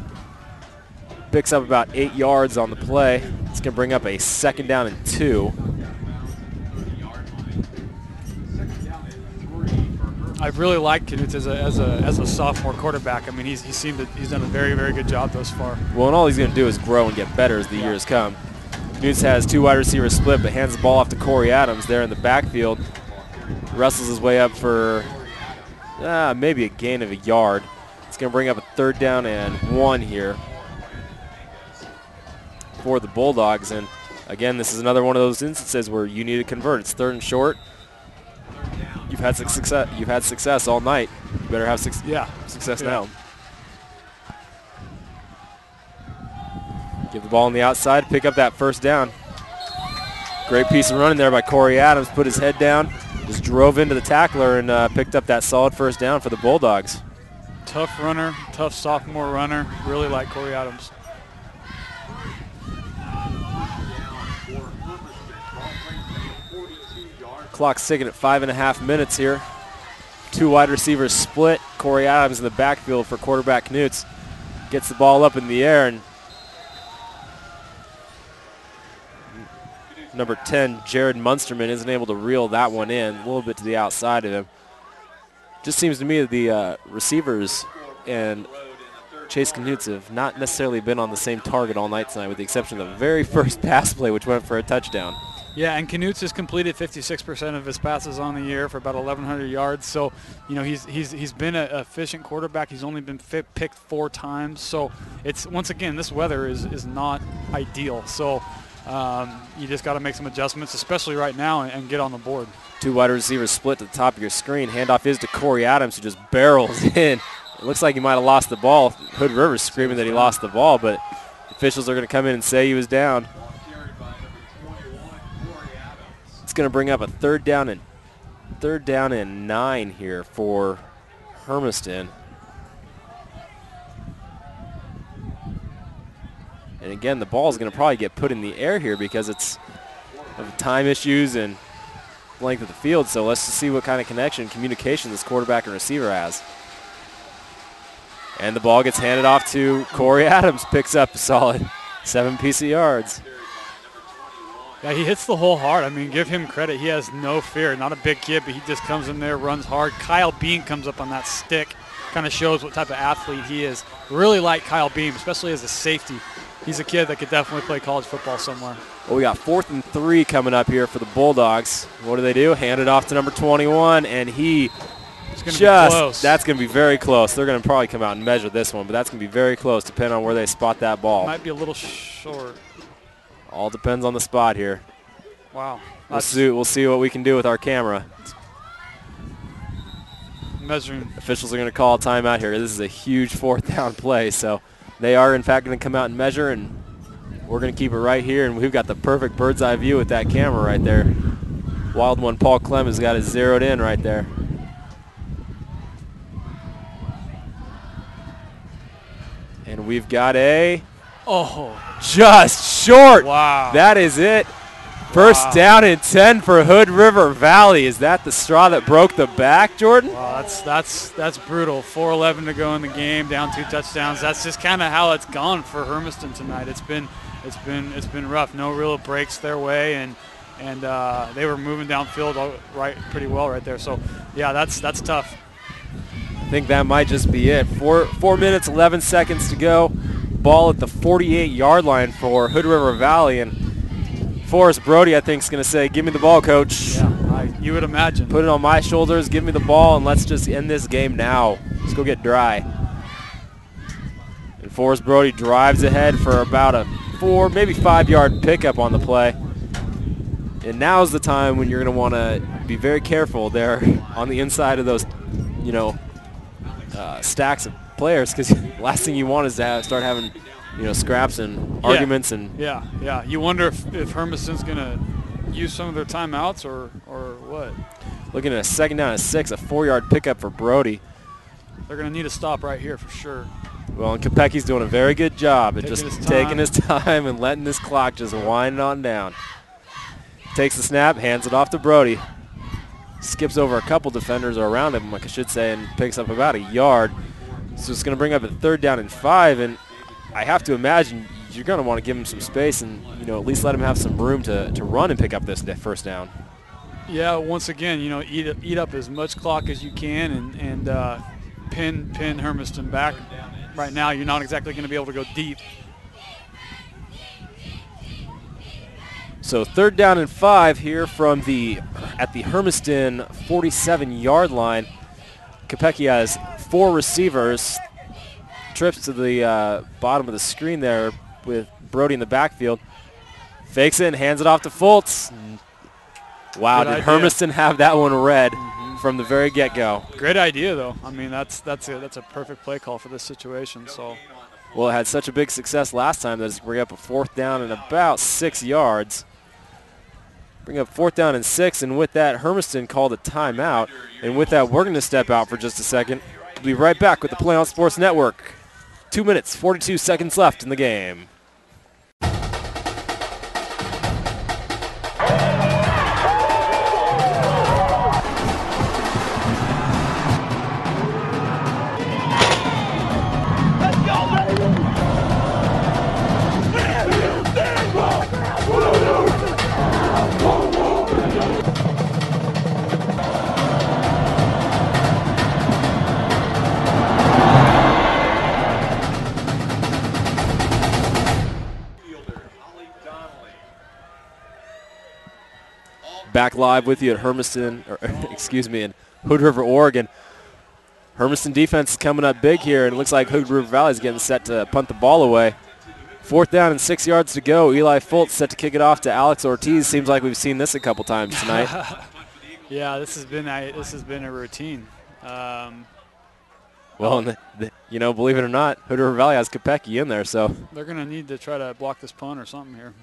[SPEAKER 2] Picks up about 8 yards on the play. It's going to bring up a 2nd down and 2.
[SPEAKER 3] I really like Knutz as a sophomore quarterback. I mean, he's done a very, very good job thus far.
[SPEAKER 2] Well, and all he's going to do is grow and get better as the years come. Knutz has 2 wide receivers split, but hands the ball off to Corey Adams there in the backfield. Wrestles his way up for maybe a gain of a yard. It's going to bring up a 3rd down and 1 here for the Bulldogs. And again, this is another one of those instances where you need to convert. It's 3rd and short. You've had success. You've had success all night. You better have success now. Give the ball on the outside. Pick up that 1st down. Great piece of running there by Corey Adams. Put his head down. Just drove into the tackler and picked up that solid 1st down for the Bulldogs.
[SPEAKER 3] Tough runner, tough sophomore runner. Really like Corey Adams.
[SPEAKER 2] Clock's ticking at 5.5 minutes here. 2 wide receivers split. Corey Adams in the backfield for quarterback Knutz. Gets the ball up in the air, and number 10, Jared Munsterman, isn't able to reel that one in. A little bit to the outside of him. Just seems to me that the receivers and Chase Knutz have not necessarily been on the same target all night tonight, with the exception of the very first pass play, which went for a touchdown.
[SPEAKER 3] Yeah, and Knutz has completed 56% of his passes on the year for about 1,100 yards. So, you know, he's been an efficient quarterback. He's only been picked 4 times. So it's, once again, this weather is not ideal. So you just got to make some adjustments, especially right now, and get on the board. 2
[SPEAKER 2] wide receivers split to the top of your screen. Handoff is to Corey Adams, who just barrels in. It looks like he might have lost the ball. Hood Rivers screaming that he lost the ball, but officials are going to come in and say he was down. It's going to bring up a third down and 9 here for Hermiston. And again, the ball is going to probably get put in the air here because it's of time issues and length of the field. So let's just see what kind of communication this quarterback and receiver has. And the ball gets handed off to Corey Adams, picks up a solid 7 piece of yards.
[SPEAKER 3] Yeah, he hits the hole hard. I mean, give him credit. He has no fear. Not a big kid, but he just comes in there, runs hard. Kyle Beam comes up on that stick. Kind of shows what type of athlete he is. Really like Kyle Beam, especially as a safety. He's a kid that could definitely play college football somewhere.
[SPEAKER 2] Well, we got 4th and 3 coming up here for the Bulldogs. What do? Hand it off to number 21, and he that's going to be very close. They're going to probably come out and measure this one, but that's going to be very close depending on where they spot that ball.
[SPEAKER 3] Might be a little short.
[SPEAKER 2] All depends on the spot here.
[SPEAKER 3] Wow.
[SPEAKER 2] We'll see what we can do with our camera.
[SPEAKER 3] Measuring.
[SPEAKER 2] Officials are going to call a timeout here. This is a huge 4th down play, so they are, in fact, going to come out and measure, and we're going to keep it right here, and we've got the perfect bird's eye view with that camera right there. Wild one Paul Clem has got it zeroed in right there. And we've got just short.
[SPEAKER 3] Wow.
[SPEAKER 2] That is it. First down and 10 for Hood River Valley. Is that the straw that broke the back, Jordan?
[SPEAKER 3] Wow, that's brutal. 4:11 to go in the game, down 2 touchdowns. That's just kind of how it's gone for Hermiston tonight. It's been rough. No real breaks their way, and they were moving downfield pretty well right there. So yeah, that's tough.
[SPEAKER 2] I think that might just be it. 4 minutes, 11 seconds to go. Ball at the 48-yard line for Hood River Valley, and Forrest Brody, I think, is going to say, "Give me the ball, coach."
[SPEAKER 3] Yeah, you would imagine.
[SPEAKER 2] Put it on my shoulders. Give me the ball, and let's just end this game now. Let's go get dry. And Forrest Brody drives ahead for about a 4, maybe 5-yard pickup on the play. And now's the time when you're going to want to be very careful there on the inside of those, stacks of players, because last thing you want is to start having, scraps and arguments. And
[SPEAKER 3] yeah. You wonder if Hermiston's going to use some of their timeouts or what.
[SPEAKER 2] Looking at a 2nd down and 6, a 4-yard pickup for Brody.
[SPEAKER 3] They're going to need a stop right here for sure.
[SPEAKER 2] Well, and Kopecki's doing a very good job at taking his time and letting this clock just wind on down. Takes the snap, hands it off to Brody. Skips over a couple defenders or around him, I should say, and picks up about a yard. So it's going to bring up a 3rd down and 5, and I have to imagine you're going to want to give him some space and, at least let him have some room to run and pick up this 1st down.
[SPEAKER 3] Yeah, once again, eat up as much clock as you can and pin Hermiston back. Right now, you're not exactly going to be able to go deep.
[SPEAKER 2] So 3rd down and 5 here at the Hermiston 47-yard line. Kopecki has 4 receivers. Trips to the bottom of the screen there with Brody in the backfield. Fakes it and hands it off to Fultz. Wow, did Hermiston have that one read from the very get-go.
[SPEAKER 3] Great idea, though. I mean, that's a perfect play call for this situation. So,
[SPEAKER 2] well, it had such a big success last time that it's bring up a 4th down and about 6 yards. Bring up 4th down and 6, and with that, Hermiston called a timeout. And with that, we're going to step out for just a second. We'll be right back with the PlayOn Sports Network. 2 minutes, 42 seconds left in the game. Back live with you at Hermiston, in Hood River, Oregon. Hermiston defense is coming up big here, and it looks like Hood River Valley is getting set to punt the ball away. 4th down and 6 yards to go. Eli Fultz set to kick it off to Alex Ortiz. Seems like we've seen this a couple times tonight.
[SPEAKER 3] Yeah, this has been a routine.
[SPEAKER 2] Well, believe it or not, Hood River Valley has Kopecky in there, so
[SPEAKER 3] they're going to need to try to block this punt or something here.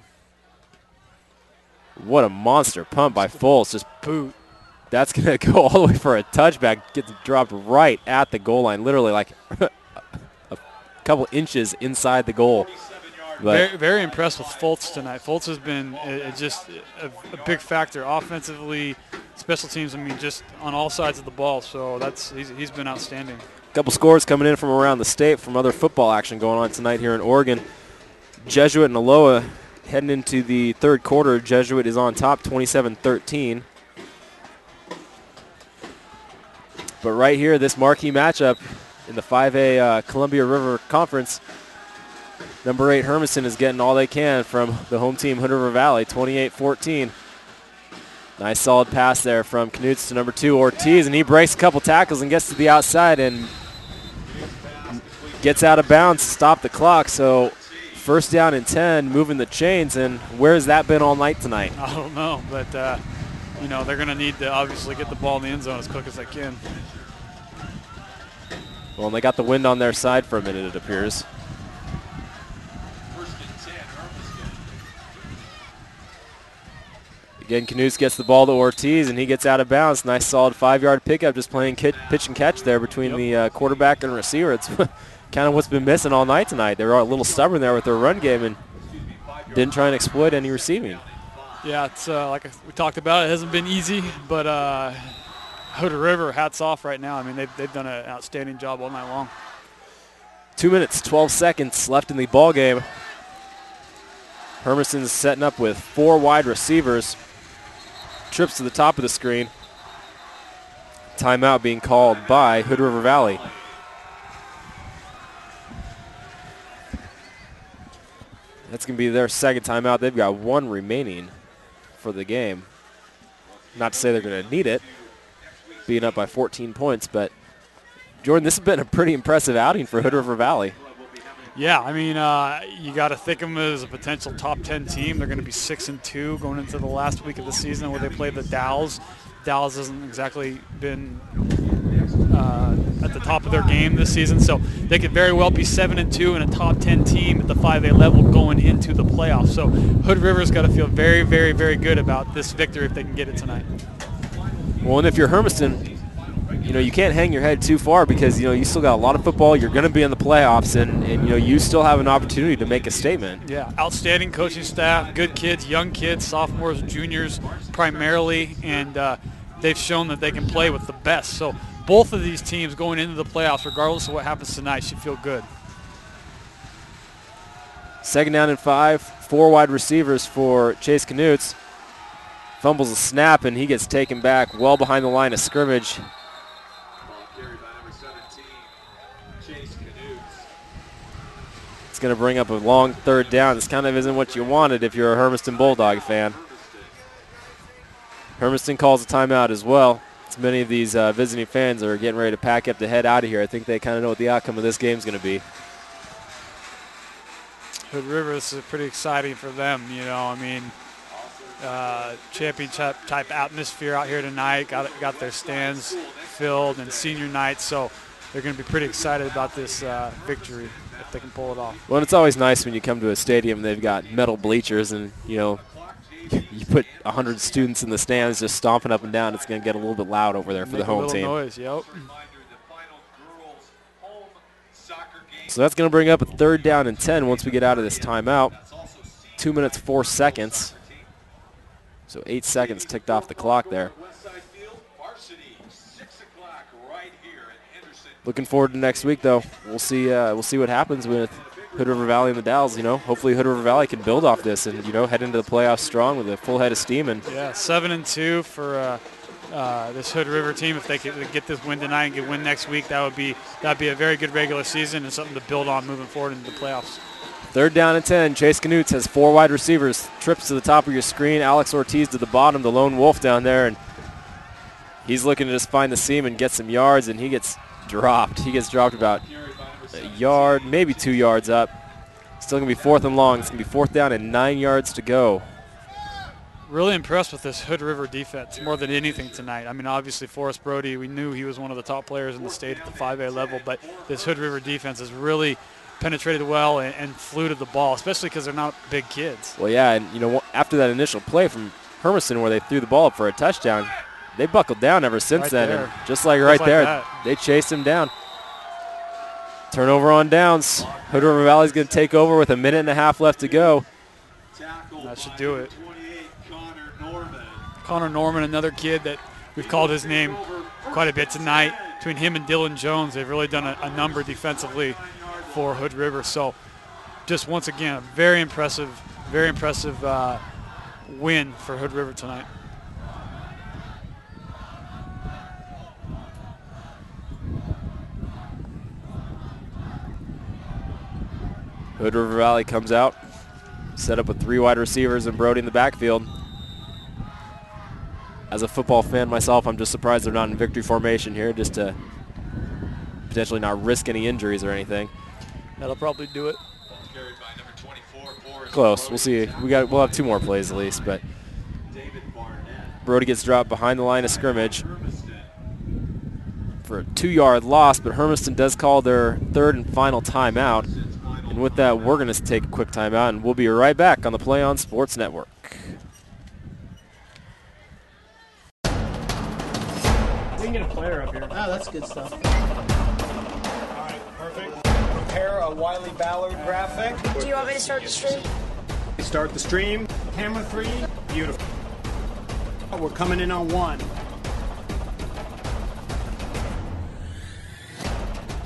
[SPEAKER 2] What a monster punt by Fultz. Just boot. That's going to go all the way for a touchback. Gets dropped right at the goal line, literally like a couple inches inside the goal. But
[SPEAKER 3] very, very impressed with Fultz tonight. Fultz has been just a big factor offensively, special teams. I mean, just on all sides of the ball. So he's been outstanding.
[SPEAKER 2] A couple scores coming in from around the state from other football action going on tonight here in Oregon. Jesuit and Aloha heading into the 3rd quarter. Jesuit is on top, 27-13. But right here, this marquee matchup in the 5A Columbia River Conference, number 8 Hermiston is getting all they can from the home team, Hood River Valley, 28-14. Nice solid pass there from Knutz to number 2 Ortiz, and he breaks a couple tackles and gets to the outside and gets out of bounds to stop the clock. So 1st down and 10, moving the chains, and where has that been all night tonight?
[SPEAKER 3] I don't know, but they're going to need to obviously get the ball in the end zone as quick as they can.
[SPEAKER 2] Well, and they got the wind on their side for a minute, it appears. Again, Knutz gets the ball to Ortiz, and he gets out of bounds. Nice, solid 5-yard pickup, just playing pitch and catch there between the quarterback and receiver. It's kind of what's been missing all night tonight. They were a little stubborn there with their run game and didn't try and exploit any receiving.
[SPEAKER 3] Yeah, it's like we talked about, it hasn't been easy, but Hood River, hats off right now. I mean, they've done an outstanding job all night long.
[SPEAKER 2] 2 minutes, 12 seconds left in the ball game. Hermiston's setting up with 4 wide receivers. Trips to the top of the screen. Timeout being called by Hood River Valley. That's going to be their 2nd timeout. They've got 1 remaining for the game. Not to say they're going to need it, being up by 14 points, but Jordan, this has been a pretty impressive outing for Hood River Valley.
[SPEAKER 3] Yeah, I mean, you got to think of them as a potential top 10 team. They're going to be 6-2 going into the last week of the season where they play the Dalles. Dalles hasn't exactly been at the top of their game this season, so they could very well be 7-2 and a top 10 team at the 5A level going into the playoffs. So Hood River's got to feel very, very, very good about this victory if they can get it tonight.
[SPEAKER 2] Well, and if you're Hermiston, you can't hang your head too far because, you still got a lot of football. You're going to be in the playoffs, and you still have an opportunity to make a statement.
[SPEAKER 3] Yeah, outstanding coaching staff, good kids, young kids, sophomores, juniors primarily, and they've shown that they can play with the best. So both of these teams going into the playoffs, regardless of what happens tonight, should feel good.
[SPEAKER 2] 2nd down and 5, 4 wide receivers for Chase Knutz. Fumbles a snap, and he gets taken back well behind the line of scrimmage. It's going to bring up a long 3rd down. This kind of isn't what you wanted if you're a Hermiston Bulldog fan. Hermiston calls a timeout as well. As many of these visiting fans are getting ready to pack up to head out of here. I think they kind of know what the outcome of this game is going to be.
[SPEAKER 3] Hood River, this is pretty exciting for them. I mean, championship type atmosphere out here tonight. Got their stands filled and senior night, so they're going to be pretty excited about this victory if they can pull it off.
[SPEAKER 2] Well, it's always nice when you come to a stadium, they've got metal bleachers, and you put 100 students in the stands just stomping up and down. It's going to get a little bit loud over there for the home team.
[SPEAKER 3] Noise, yep.
[SPEAKER 2] So that's going to bring up a 3rd down and 10 once we get out of this timeout. 2 minutes, 4 seconds. So 8 seconds ticked off the clock there. Looking forward to next week, though. We'll see what happens with Hood River Valley and the Dalles. Hopefully Hood River Valley can build off this and head into the playoffs strong with a full head of steam. And
[SPEAKER 3] yeah, 7-2 for this Hood River team. If they could get this win tonight and get win next week, that'd be a very good regular season and something to build on moving forward into the playoffs.
[SPEAKER 2] 3rd down and 10. Chase Knutz has 4 wide receivers. Trips to the top of your screen. Alex Ortiz to the bottom, the lone wolf down there. And he's looking to just find the seam and get some yards, and he gets dropped. He gets dropped about a yard, maybe 2 yards up. Still going to be 4th and long. It's going to be 4th down and 9 yards to go.
[SPEAKER 3] Really impressed with this Hood River defense more than anything tonight. I mean, obviously Forrest Brody, we knew he was one of the top players in the state at the 5A level, but this Hood River defense has really penetrated well and flew to the ball, especially because they're not big kids.
[SPEAKER 2] Well, yeah, and, you know, after that initial play from Hermiston where they threw the ball up for a touchdown, they buckled down ever since then. And just like there, they chased him down. Turnover on downs. Hood River Valley's going to take over with a minute and a half left to go.
[SPEAKER 3] That should do it. Connor Norman, another kid that we've called his name quite a bit tonight. Between him and Dylan Jones, they've really done a number defensively for Hood River. So just once again, a very impressive win for Hood River tonight.
[SPEAKER 2] Hood River Valley comes out, set up with 3 wide receivers and Brody in the backfield. As a football fan myself, I'm just surprised they're not in victory formation here, just to potentially not risk any injuries or anything.
[SPEAKER 3] That'll probably do it.
[SPEAKER 2] Close. We'll see. We'll have 2 more plays at least, but Brody gets dropped behind the line of scrimmage for a 2-yard loss, but Hermiston does call their 3rd and final timeout. And with that, we're going to take a quick timeout, and we'll be right back on the PlayOn Sports Network.
[SPEAKER 8] We can get a player up here.
[SPEAKER 9] Oh, that's good stuff.
[SPEAKER 8] All right, perfect. Prepare a Wiley Ballard graphic.
[SPEAKER 6] Do you want me to start the stream?
[SPEAKER 8] Start the stream. Camera 3. Beautiful. We're coming in on 1.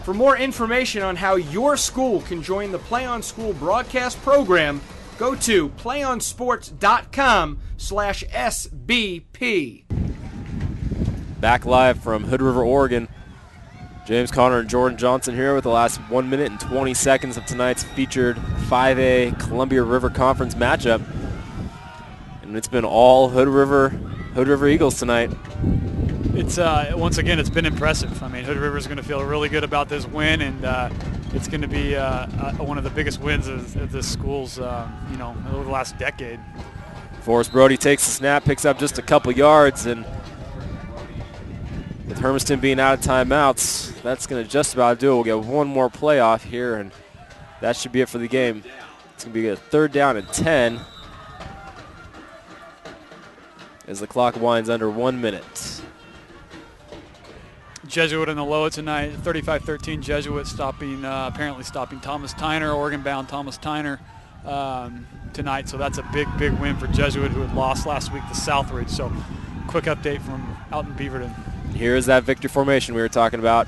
[SPEAKER 7] For more information on how your school can join the PlayOn School broadcast program, go to playonsports.com/SBP.
[SPEAKER 2] Back live from Hood River, Oregon. James Conner and Jordan Johnson here with the last 1 minute and 20 seconds of tonight's featured 5A Columbia River Conference matchup. And it's been all Hood River Eagles tonight.
[SPEAKER 3] It's once again, it's been impressive. I mean, Hood River is going to feel really good about this win, and it's going to be one of the biggest wins of this school's, over the last decade.
[SPEAKER 2] Forrest Brody takes the snap, picks up just a couple yards, and with Hermiston being out of timeouts, that's going to just about do it. We'll get 1 more playoff here, and that should be it for the game. It's going to be a 3rd down and 10 as the clock winds under 1 minute.
[SPEAKER 3] Jesuit in the low tonight, 35-13 Jesuit apparently stopping Thomas Tyner, Oregon-bound Thomas Tyner tonight. So that's a big win for Jesuit, who had lost last week to Southridge. So quick update from out in Beaverton.
[SPEAKER 2] Here's that victory formation we were talking about.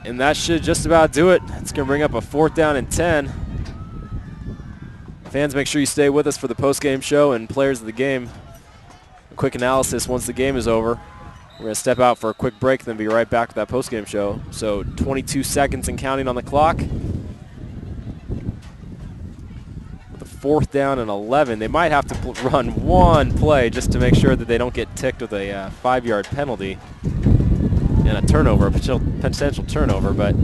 [SPEAKER 2] And that should just about do it. It's going to bring up a 4th down and 10. Fans, make sure you stay with us for the post-game show and players of the game. A quick analysis once the game is over. We're going to step out for a quick break, then be right back with that post-game show. So 22 seconds and counting on the clock. With a 4th down and 11, they might have to run 1 play just to make sure that they don't get ticked with a 5-yard penalty and a turnover, a potential turnover, but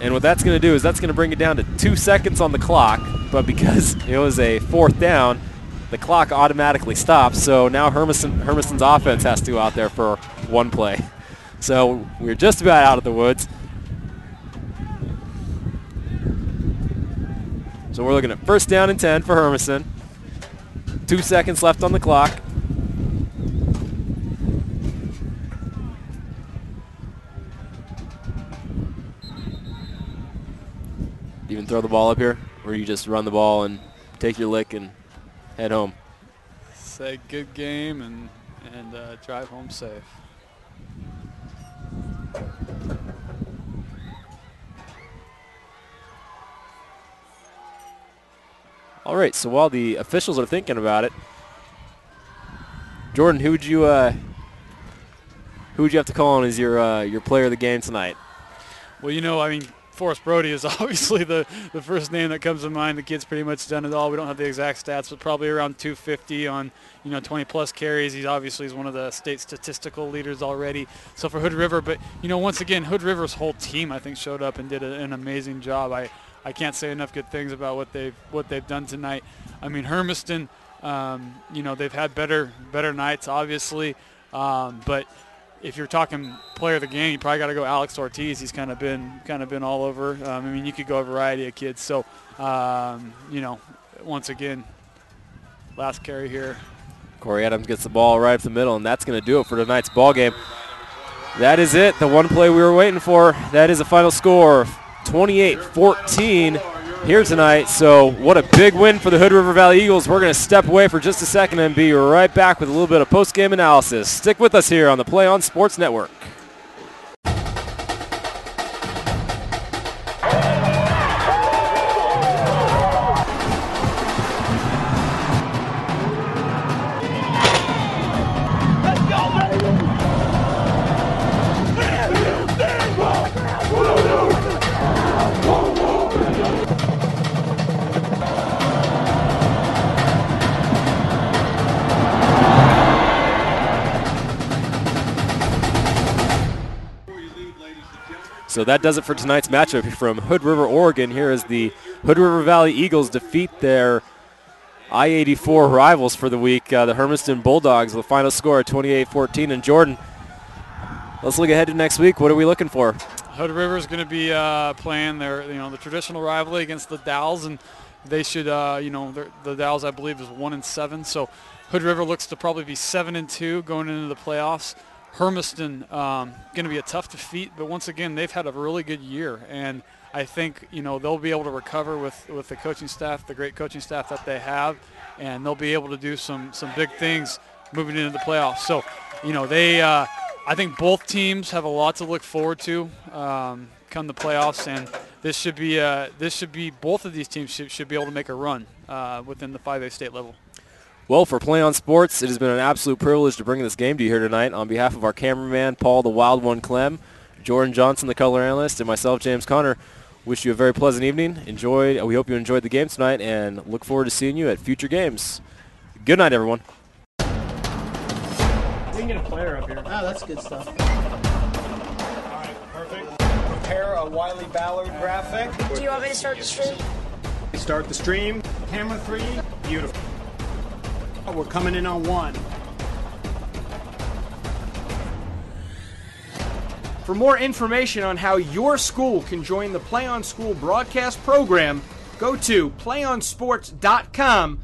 [SPEAKER 2] and what that's going to do is that's going to bring it down to 2 seconds on the clock, but because it was a 4th down, the clock automatically stops. So now Hermiston's offense has to go out there for 1 play. So we're just about out of the woods. So we're looking at 1st down and 10 for Hermiston. 2 seconds left on the clock. You even throw the ball up here, or you just run the ball and take your lick and head home?
[SPEAKER 3] Say good game and drive home safe.
[SPEAKER 2] All right, so while the officials are thinking about it, Jordan, who would you have to call on as your player of the game tonight?
[SPEAKER 3] Well, I mean, Forrest Brody is obviously the first name that comes to mind. The kid's pretty much done it all. We don't have the exact stats, but probably around 250 on 20-plus carries. He's obviously one of the state statistical leaders already. So for Hood River, but once again, Hood River's whole team I think showed up and did an amazing job. I can't say enough good things about what they've done tonight. I mean, Hermiston, they've had better nights obviously, but if you're talking player of the game, you probably got to go Alex Ortiz. He's kind of been all over. I mean, you could go a variety of kids. So, once again, last carry here.
[SPEAKER 2] Corey Adams gets the ball right up the middle, and that's going to do it for tonight's ball game. That is it. The one play we were waiting for. That is a final score, 28-14 here tonight. So what a big win for the Hood River Valley Eagles. We're going to step away for just a second and be right back with a little bit of post-game analysis. Stick with us here on the PlayOn Sports Network. So that does it for tonight's matchup from Hood River, Oregon. Here as the Hood River Valley Eagles defeat their I-84 rivals for the week, the Hermiston Bulldogs, with a final score of 28-14. And Jordan, let's look ahead to next week. What are we looking for?
[SPEAKER 3] Hood River is going to be playing their, the traditional rivalry against the Dowls, and they should, the Dowls I believe is 1-7. So Hood River looks to probably be 7-2 going into the playoffs. Hermiston going to be a tough defeat, but once again, they've had a really good year, and I think they'll be able to recover with the coaching staff, the great coaching staff that they have, and they'll be able to do some big things moving into the playoffs. So, I think both teams have a lot to look forward to come the playoffs, and this should be both of these teams should be able to make a run within the 5A state level.
[SPEAKER 2] Well, for PlayOn Sports, it has been an absolute privilege to bring this game to you here tonight. On behalf of our cameraman, Paul the Wild One Clem, Jordan Johnson, the color analyst, and myself, James Connor, wish you a very pleasant evening. We hope you enjoyed the game tonight and look forward to seeing you at future games. Good night, everyone.
[SPEAKER 8] We can get a player up here.
[SPEAKER 9] Oh, that's good stuff.
[SPEAKER 8] All right, perfect. Prepare a Wiley Ballard graphic.
[SPEAKER 6] Do you want me to start the stream?
[SPEAKER 8] Start the stream. Camera 3. Beautiful. We're coming in on 1.
[SPEAKER 7] For more information on how your school can join the PlayOn School broadcast program, go to playonsports.com.